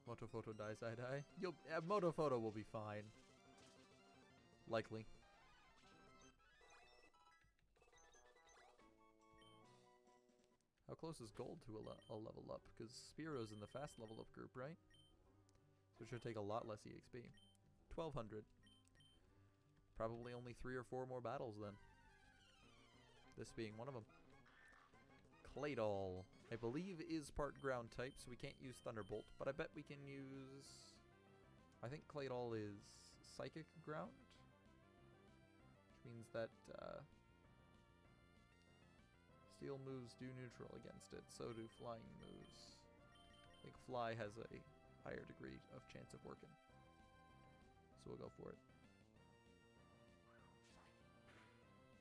Motophoto dies, I die. Motophoto will be fine. Likely. How close is gold to a level up? Because Spearo's in the fast level up group, right? So it should take a lot less EXP. 1200. probably only 3 or 4 more battles then. This being one of them. Claydol, I believe, is part ground type, so we can't use Thunderbolt, but I bet we can use... I think Claydol is Psychic Ground, which means that Steel moves do neutral against it, so do Flying moves. I think Fly has a higher degree of chance of working, so we'll go for it.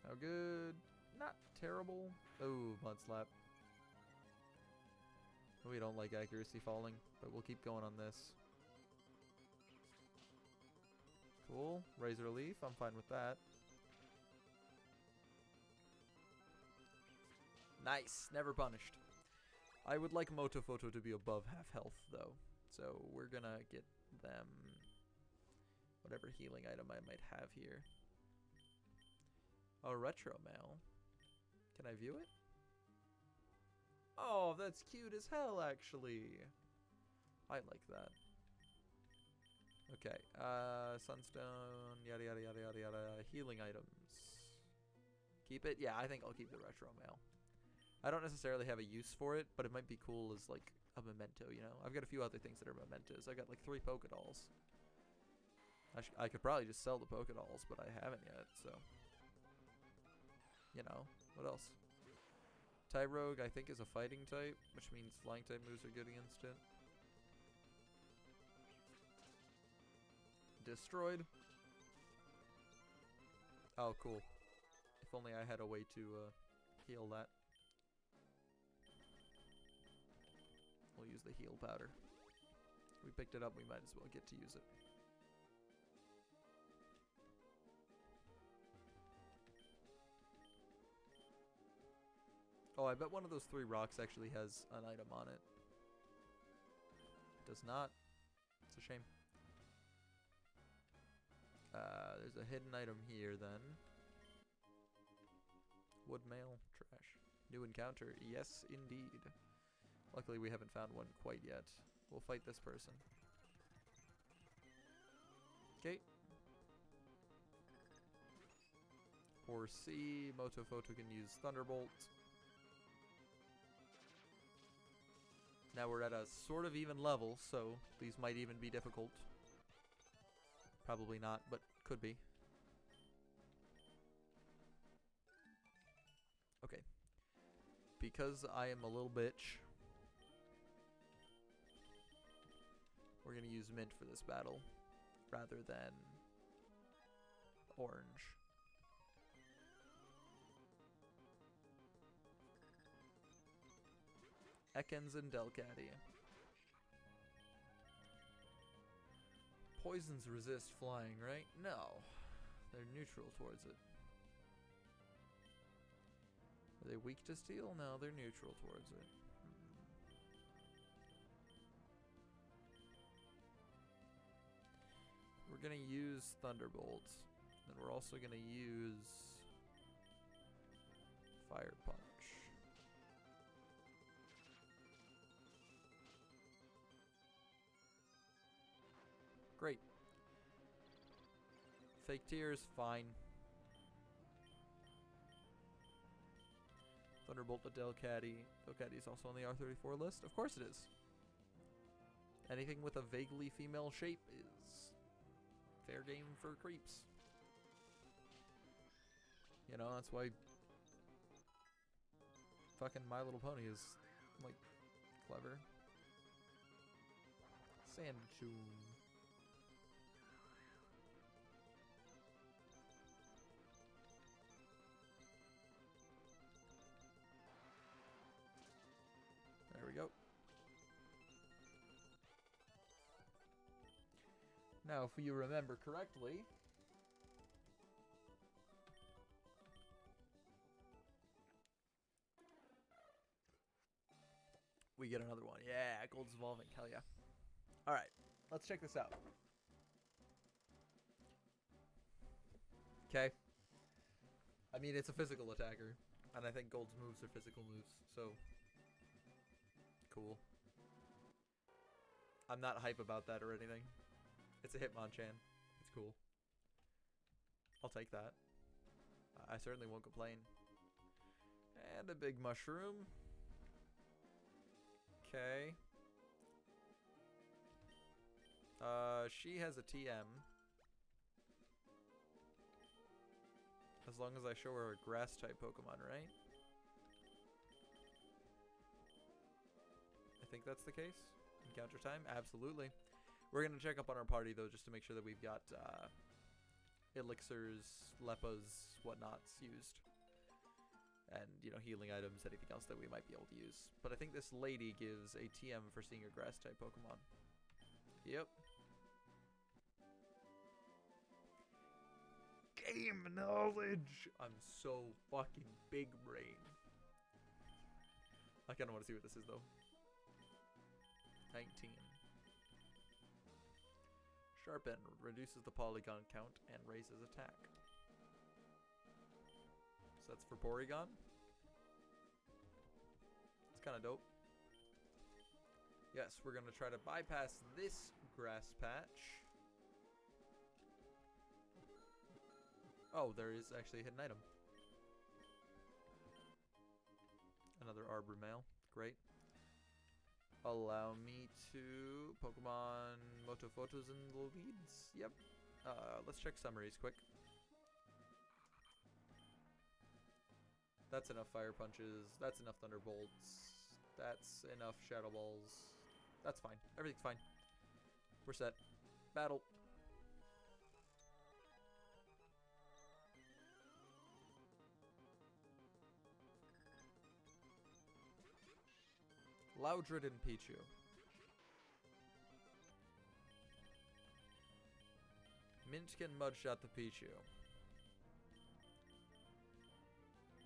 How good? Not terrible. Oh, Mud Slap. We don't like accuracy falling, but we'll keep going on this. Cool. Razor Leaf, I'm fine with that. Nice. Never punished. I would like Motophoto to be above half health, though. So we're gonna get them whatever healing item I might have here. A Retro Mail. Can I view it? Oh, that's cute as hell, actually. I like that. Okay, Sunstone, yada yada yada yada yada. Healing items. Keep it? Yeah, I think I'll keep the Retro Mail. I don't necessarily have a use for it, but it might be cool as like a memento, you know? I've got a few other things that are mementos. I got like 3 Pokedolls. I could probably just sell the Pokedolls, but I haven't yet, so. You know, what else? Tyrogue, I think, is a fighting type, which means flying type moves are good against it. Destroyed. Oh, cool. If only I had a way to heal that. We'll use the heal powder. We picked it up, we might as well get to use it. Oh, I bet one of those 3 rocks actually has an item on it. Does not. It's a shame. There's a hidden item here then. Wood mail, trash. New encounter, yes indeed. Luckily we haven't found one quite yet. We'll fight this person. Okay. Or C, Motophoto can use Thunderbolt. Now we're at a sort of even level, so these might even be difficult. Probably not, but could be. Okay. Because I am a little bitch, we're going to use Mint for this battle rather than Orange. Ekans and Delcatty. Poisons resist flying, right? No. They're neutral towards it. Are they weak to steel? No, they're neutral towards it. We're going to use Thunderbolt. And we're also going to use Fire Punch. Great. Fake Tears, fine. Thunderbolt to Delcatty. Delcatty is also on the R34 list. Of course it is. Anything with a vaguely female shape is fair game for creeps. You know, that's why fucking My Little Pony is, like, clever. Sandchune. There we go. Now, if you remember correctly, we get another one. Yeah, Gold's evolving. Hell yeah. Alright, let's check this out. Okay. I mean, it's a physical attacker, and I think Gold's moves are physical moves, so cool. I'm not hype about that or anything. It's a Hitmonchan. It's cool. I'll take that. I certainly won't complain. And a big mushroom. Okay. She has a TM. As long as I show her a grass type Pokemon, right? I think that's the case. Encounter time? Absolutely. We're going to check up on our party, though, just to make sure that we've got elixirs, lepas, whatnots used. And, you know, healing items, anything else that we might be able to use. But I think this lady gives a TM for seeing a grass type Pokemon. Yep. Game knowledge! I'm so fucking big brain. I kind of want to see what this is, though. 19. Sharpen reduces the polygon count and raises attack. So that's for Porygon. It's kind of dope. Yes, we're going to try to bypass this grass patch. Oh, there is actually a hidden item. Another Arbor Mail. Great. Allow me to Pokemon Motophotos in the leads. Yep. Let's check summaries quick. That's enough Fire Punches. That's enough Thunderbolts. That's enough Shadow Balls. That's fine. Everything's fine. We're set. Battle. Loudred and Pichu. Mint can Mudshot the Pichu.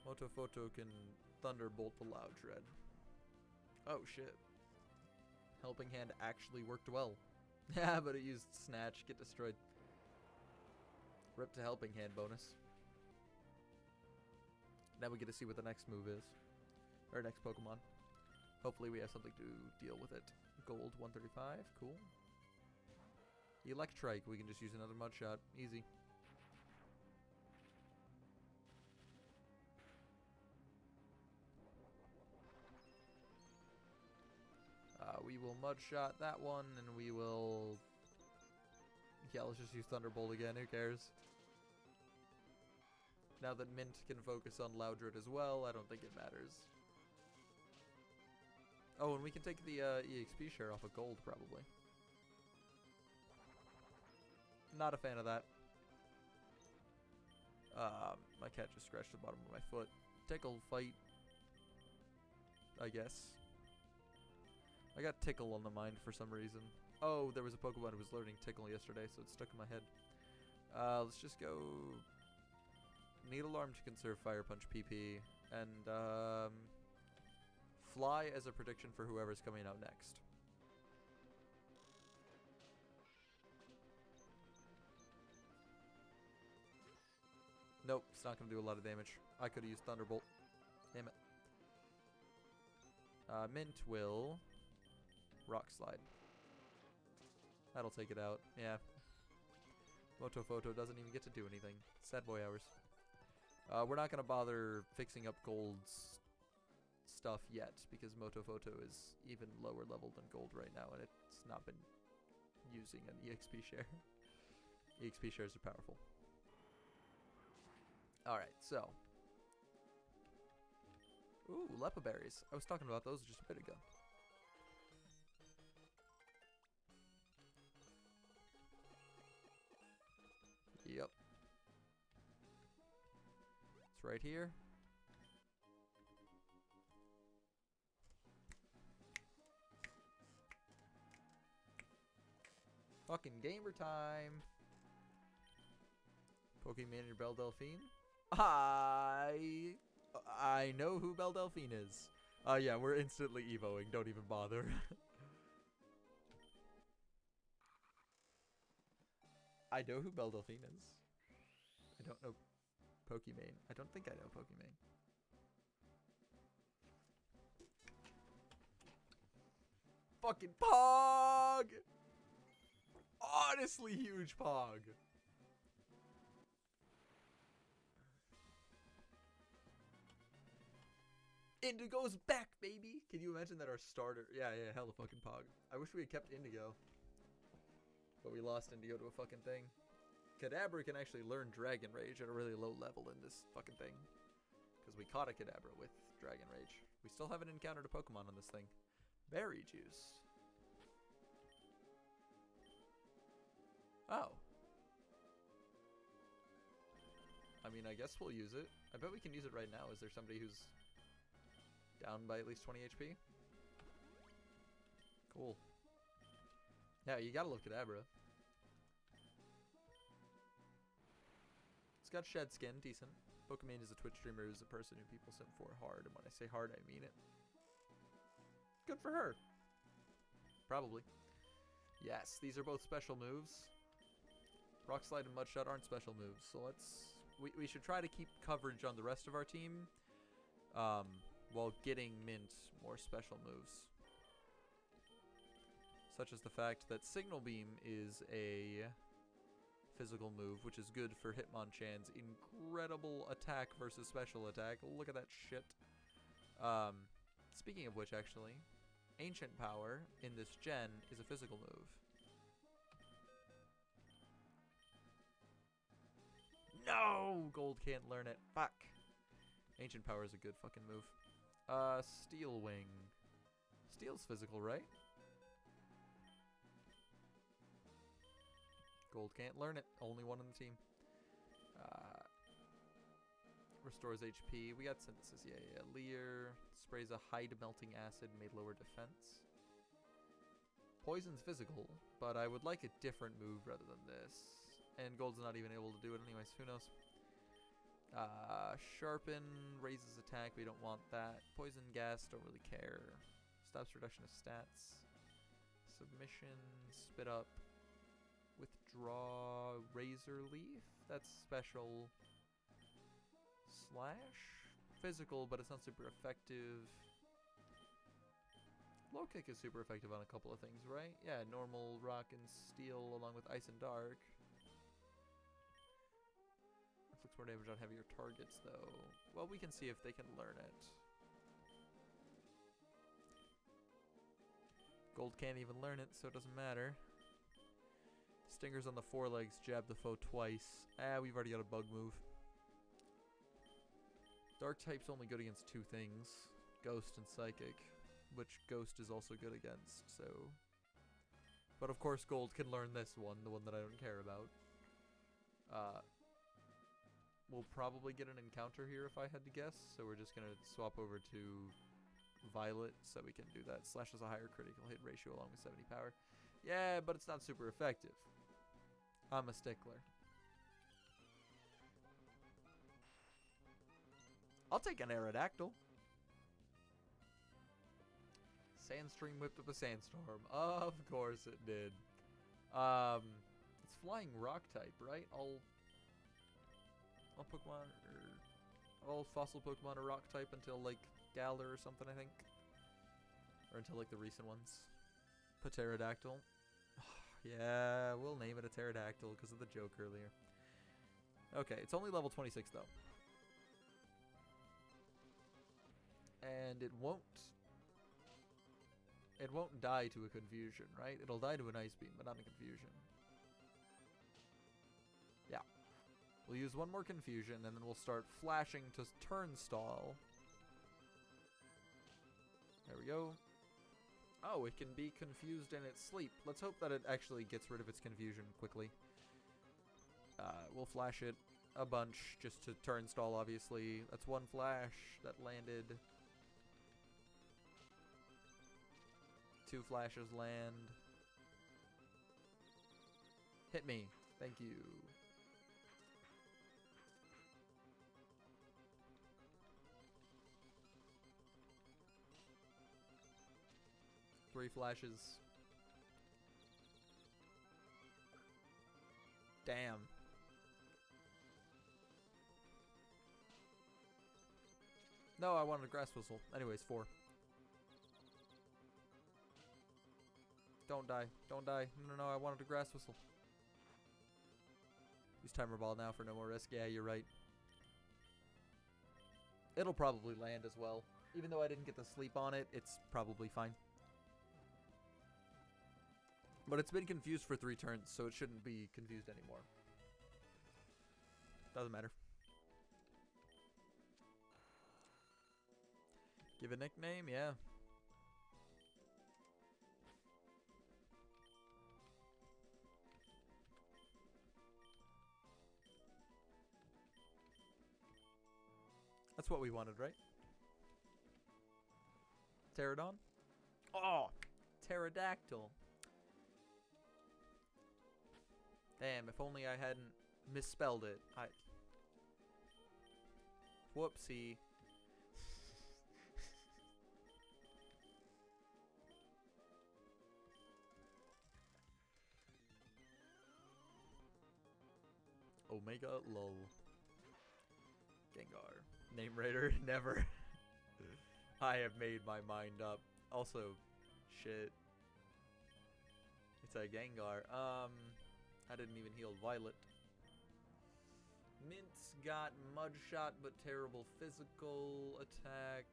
Motophoto can Thunderbolt the Loudred. Oh shit. Helping Hand actually worked well. Yeah, but it used Snatch. Get destroyed. Rip to Helping Hand bonus. Now we get to see what the next move is. Or next Pokemon. Hopefully we have something to deal with it. Gold 135. Cool. Electrike. We can just use another Mudshot. Easy. We will Mudshot that one, and we will... Yeah, let's just use Thunderbolt again. Who cares? Now that Mint can focus on Loudred as well, I don't think it matters. Oh, and we can take the EXP share off of Gold, probably. Not a fan of that. My cat just scratched the bottom of my foot. Tickle fight, I guess. I got Tickle on the mind for some reason. Oh, there was a Pokemon who was learning Tickle yesterday, so it stuck in my head. Let's just go... Needle Arm to conserve Fire Punch PP, and Fly as a prediction for whoever's coming out next. Nope, it's not going to do a lot of damage. I could have used Thunderbolt. Damn it. Mint will... Rock Slide. That'll take it out. Yeah. Motophoto doesn't even get to do anything. Sad boy hours. We're not going to bother fixing up Gold's stuff yet, because Motophoto is even lower level than Gold right now, and it's not been using an EXP share. EXP shares are powerful. Alright, so. Ooh, Lepa Berries. I was talking about those just a bit ago. Yep. It's right here. Fucking gamer time. Pokemon your Belle Delphine? I know who Belle Delphine is. Yeah, we're instantly evoing. Don't even bother. I know who Belle Delphine is. I don't know Pokemon. I don't think I know Pokemon. Fucking Pog! Honestly huge Pog. Indigo's back, baby! Can you imagine that our starter... Yeah, hella fucking pog. I wish we had kept Indigo. But we lost Indigo to a fucking thing. Kadabra can actually learn Dragon Rage at a really low level in this fucking thing. Because we caught a Kadabra with Dragon Rage. We still haven't encountered a Pokemon on this thing. Berry Juice. Oh. I mean, I guess we'll use it. I bet we can use it right now. Is there somebody who's down by at least 20 HP? Cool. Yeah, you gotta love Kadabra. It's got Shed Skin, decent. Pokemon is a Twitch streamer who's a person who people simp for hard, and when I say hard, I mean it. Good for her. Probably. Yes, these are both special moves. Rock Slide and Mud Shot aren't special moves, so we should try to keep coverage on the rest of our team, while getting Mint more special moves. Such as the fact that Signal Beam is a physical move, which is good for Hitmonchan's incredible attack versus special attack. Look at that shit. Speaking of which, actually, Ancient Power in this gen is a physical move. No! Gold can't learn it. Fuck. Ancient Power is a good fucking move. Steel Wing. Steel's physical, right? Gold can't learn it. Only one on the team. Restores HP. We got Synthesis. Yeah. Leer. Sprays a hide melting acid. Made lower defense. Poison's physical, but I would like a different move rather than this. And Gold's not even able to do it anyways. Who knows? Sharpen. Raises attack. We don't want that. Poison Gas. Don't really care. Stops reduction of stats. Submission. Spit Up. Withdraw. Razor Leaf. That's special. Slash. Physical, but it's not super effective. Low Kick is super effective on a couple of things, right? Yeah, normal, rock, and steel, along with ice and dark. Inflicts more damage on heavier targets, though. Well, we can see if they can learn it. Gold can't even learn it, so it doesn't matter. Stingers on the forelegs, jab the foe twice. We've already got a bug move. Dark type's only good against two things, Ghost and Psychic, which Ghost is also good against, so... But of course Gold can learn this one, the one that I don't care about. We'll probably get an encounter here if I had to guess, so we're just gonna swap over to Violet so we can do that. Slash has a higher critical hit ratio along with 70 power. Yeah, but it's not super effective. I'm a stickler. I'll take an Aerodactyl. Sandstream whipped up a Sandstorm. Of course it did. It's flying rock type, right? All Pokemon, or all fossil Pokemon are rock type until like Galar or something, I think. Or until like the recent ones. Pterodactyl. Yeah, we'll name it a Pterodactyl because of the joke earlier. Okay, it's only level 26 though. And it won't die to a Confusion, right? It'll die to an Ice Beam, but not a Confusion. Yeah. We'll use one more Confusion, and then we'll start flashing to Turnstall. There we go. Oh, it can be confused in its sleep. Let's hope that it actually gets rid of its confusion quickly. We'll flash it a bunch just to Turnstall, obviously. That's one flash that landed. 2 flashes land. Hit me. Thank you. Three flashes. Damn. No, I wanted a Grass Whistle. Anyways, 4. Don't die. Don't die. No, I wanted a Grass Whistle. Use Timer Ball now for no more risk. Yeah, you're right. It'll probably land as well. Even though I didn't get to sleep on it, it's probably fine. But it's been confused for 3 turns, so it shouldn't be confused anymore. Doesn't matter. Give a nickname, yeah. That's what we wanted, right? Pterodon? Oh! Pterodactyl. Damn, if only I hadn't misspelled it. Whoopsie. Omega lol. Gengar. Name Raider? Never. I have made my mind up. Also, shit. It's a Gengar. I didn't even heal Violet. Mint's got Mud Shot, but terrible physical attack.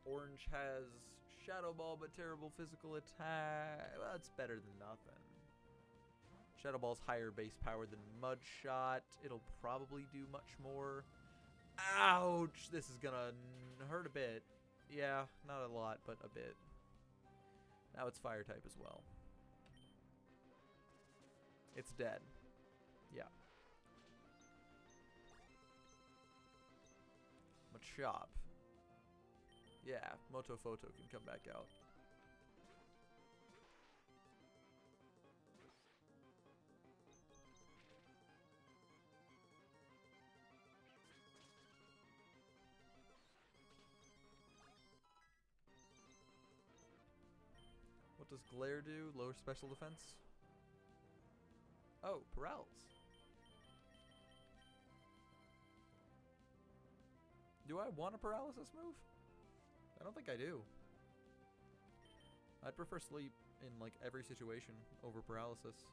Orange has Shadow Ball, but terrible physical attack. Well, it's better than nothing. Shadow Ball's higher base power than Mud Shot. It'll probably do much more. Ouch! This is gonna hurt a bit. Yeah, not a lot, but a bit. Now it's Fire type as well. It's dead. Yeah. Machop. Yeah, Motophoto can come back out. What does Glare do? Lower special defense? Oh, Paralysis. Do I want a Paralysis move? I don't think I do. I'd prefer Sleep in like every situation over Paralysis.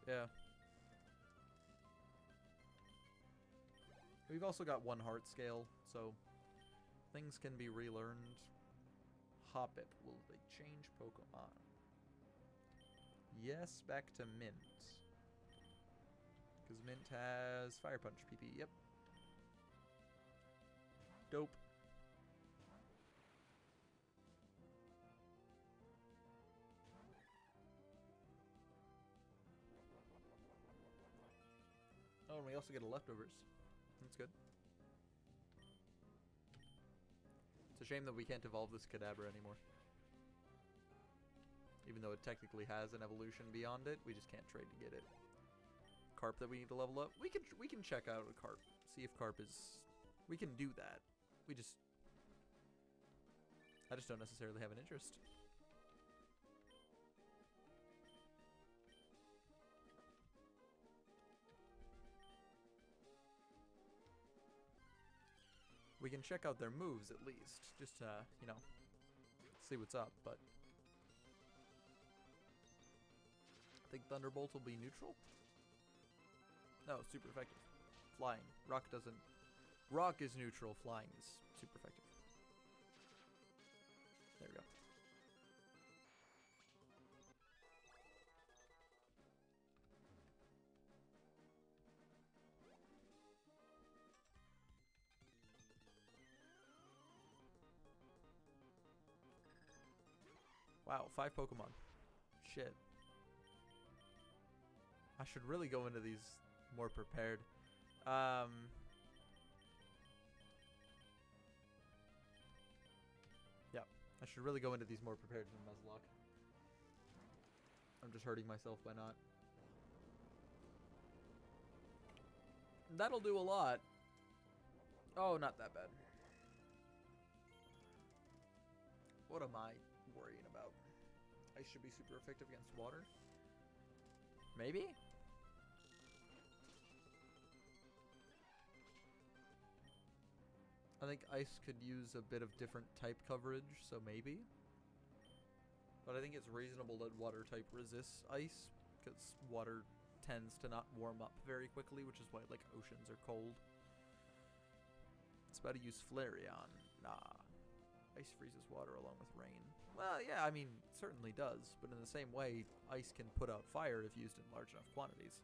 Yeah. We've also got 1 heart scale, so things can be relearned. Hoppip. Will they change Pokemon? Yes, back to Mint. Because Mint has Fire Punch PP. Yep. Dope. Oh, and we also get a Leftovers. That's good. It's a shame that we can't evolve this Kadabra anymore. Even though it technically has an evolution beyond it, we just can't trade to get it. Carp that we need to level up. We can check out a Carp. See if Carp is... We can do that. I just don't necessarily have an interest. We can check out their moves at least, just to, you know, see what's up, but... I think Thunderbolt will be neutral? No, super effective. Flying. Rock doesn't... Rock is neutral, flying is super effective. There we go. Wow, 5 Pokemon. Shit. I should really go into these more prepared. Yeah, I should really go into these more prepared than Nuzlocke. I'm just hurting myself by not. That'll do a lot. Oh, not that bad. What am I worrying about? Ice should be super effective against water. Maybe? I think ice could use a bit of different type coverage, so maybe. But I think it's reasonable that water type resists ice, because water tends to not warm up very quickly, which is why, like, oceans are cold. It's about to use Flareon. Nah. Ice freezes water along with rain. Well, yeah, I mean, it certainly does. But in the same way, ice can put out fire if used in large enough quantities.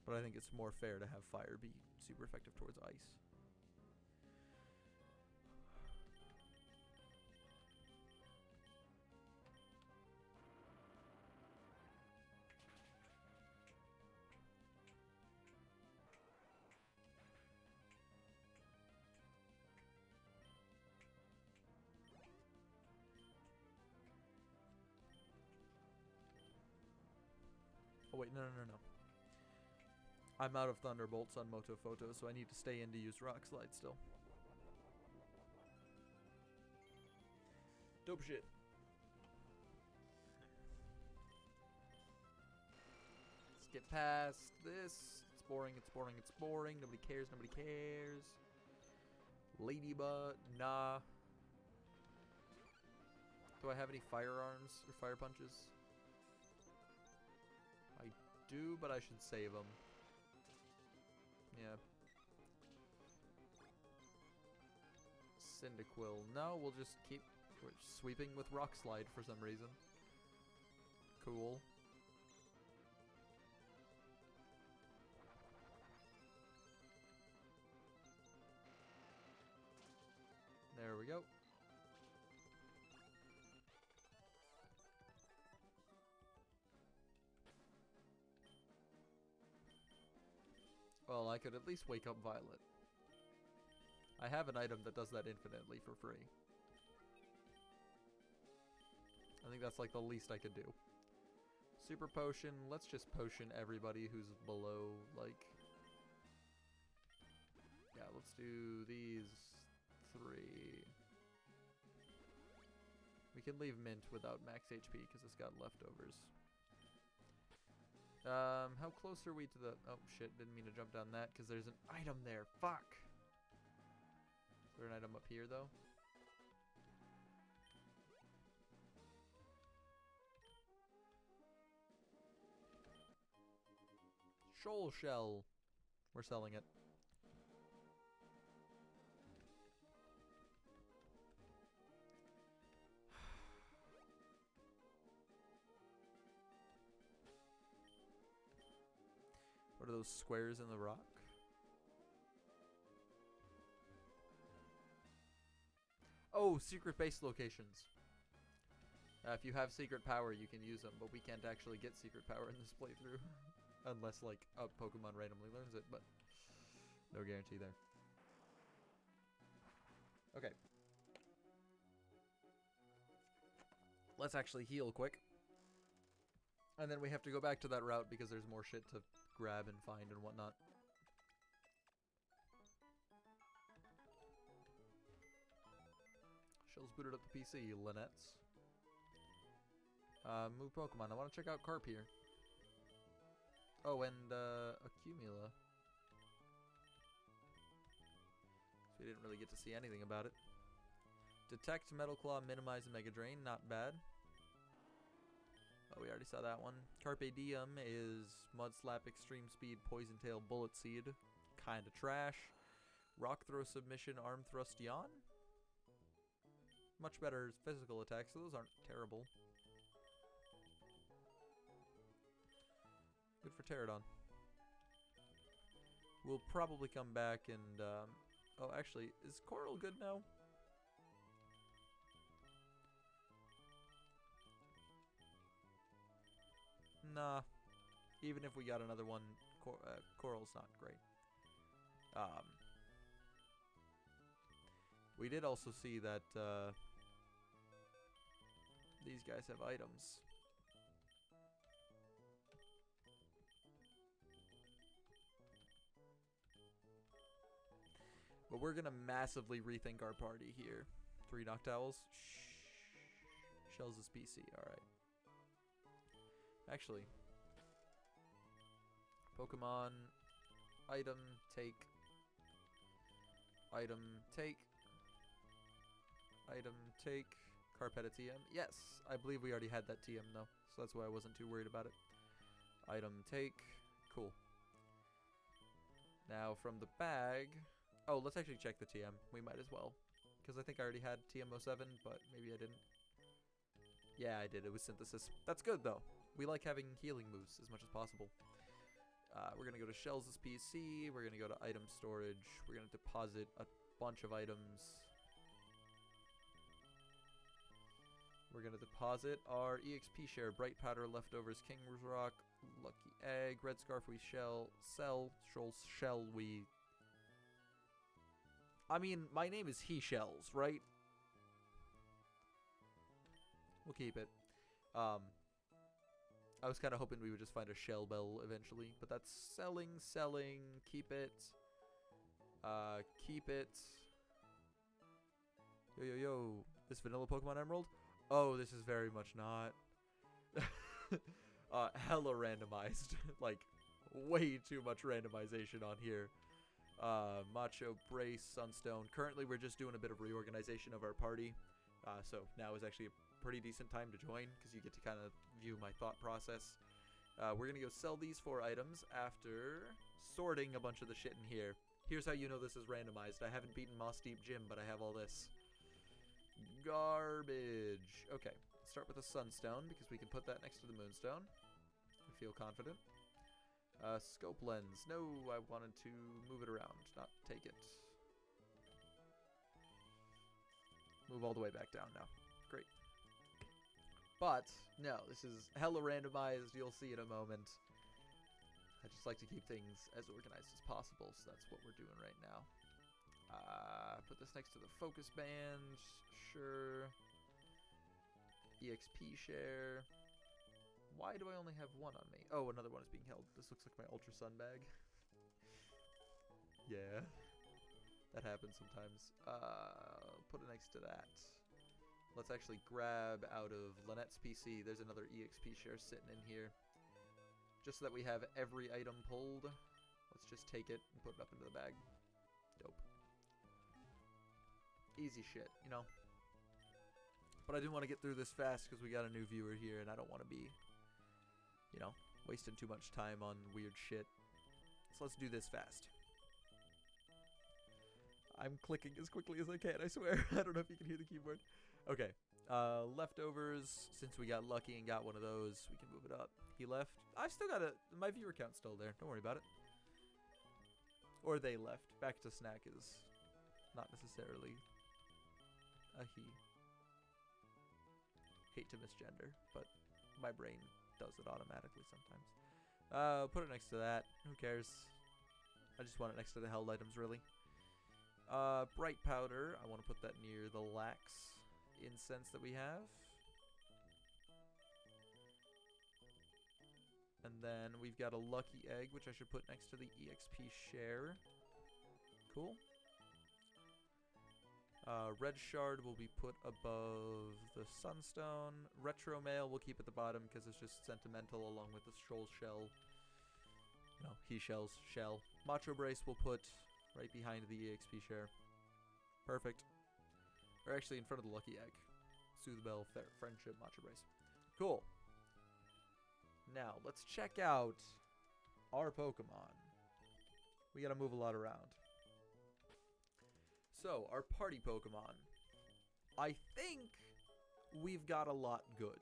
But I think it's more fair to have fire be super effective towards ice. Oh wait, no. I'm out of Thunderbolts on Moto Photo, so I need to stay in to use Rock Slide still. Dope shit. Let's get past this. It's boring. Nobody cares. Ladybug, nah. Do I have any firearms or fire punches? I do, but I should save them. Yeah. Cyndaquil. No, we'll just keep sweeping with Rock Slide for some reason. Cool. There we go. Well, I could at least wake up Violet. I have an item that does that infinitely for free. I think that's like the least I could do. Super potion. Let's just potion everybody who's below, like... Yeah, let's do these 3. We can leave Mint without max HP because it's got leftovers. How close are we to the... Oh, shit, didn't mean to jump down that because there's an item there. Fuck! Is there an item up here, though? Shoal Shell. We're selling it. What are those squares in the rock? Oh, secret base locations. If you have secret power, you can use them, but we can't actually get secret power in this playthrough. Unless, like, a Pokemon randomly learns it, but no guarantee there. Okay. Let's actually heal quick. And then we have to go back to that route because there's more shit to grab and find and whatnot. Shell's booted up the PC, Lynette's. Move Pokemon. I want to check out Carp here. Oh, and, Accumula. So we didn't really get to see anything about it. Detect, Metal Claw, Minimize, and Mega Drain. Not bad. Oh, we already saw that one. Carpe Diem is Mud Slap, Extreme Speed, Poison Tail, Bullet Seed. Kinda trash. Rock Throw, Submission, Arm Thrust, Yawn. Much better physical attacks, so those aren't terrible. Good for Pterodon. We'll probably come back and, oh, actually, is Coral good now? Nah. Even if we got another one, Coral's not great. We did also see that, these guys have items. But we're gonna massively rethink our party here. 3 Noctowls. Shh. Shells is PC, alright. Actually. Pokemon. Item, take. Item, take. Item, take. Carpetta TM. Yes! I believe we already had that TM though. So that's why I wasn't too worried about it. Item take. Cool. Now from the bag... Oh, let's actually check the TM. We might as well. Because I think I already had TM07, but maybe I didn't. Yeah, I did. It was synthesis. That's good, though. We like having healing moves as much as possible. We're going to go to Shells' PC. We're going to go to item storage. We're going to deposit a bunch of items. We're going to deposit our EXP share. Bright Powder, Leftovers, King's Rock, Lucky Egg, Red Scarf we shall sell. Shell we... I mean, my name is He Shells, right? We'll keep it. I was kind of hoping we would just find a shell bell eventually, but that's selling, keep it. Keep it. Yo. This vanilla Pokemon Emerald? Oh, this is very much not. Hella randomized. Like, way too much randomization on here. Macho, Brace, Sunstone. Currently, we're just doing a bit of reorganization of our party. So now is actually a pretty decent time to join, because you get to kind of view my thought process. We're going to go sell these 4 items after sorting a bunch of the shit in here. Here's how you know this is randomized. I haven't beaten Moss Deep Gym, but I have all this. Garbage. Okay, let's start with a Sunstone, because we can put that next to the Moonstone. I feel confident. Scope Lens. No, I wanted to move it around, not take it. Move all the way back down now. Great. But, no, this is hella randomized. You'll see in a moment. I just like to keep things as organized as possible, so that's what we're doing right now. Put this next to the Focus Band. Sure. EXP share. Why do I only have 1 on me? Oh, another one is being held. This looks like my Ultra Sun bag. Yeah. That happens sometimes. Put it next to that. Let's actually grab out of Lynette's PC. There's another EXP share sitting in here. Just so that we have every item pulled. Let's just take it and put it up into the bag. Dope. Easy shit, you know? But I do want to get through this fast because we got a new viewer here and I don't want to be, you know, wasting too much time on weird shit. So let's do this fast. I'm clicking as quickly as I can, I swear. I don't know if you can hear the keyboard. Okay. Leftovers. Since we got lucky and got one of those, we can move it up. He left. I've still got my viewer count's still there. Don't worry about it. Or they left. Back to snack is not necessarily a he. Hate to misgender, but my brain does it automatically sometimes. Put it next to that. Who cares? I just want it next to the held items, really. Bright Powder. I want to put that near the Lax incense that we have. And then we've got a Lucky Egg, which I should put next to the EXP share. Cool. Red Shard will be put above the Sunstone. Retro Mail we'll keep at the bottom because it's just sentimental along with the Shoal Shell. No, He Shells shell. Macho Brace we'll put right behind the EXP share. Perfect. Or actually in front of the Lucky Egg. Soothe Bell, Friendship, Macho Brace. Cool. Now, let's check out our Pokemon. We gotta move a lot around. So, our party Pokemon. I think we've got a lot good.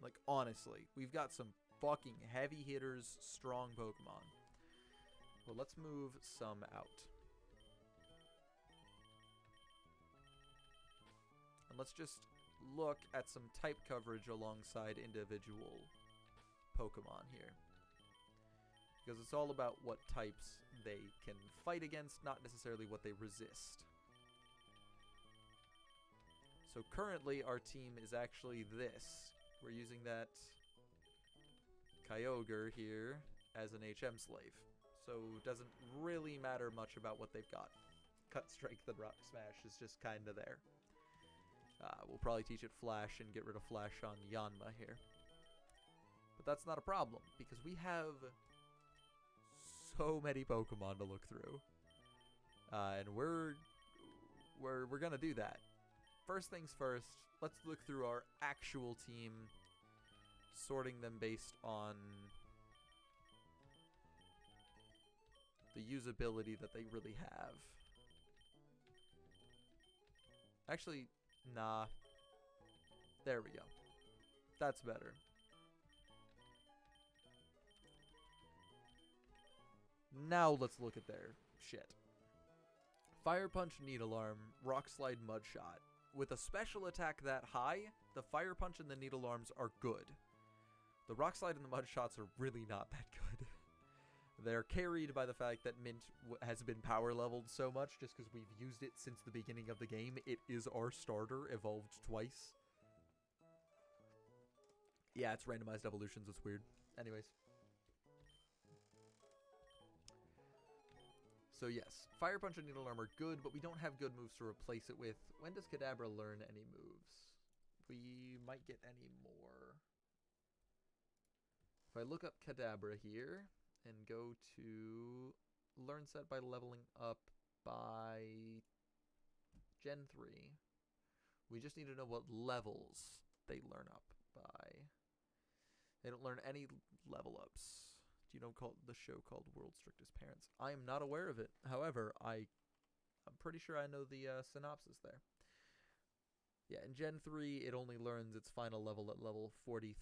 Like, honestly. We've got some fucking heavy hitters, strong Pokemon. Well, let's move some out. And let's just look at some type coverage alongside individual Pokemon here. Because it's all about what types they can fight against, not necessarily what they resist. So currently our team is actually this. We're using that Kyogre here as an HM slave. So it doesn't really matter much about what they've got. Cut, Strength, and Rock Smash is just kind of there. We'll probably teach it Flash and get rid of Flash on Yanma here. But that's not a problem, because we have so many Pokemon to look through. And we're gonna do that. First things first, let's look through our actual team, sorting them based on the usability that they really have. Actually, nah. There we go. That's better. Now let's look at their shit. Fire Punch, Needle Arm, Rock Slide, Mud Shot. With a special attack that high, the Fire Punch and the Needle Arms are good. The Rock Slide and the Mud Shots are really not that good. They're carried by the fact that Mint has been power leveled so much just because we've used it since the beginning of the game. It is our starter, evolved twice. Yeah, it's randomized evolutions. It's weird. Anyways. So yes, Fire Punch and Needle Arm are good, but we don't have good moves to replace it with. When does Kadabra learn any moves? We might get any more. If I look up Kadabra here and go to learn set by leveling up by Gen 3, we just need to know what levels they learn up by. They don't learn any level ups. Do you know the show called World's Strictest Parents? I am not aware of it. However, I'm pretty sure I know the synopsis there. Yeah, in Gen 3, it only learns its final level at level 43.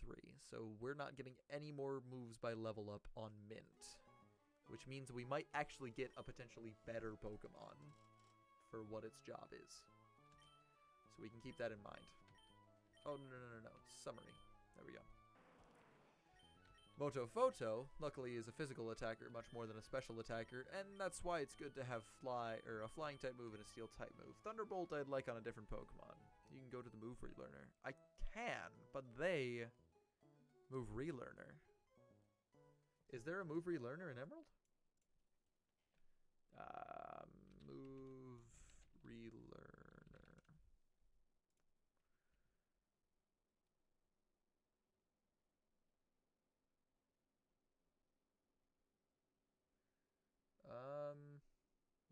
So we're not getting any more moves by level up on Mint. Which means we might actually get a potentially better Pokemon for what its job is. So we can keep that in mind. Oh, no. Summary. There we go. Motophoto, luckily, is a physical attacker much more than a special attacker, and that's why it's good to have a flying type move and a steel type move. Thunderbolt I'd like on a different Pokemon. You can go to the move relearner. I can, but they move relearner. Is there a move relearner in Emerald? Move relearner.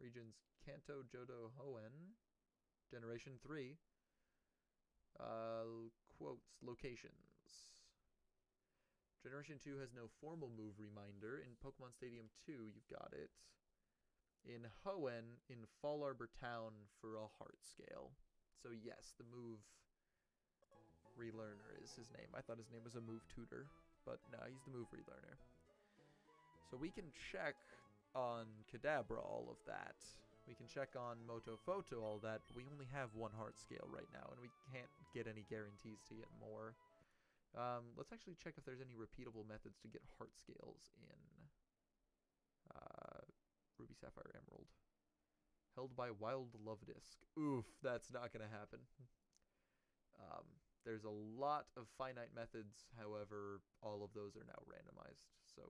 Regions Kanto, Johto, Hoenn. Generation 3. Quotes, locations. Generation 2 has no formal move reminder. In Pokemon Stadium 2, you've got it. In Hoenn, in Fall Arbor Town for a heart scale. So yes, the move relearner is his name. I thought his name was a move tutor, but no, he's the move relearner. So we can check on Kadabra all of that. We can check on Motophoto all that, but we only have one heart scale right now, and we can't get any guarantees to get more. Let's actually check if there's any repeatable methods to get heart scales in Ruby, Sapphire, Emerald. Held by Wild Love Disc. Oof, that's not going to happen. There's a lot of finite methods, however, all of those are now randomized, so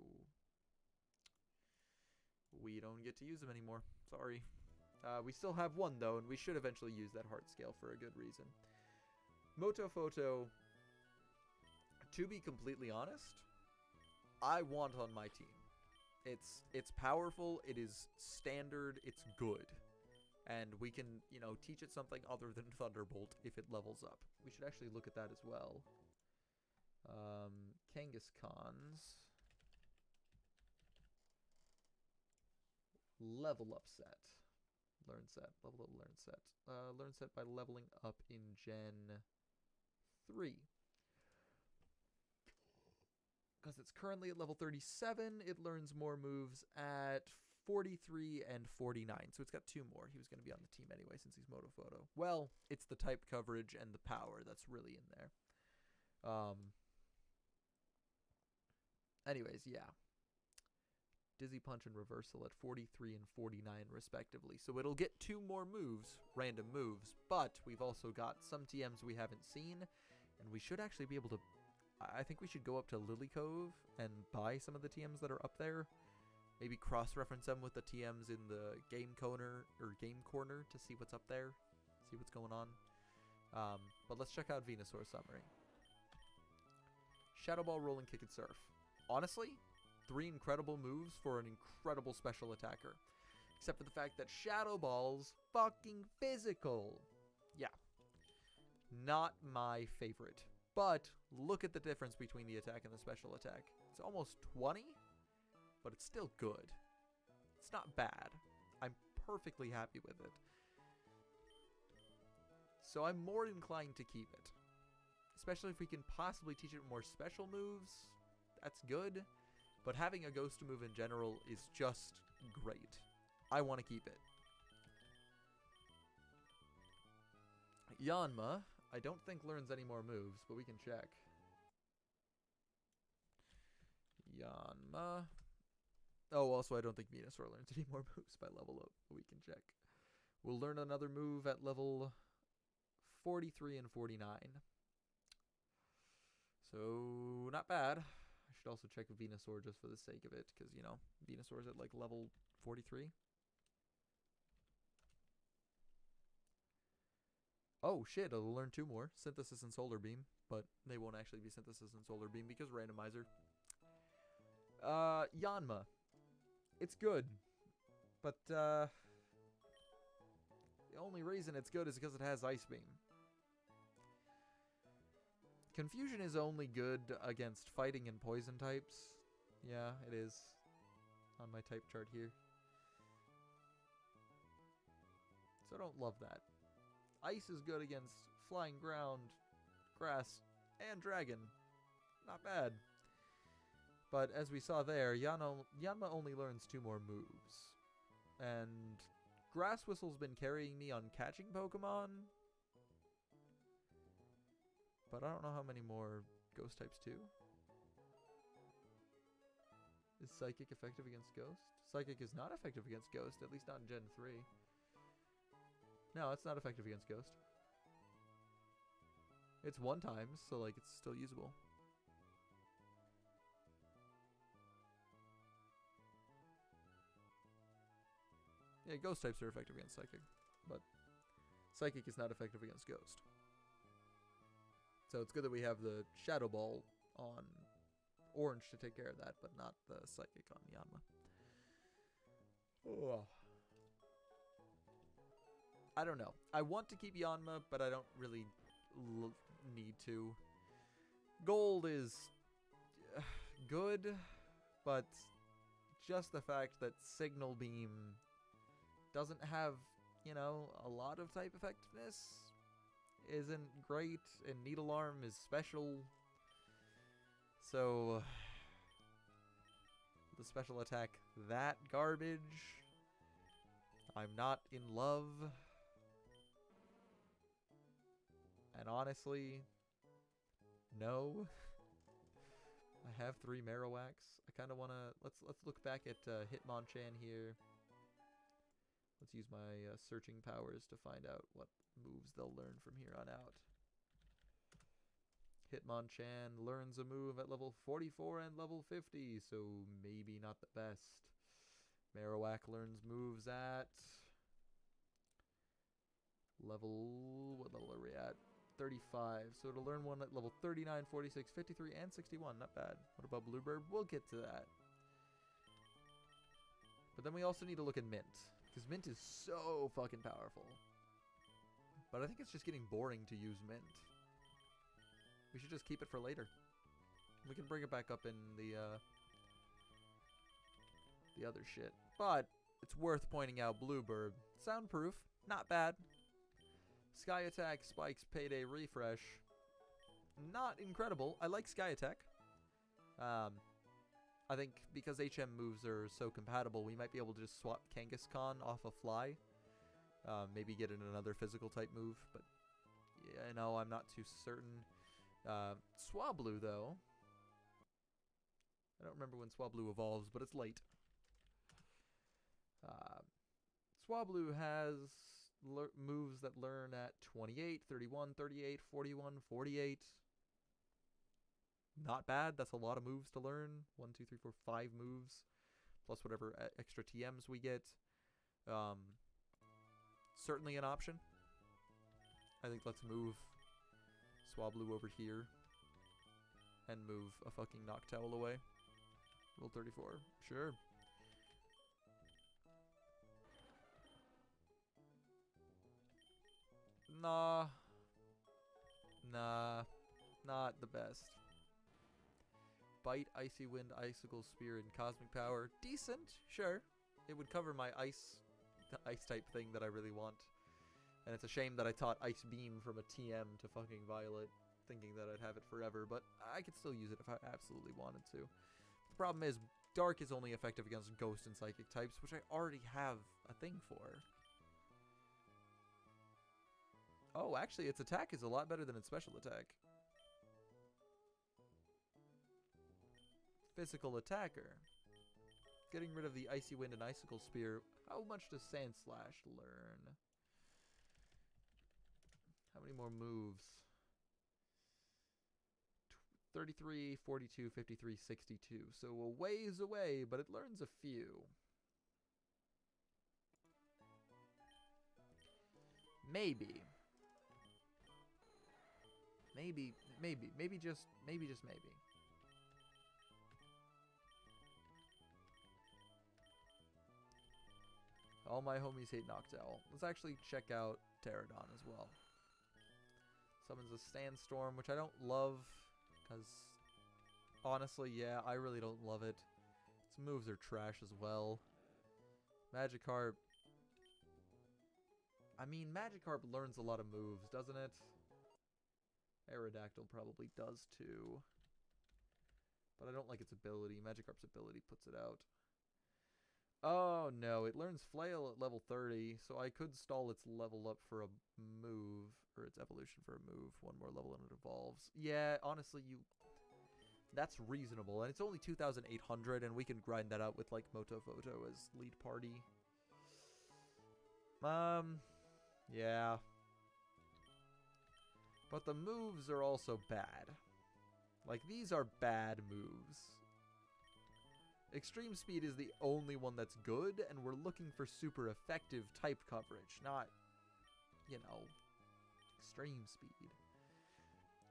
we don't get to use them anymore. Sorry. We still have one, though, and we should eventually use that heart scale for a good reason. Motophoto, to be completely honest, I want on my team. It's powerful, it is standard, it's good. And we can, teach it something other than Thunderbolt if it levels up. We should actually look at that as well. Kangaskhan's level up set. Learn set. Level up learn set. Learn set by leveling up in Gen 3. Because it's currently at level 37, it learns more moves at 43 and 49. So it's got 2 more. He was going to be on the team anyway since he's Motophoto. Well, it's the type coverage and the power that's really in there. Anyways, yeah. Dizzy Punch and Reversal at 43 and 49 respectively. So it'll get 2 more moves, random moves, but we've also got some TMs we haven't seen, and we should actually be able to... I think we should go up to Lily Cove and buy some of the TMs that are up there. Maybe cross-reference them with the TMs in the game corner to see what's up there, see what's going on. But let's check out Venusaur Summary. Shadow Ball, Rolling Kick, and Surf. Honestly, 3 incredible moves for an incredible special attacker. Except for the fact that Shadow Ball's fucking physical. Yeah. Not my favorite. But look at the difference between the attack and the special attack. It's almost 20, but it's still good. It's not bad. I'm perfectly happy with it. So I'm more inclined to keep it. Especially if we can possibly teach it more special moves. That's good. But having a ghost move in general is just great. I want to keep it. Yanma, I don't think learns any more moves, but we can check. Yanma. Oh, also I don't think Venusaur learns any more moves by level up, but we can check. We'll learn another move at level 43 and 49. So, not bad. I should also check Venusaur just for the sake of it, because, you know, Venusaur's at, like, level 43. Oh, shit, it'll learn 2 more. Synthesis and Solar Beam, but they won't actually be Synthesis and Solar Beam because Randomizer. Yanma. It's good, but, the only reason it's good is because it has Ice Beam. Confusion is only good against fighting and poison types. Yeah, it is. On my type chart here. So I don't love that. Ice is good against flying ground, grass, and dragon. Not bad. But as we saw there, Yanma only learns 2 more moves. And Grass Whistle's been carrying me on catching Pokemon. But I don't know how many more Ghost types too. Is Psychic effective against Ghost? Psychic is not effective against Ghost, at least not in Gen 3. No, it's not effective against Ghost. It's 1 time, so like it's still usable. Yeah, Ghost types are effective against Psychic, but Psychic is not effective against Ghost. So it's good that we have the Shadow Ball on Orange to take care of that, but not the Psychic on Yanma. Oh. I don't know. I want to keep Yanma, but I don't really need to. Gold is good, but just the fact that Signal Beam doesn't have, you know, a lot of type effectiveness isn't great, and Needle Arm is special. So, the special attack, that garbage. I'm not in love. And honestly, no. I have 3 Marowaks. I kind of want to... Let's look back at Hitmonchan here. Let's use my searching powers to find out what moves they'll learn from here on out. Hitmonchan learns a move at level 44 and level 50, so maybe not the best. Marowak learns moves at level... What level are we at? 35. So it'll learn one at level 39, 46, 53, and 61. Not bad. What about Bluebird? We'll get to that. But then we also need to look at Mint, because Mint is so fucking powerful. But I think it's just getting boring to use Mint. We should just keep it for later. We can bring it back up in the other shit. But it's worth pointing out Bluebird. Soundproof, not bad. Sky Attack, Spikes, Payday, Refresh. Not incredible. I like Sky Attack. I think because HM moves are so compatible, we might be able to just swap Kangaskhan off a Fly. Maybe get in another physical type move, but yeah, no, I'm not too certain. Swablu, though. I don't remember when Swablu evolves, but it's late. Swablu has moves that learn at 28, 31, 38, 41, 48. Not bad. That's a lot of moves to learn. 1, 2, 3, 4, 5 moves. Plus whatever extra TMs we get. Certainly an option. I think let's move Swablu over here. And move a fucking Noctowl away. Roll 34. Sure. Nah. Not the best. Bite, Icy Wind, Icicle Spear, and Cosmic Power. Decent, sure. it would cover my the ice type thing that I really want. And it's a shame that I taught Ice Beam from a TM to fucking Violet, thinking that I'd have it forever, but I could still use it if I absolutely wanted to. The problem is, Dark is only effective against Ghost and Psychic types, which I already have a thing for. Oh, actually, its attack is a lot better than its special attack. Physical attacker. Getting rid of the Icy Wind and Icicle Spear. How much does Sand Slash learn? How many more moves? 33, 42, 53, 62. So a ways away, but it learns a few. Maybe. Maybe just maybe. All my homies hate Noctowl. Let's actually check out Pterodon as well. Summons a Sandstorm, which I don't love, because honestly, yeah, I really don't love it. Its moves are trash as well. Magikarp. I mean, Magikarp learns a lot of moves, doesn't it? Aerodactyl probably does too. But I don't like its ability. Magikarp's ability puts it out. Oh no, it learns Flail at level 30, so I could stall its level up for a move, or its evolution for a move, one more level and it evolves. Yeah, honestly, that's reasonable, and it's only 2,800, and we can grind that out with, like, Motophoto as lead party. Yeah. But the moves are also bad. Like, these are bad moves. Extreme Speed is the only one that's good, and we're looking for super effective type coverage, not, you know, Extreme Speed.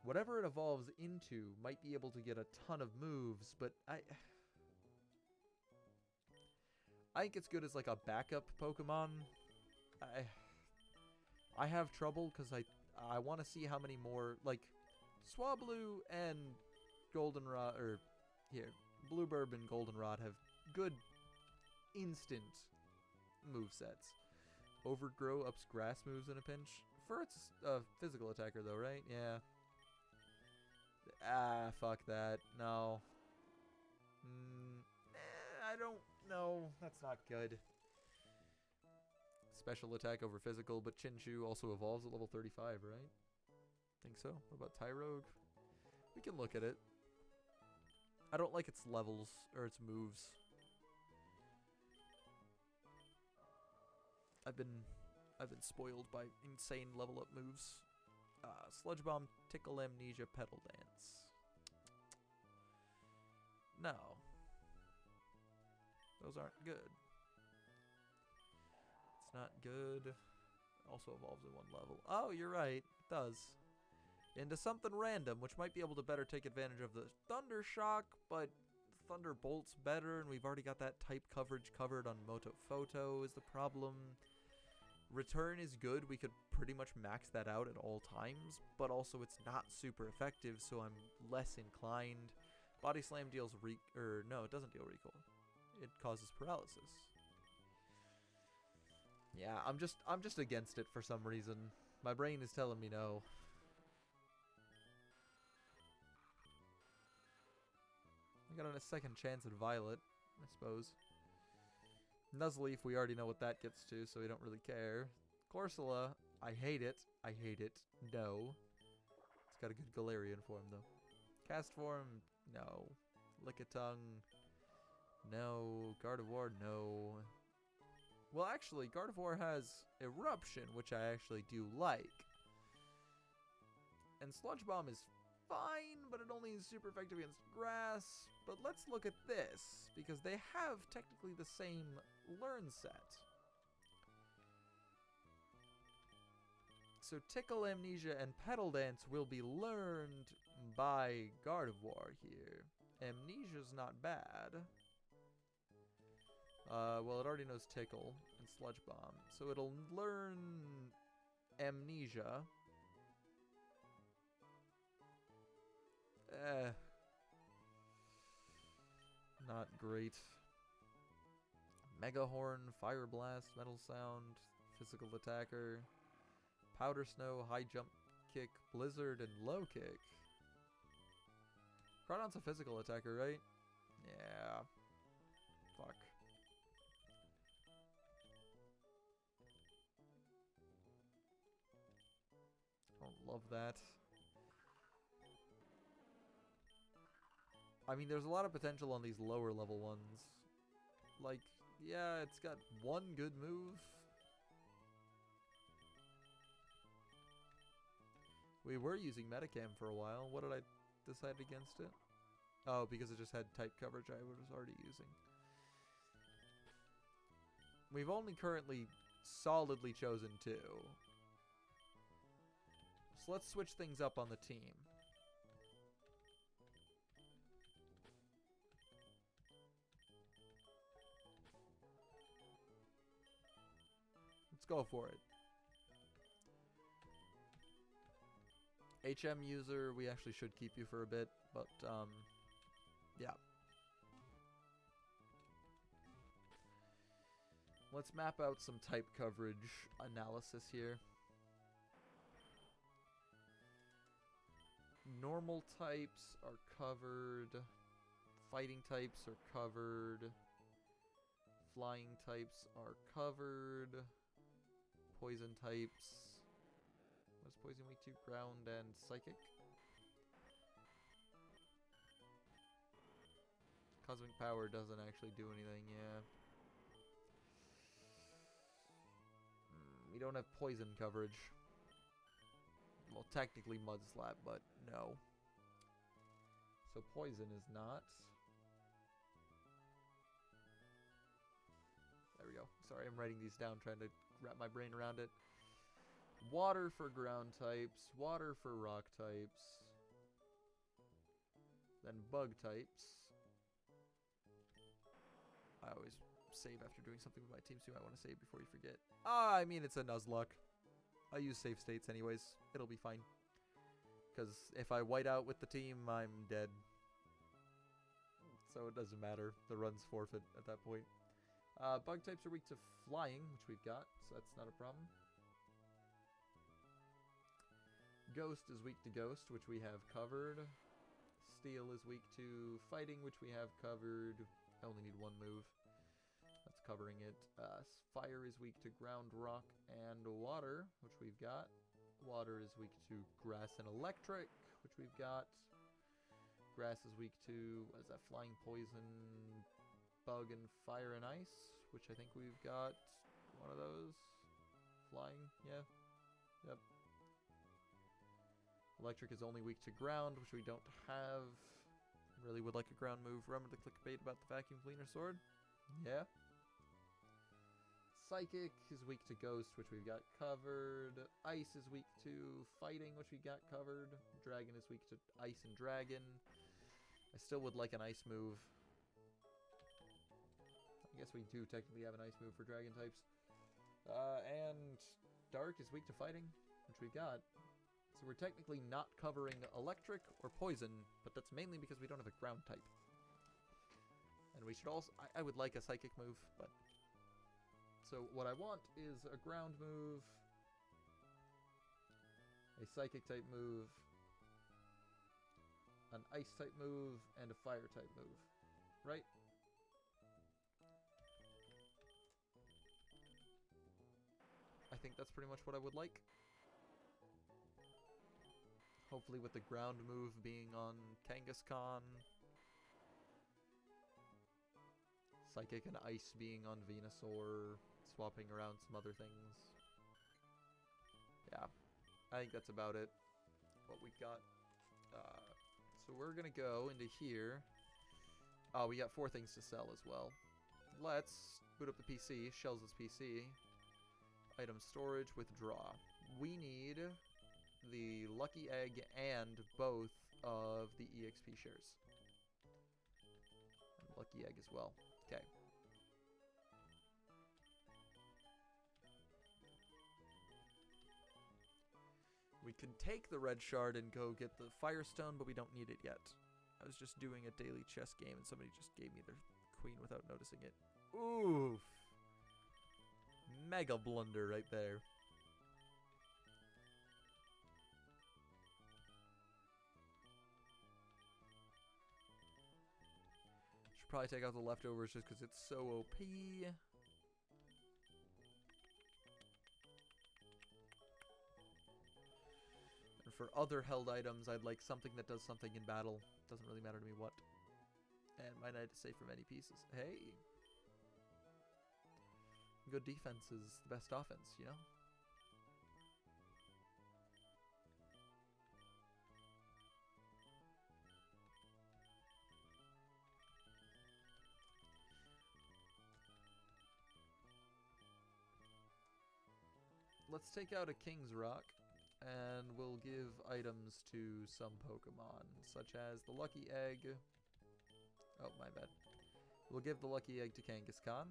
Whatever it evolves into might be able to get a ton of moves, but I think it's good as, like, a backup Pokemon. I have trouble because I want to see how many more, like, Swablu and Goldenrod, or here, Blueburb and Goldenrod have good instant movesets. Overgrow ups grass moves in a pinch. For its physical attacker though, right? Yeah. Ah, fuck that. No. I don't know. That's not good. Special attack over physical, but Chinchu also evolves at level 35, right? Think so. What about Tyrogue? We can look at it. I don't like its levels, or its moves. I've been spoiled by insane level up moves. Sludge Bomb, Tickle, Amnesia, Petal Dance. No. Those aren't good. It's not good. Also evolves in one level. Oh, you're right. It does. Into something random, which might be able to better take advantage of the Thunder Shock, but Thunderbolt's better, and we've already got that type coverage covered on Motophoto is the problem. Return is good. We could pretty much max that out at all times, but also it's not super effective, so I'm less inclined. Body Slam deals no, it doesn't deal recoil. It causes paralysis. Yeah, I'm just against it for some reason. My brain is telling me no. I got a second chance at Violet, I suppose. Nuzleaf, we already know what that gets to, so we don't really care. Corsola, I hate it. I hate it. No. It's got a good Galarian form, though. Cast form, no. Lickitung, no. Gardevoir, no. Well, actually, Gardevoir has Eruption, which I actually do like. And Sludge Bomb is fine, but it only is super effective against grass. But let's look at this, because they have technically the same learn set. So Tickle, Amnesia, and Petal Dance will be learned by Gardevoir here. Amnesia's not bad. Well, it already knows Tickle and Sludge Bomb, so it'll learn Amnesia. Not great. Mega Horn, Fire Blast, Metal Sound, Physical Attacker, Powder Snow, High Jump Kick, Blizzard, and Low Kick. Crawdon's a physical attacker, right? Yeah. Fuck. Don't love that. I mean, there's a lot of potential on these lower level ones. Like, yeah, it's got one good move. We were using Metacam for a while. What did I decide against it? Oh, because it just had type coverage I was already using. We've only currently solidly chosen 2. So let's switch things up on the team. Let's go for it. HM user, we actually should keep you for a bit, but yeah. Let's map out some type coverage analysis here. Normal types are covered. Fighting types are covered. Flying types are covered. Poison types. What's poison weak to? Ground and psychic. Cosmic power doesn't actually do anything, yeah. We don't have poison coverage. Well, technically Mud Slap, but no. So poison is not. There we go. Sorry, I'm writing these down, trying to wrap my brain around it. Water for ground types. Water for rock types. Then bug types. I always save after doing something with my team, so you might want to save before you forget. I mean, it's a Nuzlocke. I use save states anyways. It'll be fine. Because if I white out with the team, I'm dead. So it doesn't matter. The run's forfeit at that point. Bug types are weak to flying, which we've got, so that's not a problem. Ghost is weak to ghost, which we have covered. Steel is weak to fighting, which we have covered. I only need one move. That's covering it. Fire is weak to ground, rock, and water, which we've got. Water is weak to grass and electric, which we've got. Grass is weak to, what is that, flying, poison, bug, and fire and ice, which I think we've got one of those. Flying, yeah. Yep. Electric is only weak to ground, which we don't have. Really would like a ground move. Remember the clickbait about the vacuum cleaner sword? Yeah. Psychic is weak to ghost, which we've got covered. Ice is weak to fighting, which we got covered. Dragon is weak to ice and dragon. I still would like an ice move. I guess we do technically have an ice move for dragon types. And dark is weak to fighting, which we've got. So we're technically not covering electric or poison, but that's mainly because we don't have a ground type. And we should also... I would like a psychic move, but... So what I want is a ground move, a psychic type move, an ice type move, and a fire type move. Right? I think that's pretty much what I would like. Hopefully with the ground move being on Kangaskhan. Psychic and Ice being on Venusaur. Swapping around some other things. Yeah. I think that's about it. What we've got. So we're going to go into here. Oh, we got 4 things to sell as well. Let's boot up the PC. Shells this PC. Item storage, withdraw. We need the Lucky Egg and both of the EXP shares. And Lucky Egg as well. Okay. We can take the red shard and go get the Firestone, but we don't need it yet. I was just doing a daily chess game and somebody just gave me their queen without noticing it. Oof. Mega blunder right there. Should probably take out the leftovers just because it's so OP. And for other held items, I'd like something that does something in battle. Doesn't really matter to me what. And my knight is safe from any pieces. Hey! Good defense is the best offense, you know? Let's take out a King's Rock, and we'll give items to some Pokemon, such as the Lucky Egg. Oh, my bad. We'll give the Lucky Egg to Kangaskhan.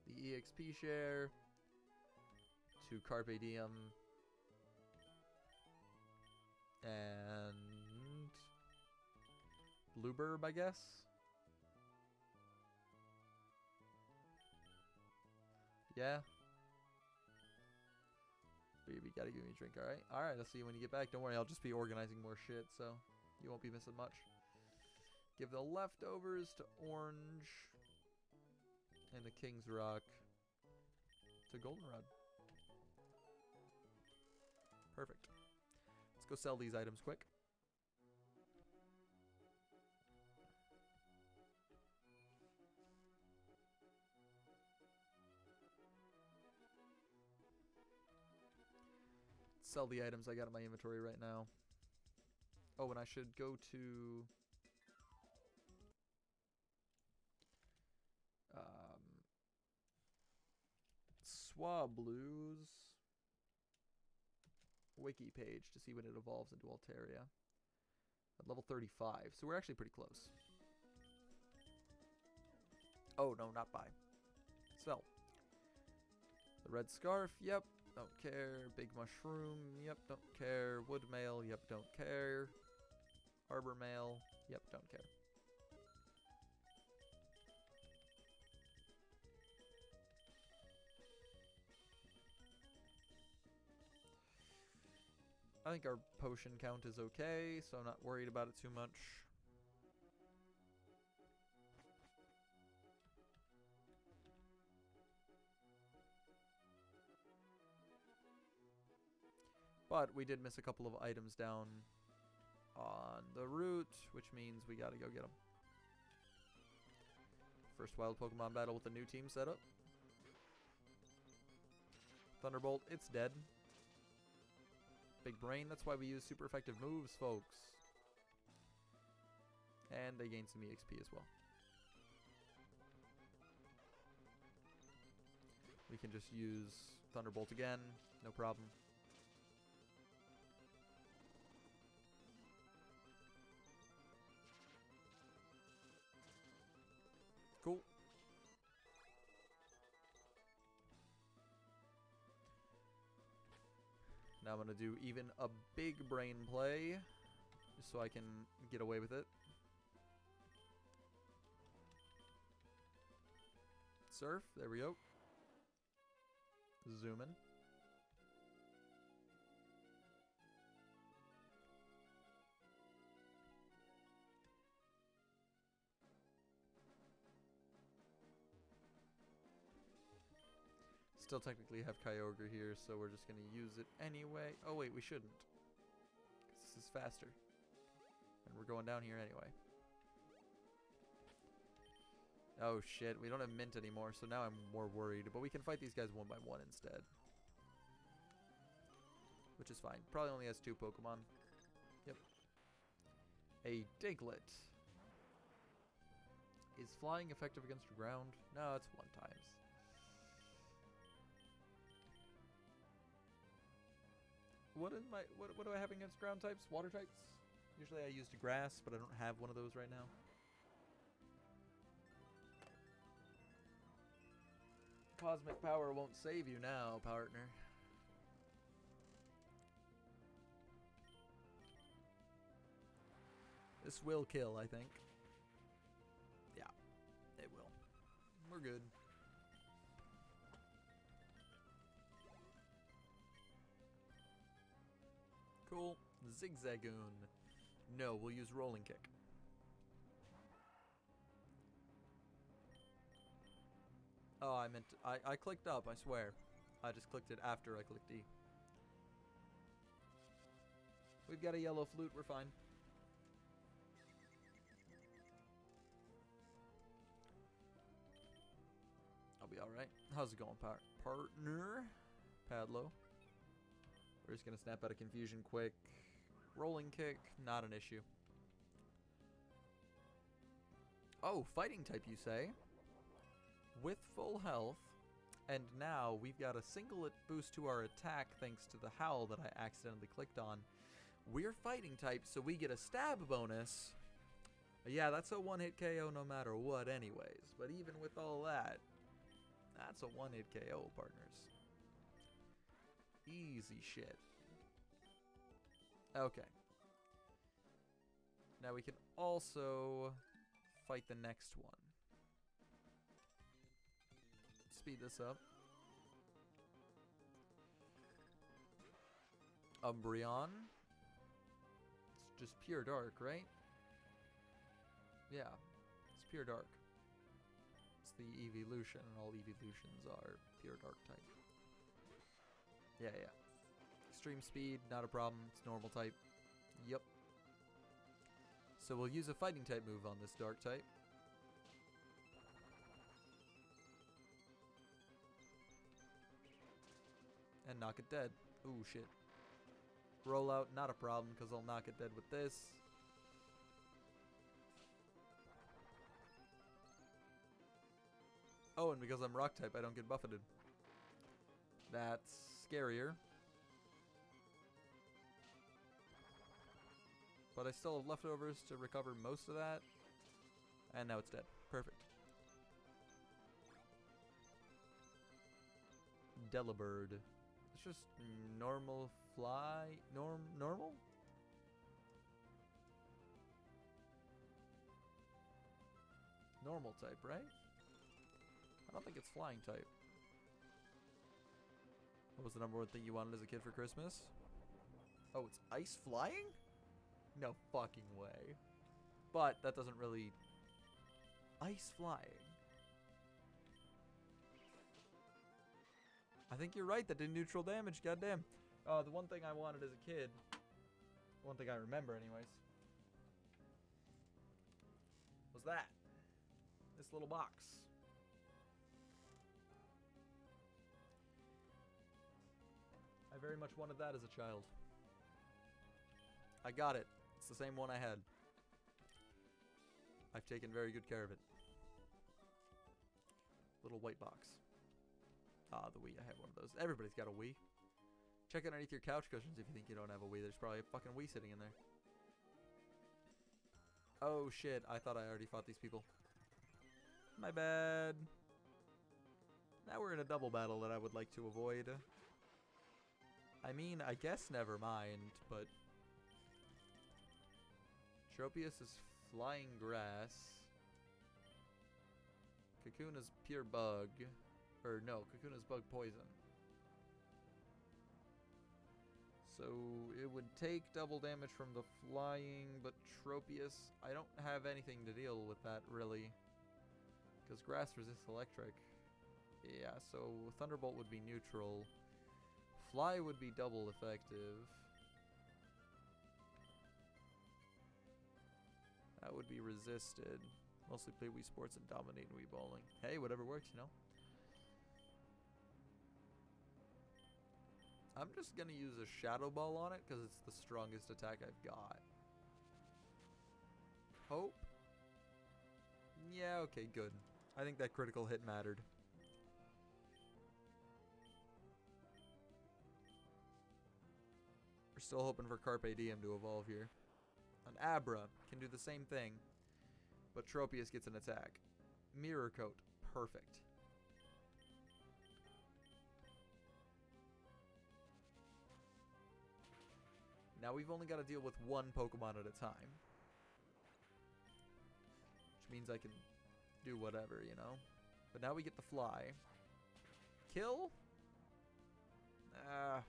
The EXP share to Carpe Diem. And Blueburb, I guess. Yeah. Baby, gotta give me a drink, alright? Alright, I'll see you when you get back. Don't worry, I'll just be organizing more shit, so you won't be missing much. Give the leftovers to Orange. And the King's Rock to Goldenrod. Perfect. Let's go sell these items quick. Sell the items I got in my inventory right now. Oh, and I should go to Swablu's wiki page to see when it evolves into Altaria. At level 35, so we're actually pretty close. Oh, no, not buy. Sell. The red scarf, yep, don't care. Big mushroom, yep, don't care. Wood mail, yep, don't care. Arbor mail, yep, don't care. I think our potion count is okay, so I'm not worried about it too much. But we did miss a couple of items down on the route, which means we gotta go get them. First wild Pokemon battle with a new team setup. Thunderbolt, it's dead. Big brain, that's why we use super effective moves, folks. And they gain some EXP as well. We can just use Thunderbolt again, no problem. Cool. Now I'm going to do even a big brain play, just so I can get away with it. Surf, there we go. Zoom in. Still technically have Kyogre here, so we're just going to use it anyway. Oh wait, we shouldn't. Because this is faster. And we're going down here anyway. Oh shit, we don't have Mint anymore, so now I'm more worried. But we can fight these guys one by one instead. Which is fine. Probably only has 2 Pokemon. Yep. A Diglett. Is flying effective against the ground? No, it's 1 times. What do I have against ground types? Water types? Usually I used grass, but I don't have one of those right now. Cosmic power won't save you now, partner. This will kill, I think. Yeah, it We're good. Cool. Zigzagoon. No, we'll use rolling kick. Oh, I meant to, I clicked up, I swear. I just clicked it after I clicked E. We've got a yellow flute, we're fine. I'll be alright. How's it going, partner? Padlo. We're just gonna snap out of confusion quick. Rolling kick, not an issue. Oh, fighting type, you say? With full health, and now we've got a singlet boost to our attack thanks to the howl that I accidentally clicked on. We're fighting type, so we get a stab bonus. Yeah, that's a one-hit KO no matter what anyways. But even with all that, that's a one-hit KO, partners. Easy shit. Okay. Now we can also fight the next one. Speed this up. Umbreon. It's just pure dark, right? Yeah, it's pure dark. It's the evolution, and all evolutions are pure dark type. Yeah. Extreme speed, not a problem. It's normal type. Yep. So we'll use a fighting type move on this dark type. And knock it dead. Ooh, shit. Rollout, not a problem, because I'll knock it dead with this. Oh, and because I'm rock type, I don't get buffeted. That's scarier. But I still have leftovers to recover most of that. And now it's dead. Perfect. Delibird. It's just normal fly. Normal? Normal type, right? I don't think it's flying type. What was the number one thing you wanted as a kid for Christmas? Oh, it's ice flying? No fucking way. But that doesn't really... Ice flying. I think you're right, that did neutral damage, goddamn. The one thing I wanted as a kid, one thing I remember anyways, was that. This little box. I very much wanted that as a child. I got it. It's the same one I had. I've taken very good care of it. Little white box. Ah, the Wii. I have one of those. Everybody's got a Wii. Check underneath your couch cushions if you think you don't have a Wii. There's probably a fucking Wii sitting in there. Oh shit, I thought I already fought these people. My bad. Now we're in a double battle that I would like to avoid. I mean, I guess never mind, but... Tropius is flying grass. Cocoon is pure bug. Or no, Cocoon is bug poison. So it would take double damage from the flying, but Tropius, I don't have anything to deal with that really. Because grass resists electric. Yeah, so Thunderbolt would be neutral. Fly would be double effective. That would be resisted. Mostly play Wii Sports and dominate in Wii Bowling. Hey, whatever works, you know? I'm just gonna use a Shadow Ball on it because it's the strongest attack I've got. Hope? Yeah, okay, good. I think that critical hit mattered. We're still hoping for Carpe Diem to evolve here. An Abra can do the same thing, but Tropius gets an attack. Mirror Coat, perfect. Now we've only got to deal with one Pokemon at a time. Which means I can do whatever, you know? But now we get the fly. Kill? Ah.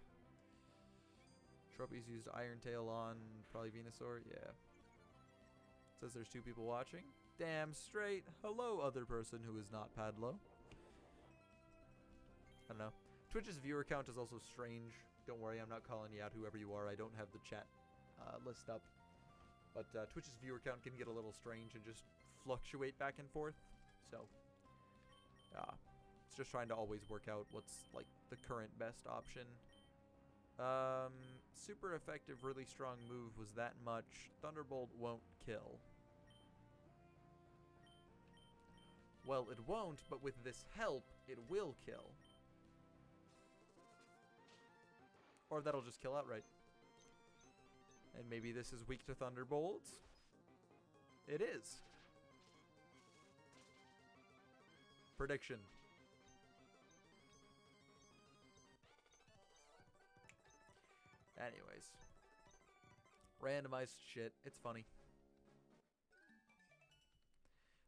Trophies used Iron Tail on probably Venusaur. Yeah. Says there's 2 people watching. Damn straight. Hello, other person who is not Padlo. I don't know. Twitch's viewer count is also strange. Don't worry, I'm not calling you out, whoever you are. I don't have the chat list up. But Twitch's viewer count can get a little strange and just fluctuate back and forth. So, it's just trying to always work out what's, like, the current best option. Super effective, really strong move was that much. Thunderbolt won't kill. Well, it won't, but with this help, it will kill. Or that'll just kill outright. And maybe this is weak to Thunderbolt. It is. Prediction. Anyways. Randomized shit. It's funny.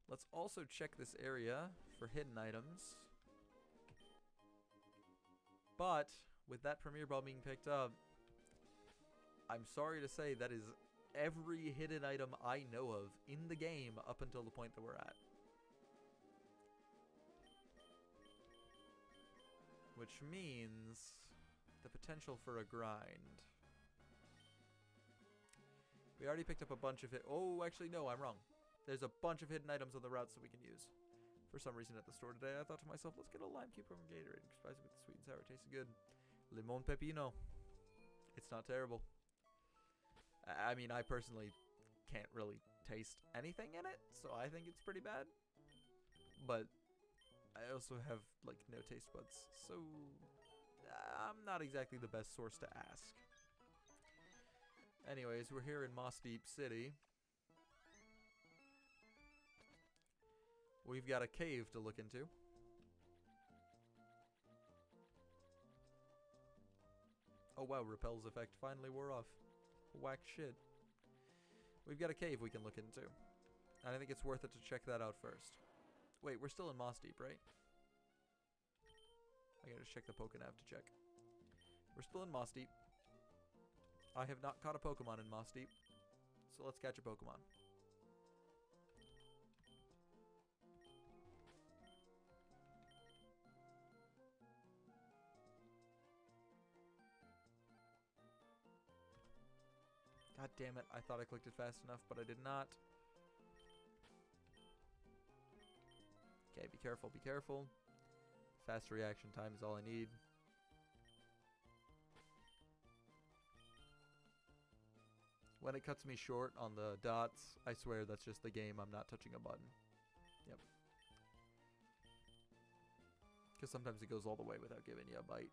Let's also check this area for hidden items. But with that Premier Ball being picked up, I'm sorry to say that is every hidden item I know of in the game up until the point that we're at. Which means the potential for a grind. We already picked up a bunch of it. Oh, actually, no, I'm wrong. There's a bunch of hidden items on the routes that we can use. For some reason at the store today, I thought to myself, let's get a lime cucumber Gatorade. Spicy with the sweet and sour. Tastes good. Limon pepino. It's not terrible. I mean, I personally can't really taste anything in it, so I think it's pretty bad. But I also have, like, no taste buds, so I'm not exactly the best source to ask. Anyways, we're here in Moss Deep City. We've got a cave to look into. Oh wow, Repel's effect finally wore off. Whack shit. We've got a cave we can look into. And I think it's worth it to check that out first. Wait, we're still in Moss Deep, right? I gotta check the Pokenav to check. We're still in Moss Deep. I have not caught a Pokemon in Moss Deep. So let's catch a Pokemon. God damn it, I thought I clicked it fast enough, but I did not. Okay, be careful, be careful. Fast reaction time is all I need. When it cuts me short on the dots, I swear that's just the game. I'm not touching a button. Yep. Because sometimes it goes all the way without giving you a bite.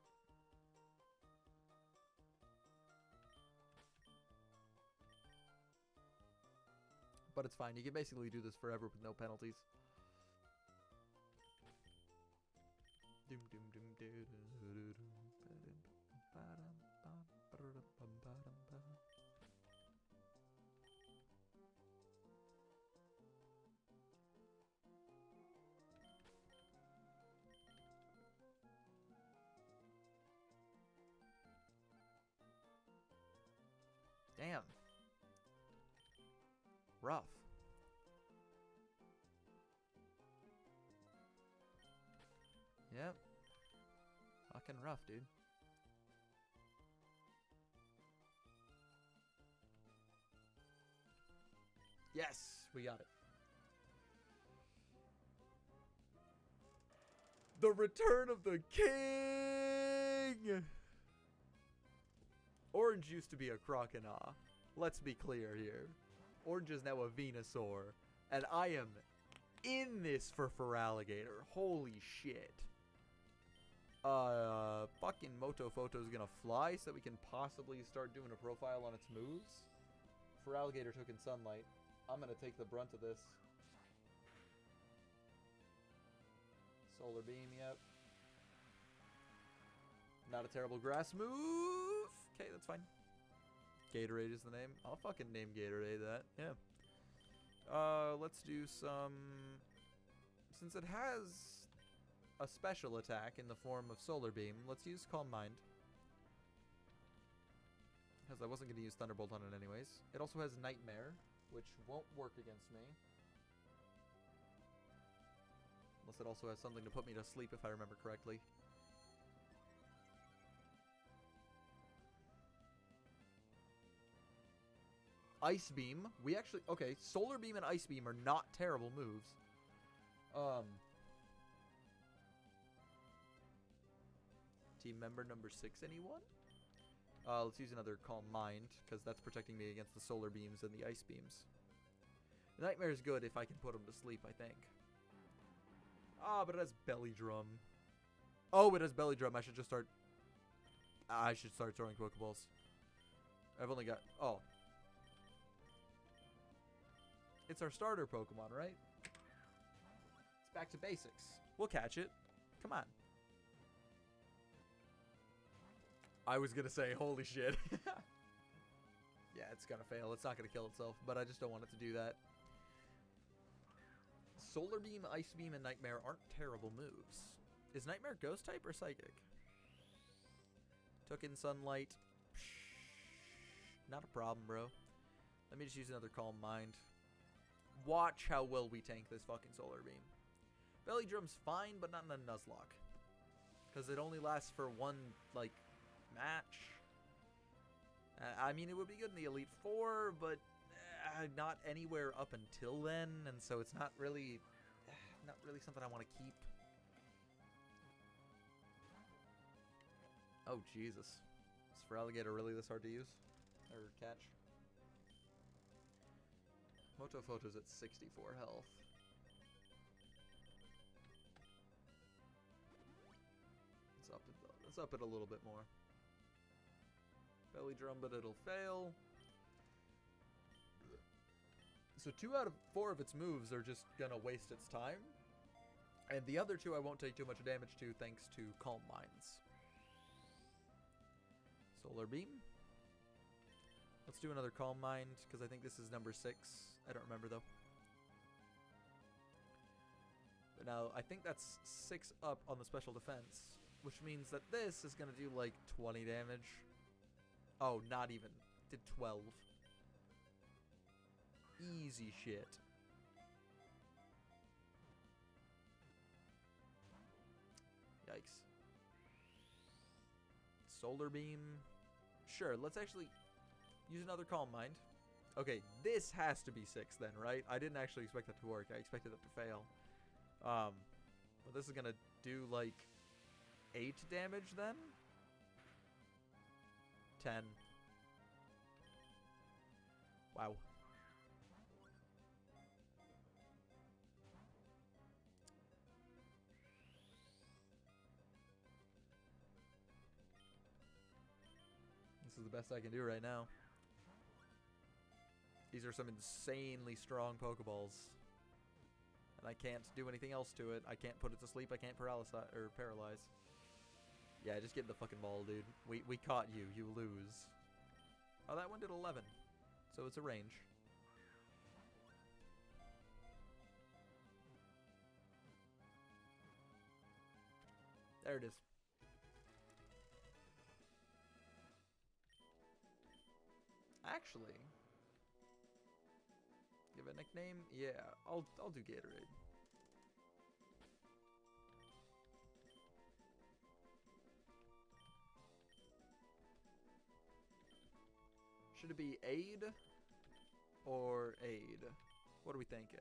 But it's fine. You can basically do this forever with no penalties. Damn. Rough. Yep. Fucking rough, dude. Yes, we got it. The return of the king! Orange used to be a Croconaw. Let's be clear here. Orange is now a Venusaur. And I am in this for Feraligatr. Holy shit. Fucking Motophoto is gonna fly so that we can possibly start doing a profile on its moves. Feraligatr took in Sunlight. I'm gonna take the brunt of this. Solar Beam, yep. Not a terrible grass move. Okay, that's fine. Gatorade is the name. I'll fucking name Gatorade that. Yeah. Let's do some... Since it has a special attack in the form of Solar Beam. Let's use Calm Mind. Because I wasn't going to use Thunderbolt on it anyways. It also has Nightmare, which won't work against me. Unless it also has something to put me to sleep, if I remember correctly. Ice Beam. We actually... Okay, Solar Beam and Ice Beam are not terrible moves. Team member number 6, anyone? Let's use another Calm Mind, because that's protecting me against the Solar Beams and the Ice Beams. Nightmare is good if I can put him to sleep, I think. Ah, but it has Belly Drum. Oh, it has Belly Drum. I should just start... I should start throwing Pokeballs. I've only got... Oh. It's our starter Pokemon, right? It's back to basics. We'll catch it. Come on. I was going to say, holy shit. Yeah, it's going to fail. It's not going to kill itself, but I just don't want it to do that. Solar Beam, Ice Beam, and Nightmare aren't terrible moves. Is Nightmare Ghost type or Psychic? Took in Sunlight. Not a problem, bro. Let me just use another Calm Mind. Watch how well we tank this fucking Solar Beam. Belly Drum's fine, but not in a Nuzlocke. Because it only lasts for one, like, match. I mean, it would be good in the Elite Four, but not anywhere up until then, and so it's not really something I want to keep. Oh, Jesus. Is Feraligatr really this hard to use? Or catch? Motophoto's at 64 health. Let's up it a little bit more. Belly Drum, but it'll fail. So 2 out of 4 of its moves are just gonna waste its time. And the other 2 I won't take too much damage to thanks to Calm Minds. Solar Beam. Let's do another Calm Mind, because I think this is number 6. I don't remember, though. But now, I think that's 6 up on the special defense, which means that this is going to do, like, 20 damage. Oh, not even. Did 12. Easy shit. Yikes. Solar Beam. Sure, let's actually use another Calm Mind. Okay, this has to be 6 then, right? I didn't actually expect that to work. I expected it to fail. But this is gonna do like 8 damage then? 10. Wow. This is the best I can do right now. These are some insanely strong Pokeballs. And I can't do anything else to it. I can't put it to sleep. I can't paralyze. Yeah, just get in the fucking ball, dude. We caught you. You lose. Oh, that one did 11. So it's a range. There it is. Actually, give a nickname? Yeah, I'll do Gatorade. Should it be Aid or Aid? What are we thinking?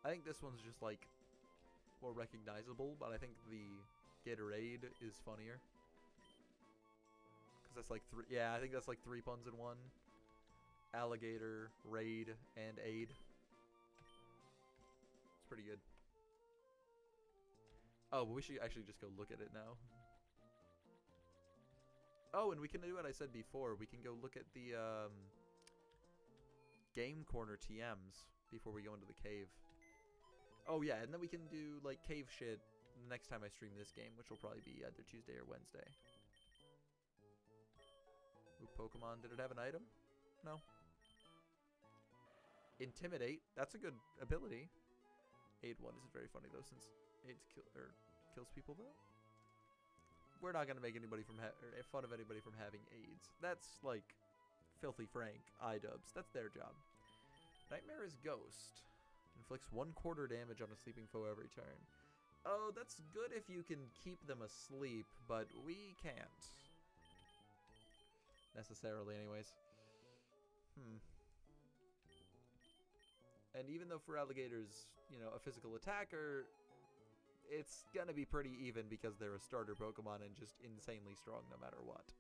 I think this one's just like more recognizable, but I think the Gatorade is funnier. Because that's like 3. Yeah, I think that's like 3 puns in one. Alligator, Raid, and Aid. It's pretty good. Oh, but we should actually just go look at it now. Oh, and we can do what I said before. We can go look at the Game Corner TMs before we go into the cave. Oh, yeah, and then we can do like cave shit the next time I stream this game, which will probably be either Tuesday or Wednesday. Ooh, Pokemon, did it have an item? No. Intimidate, that's a good ability. Aid 1 isn't very funny though, since AIDS kills people though. We're not gonna make anybody from fun of anybody from having AIDS. That's like Filthy Frank, iDubbbz. That's their job. Nightmare is Ghost. Inflicts 1/4 damage on a sleeping foe every turn. Oh, that's good if you can keep them asleep, but we can't. Necessarily, anyways. And even though for alligators, you know, a physical attacker, it's gonna be pretty even because they're a starter Pokemon and just insanely strong no matter what.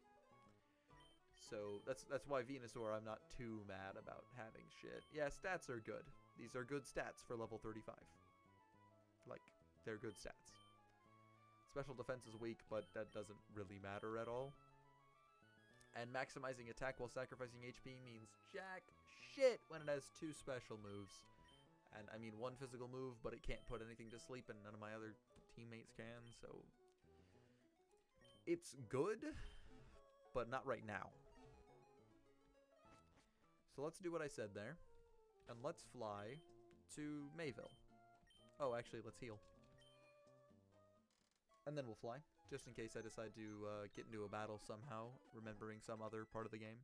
So that's why Venusaur I'm not too mad about having shit. Yeah, stats are good. These are good stats for level 35. Like, they're good stats. Special defense is weak, but that doesn't really matter at all. And maximizing attack while sacrificing HP means jack shit when it has 2 special moves. And I mean 1 physical move, but it can't put anything to sleep and none of my other teammates can, so it's good, but not right now. So let's do what I said there, and let's fly to Mayville. Oh, actually, let's heal. And then we'll fly, just in case I decide to get into a battle somehow, remembering some other part of the game.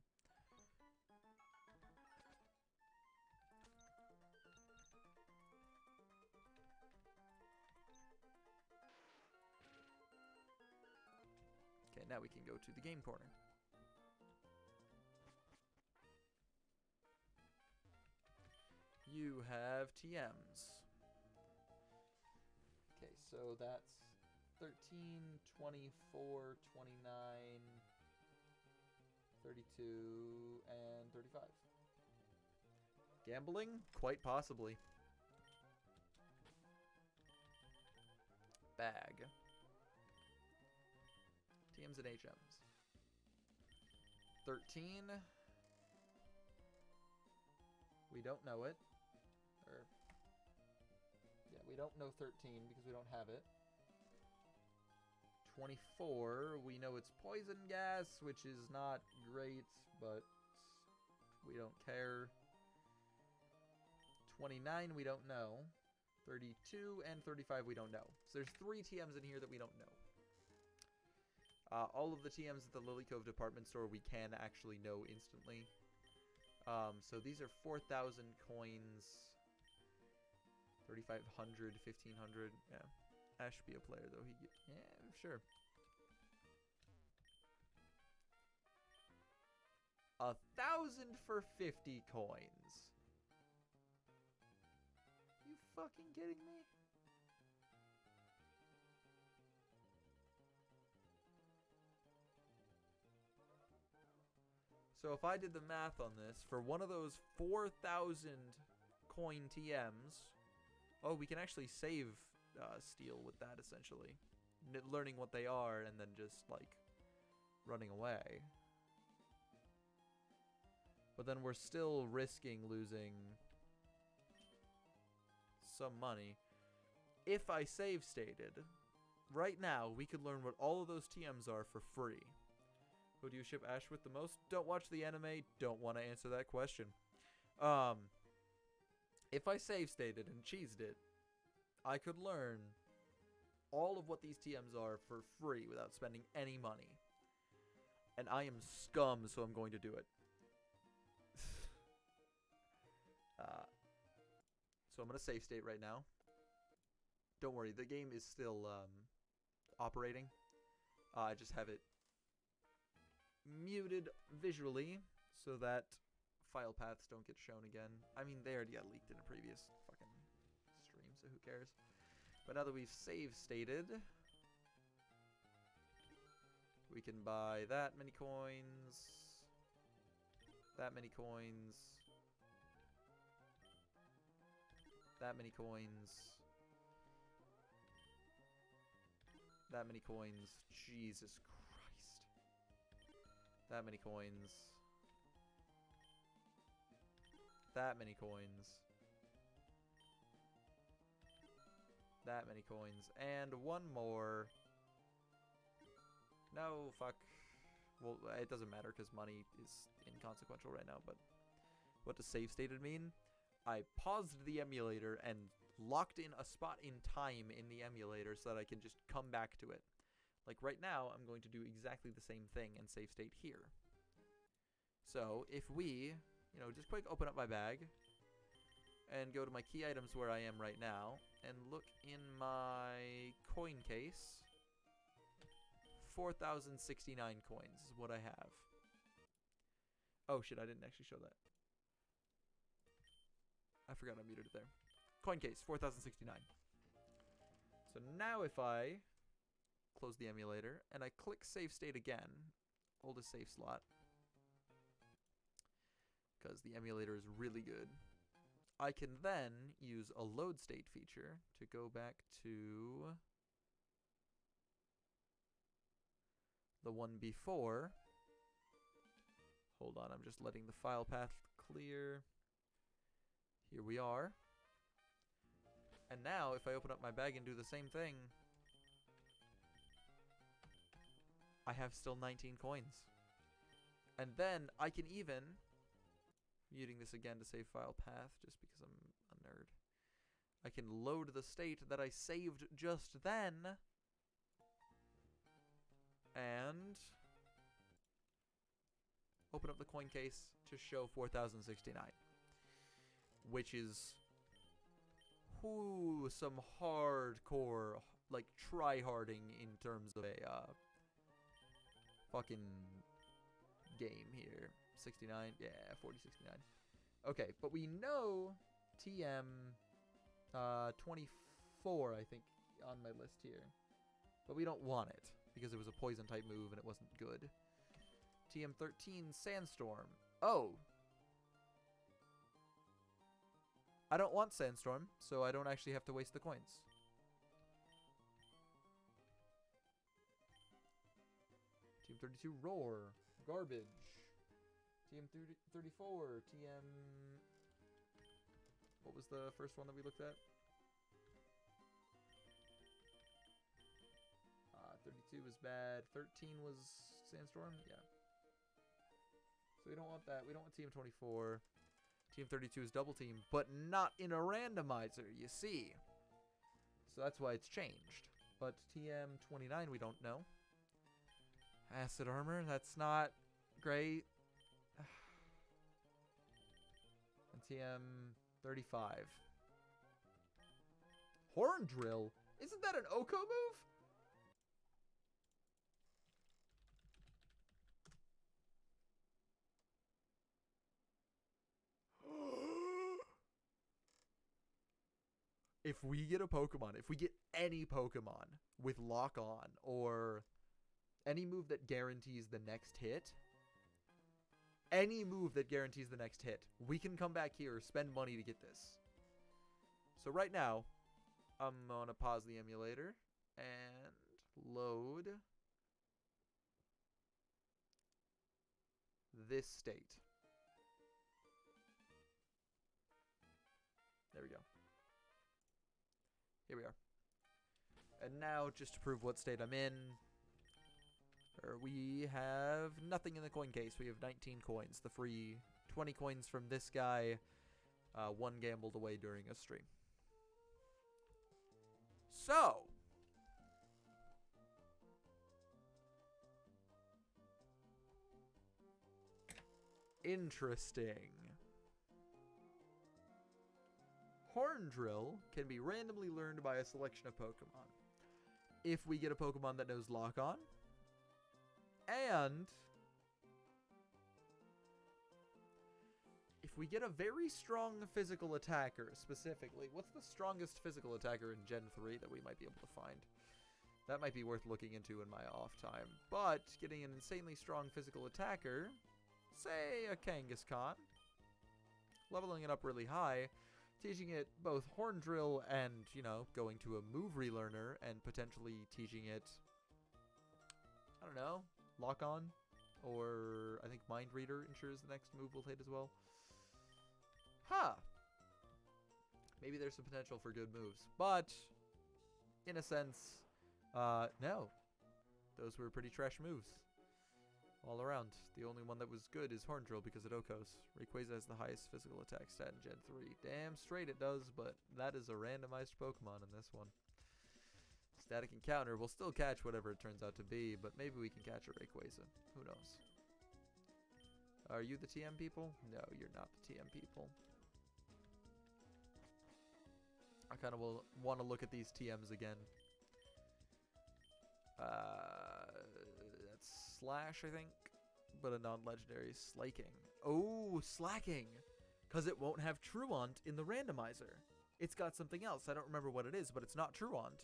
Okay, now we can go to the game corner. You have TMs. Okay, so that's 13, 24, 29, 32, and 35. Gambling? Quite possibly. Bag. TMs and HMs. 13. We don't know it. Or, yeah, we don't know 13 because we don't have it. 24, we know it's poison gas, which is not great, but we don't care. 29, we don't know. 32 and 35, we don't know. So there's 3 TMs in here that we don't know. All of the TMs at the Lily Cove department store we can actually know instantly. So these are 4,000 coins. 3,500, 1,500. Yeah. Ash should be a player, though. Yeah, sure. 1,000 for 50 coins. You fucking kidding me? So if I did the math on this, for one of those 4,000 coin TMs, oh, we can actually save Steel with that, essentially. Learning what they are and then just, like, running away. But then we're still risking losing some money. If I save stated, right now, we could learn what all of those TMs are for free. Who do you ship Ash with the most? Don't watch the anime. Don't want to answer that question. If I save stated and cheesed it, I could learn all of what these TMs are for free without spending any money. And I am scum, so I'm going to do it. So I'm going to save state right now. Don't worry, the game is still operating. I just have it muted visually so that file paths don't get shown again. I mean, they already got leaked in a previous fucking stream, so who cares? But now that we've save stated, we can buy that many coins, that many coins, that many coins, that many coins. Jesus Christ. That many coins. That many coins. That many coins. And one more. No, fuck. Well, it doesn't matter because money is inconsequential right now, but what does save stated mean? I paused the emulator and locked in a spot in time in the emulator so that I can just come back to it. Like right now, I'm going to do exactly the same thing and save state here. So if we, just quick open up my bag and go to my key items where I am right now and look in my coin case, 4,069 coins is what I have. Oh shit, I didn't actually show that. I forgot I muted it there. Coin case, 4,069. So now if I close the emulator and I click save state again, hold a save slot, because the emulator is really good, I can then use a load state feature to go back to the one before. Hold on, I'm just letting the file path clear. Here we are. And now, if I open up my bag and do the same thing, I have still 19 coins. And then I can even, muting this again to save file path just because I'm a nerd, I can load the state that I saved just then and open up the coin case to show 4,069, which is some hardcore, like, try-harding in terms of a fucking game here. 69, yeah, 4069. Okay, but we know TM 24, I think, on my list here. But we don't want it, because it was a poison-type move and it wasn't good. TM13, Sandstorm. Oh! I don't want Sandstorm, so I don't actually have to waste the coins. TM32, Roar. Garbage. TM34, TM... What was the first one that we looked at? 32 was bad. 13 was Sandstorm? Yeah. So we don't want that. We don't want TM24. TM32 is double team, but not in a randomizer, you see. So that's why it's changed. But TM29 we don't know. Acid armor, that's not great. And TM35. Horn drill? Isn't that an Oko move? If we get a Pokemon, if we get any Pokemon with Lock On or any move that guarantees the next hit, we can come back here, spend money to get this. So right now, I'm going to pause the emulator and load this state. There we go. Here we are. And now, just to prove what state I'm in, we have nothing in the coin case. We have 19 coins. The free 20 coins from this guy, one gambled away during a stream. So, interesting. Horn Drill can be randomly learned by a selection of Pokemon. If we get a Pokemon that knows Lock On, and if we get a very strong physical attacker, specifically, what's the strongest physical attacker in Gen 3 that we might be able to find? That might be worth looking into in my off time. But getting an insanely strong physical attacker, say a Kangaskhan, leveling it up really high, teaching it both Horn Drill and, going to a move relearner and potentially teaching it, I don't know, Lock On, or I think Mind Reader ensures the next move will hit as well. Maybe there's some potential for good moves, but in a sense, no. Those were pretty trash moves. all around. The only one that was good is Horn Drill because it Okos. Rayquaza has the highest physical attack stat in Gen 3. Damn straight it does, but that is a randomized Pokemon in this one. Static Encounter will still catch whatever it turns out to be, but maybe we can catch a Rayquaza. Who knows? Are you the TM people? No, you're not the TM people. I kind of will want to look at these TMs again. That's Slash, I think, but a non-legendary. Slaking. Oh, Slacking! Because it won't have Truant in the randomizer. It's got something else. I don't remember what it is, but it's not Truant.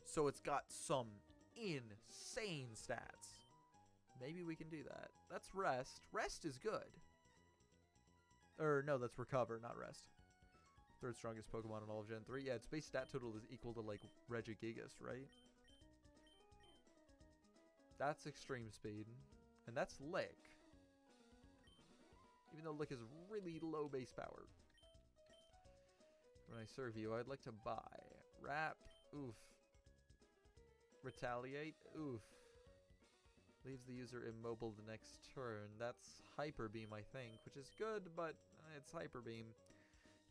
So it's got some insane stats. Maybe we can do that. That's Rest. Rest is good. Or, no, that's Recover, not Rest. Third strongest Pokemon in all of Gen 3. Yeah, its base stat total is equal to, like, Regigigas, right? That's Extreme Speed. And that's Lick. Even though Lick is really low base power. When I serve you, I'd like to buy. Wrap. Oof. Retaliate. Oof. Leaves the user immobile the next turn. That's Hyper Beam, I think, which is good, but it's Hyper Beam.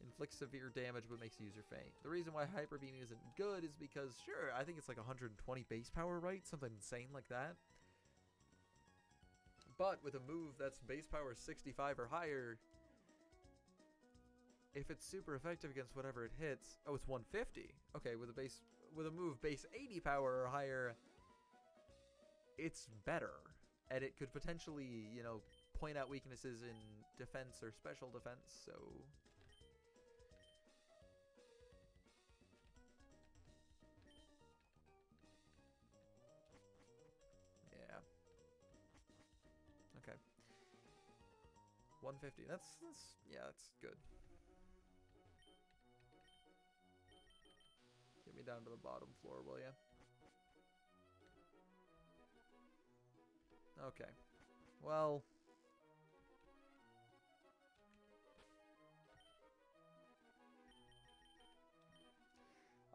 Inflicts severe damage, but makes the user faint. The reason why Hyper Beam isn't good is because, sure, I think it's like 120 base power, right? Something insane like that. But with a move that's base power 65 or higher, if it's super effective against whatever it hits, oh, it's 150. Okay, with a move base 80 power or higher, it's better, and it could potentially, you know, point out weaknesses in defense or special defense. So yeah, okay, 150. That's yeah, that's good. Get me down to the bottom floor, will ya? Okay. Well,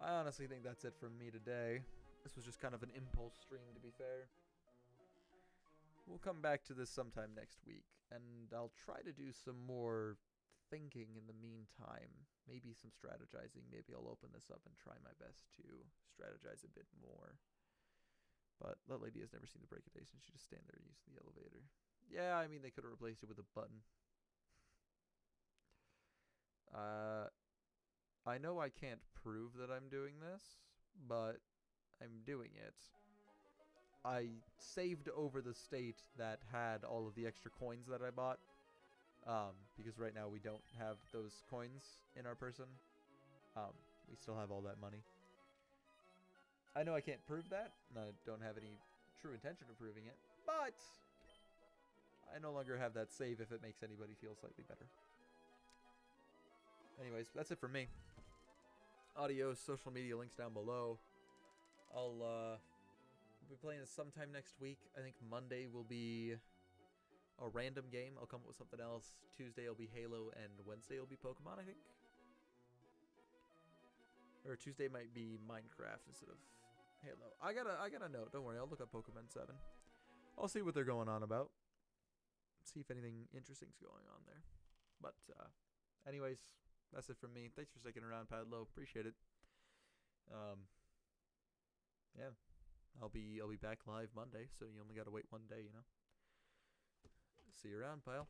I honestly think that's it from me today. This was just kind of an impulse stream, to be fair. We'll come back to this sometime next week, and I'll try to do some more thinking in the meantime. Maybe some strategizing. Maybe I'll open this up and try my best to strategize a bit more. But that lady has never seen the break of day, since she just stand there and use the elevator. Yeah, I mean, they could have replaced it with a button. I know I can't prove that I'm doing this, but I'm doing it. I saved over the state that had all of the extra coins that I bought. Because right now we don't have those coins in our person. We still have all that money. I know I can't prove that, and I don't have any true intention of proving it, but I no longer have that save if it makes anybody feel slightly better. Anyways, that's it for me. Audio, social media links down below. I'll be playing this sometime next week. I think Monday will be a random game. I'll come up with something else. Tuesday will be Halo, and Wednesday will be Pokemon, I think. Or Tuesday might be Minecraft instead of Halo. I gotta know. Don't worry, I'll look up Pokemon 7. I'll see what they're going on about. See if anything interesting's going on there. But anyways, that's it from me. Thanks for sticking around, Padlo. Appreciate it. Yeah. I'll be back live Monday, so you only gotta wait one day, you know. See you around, pal.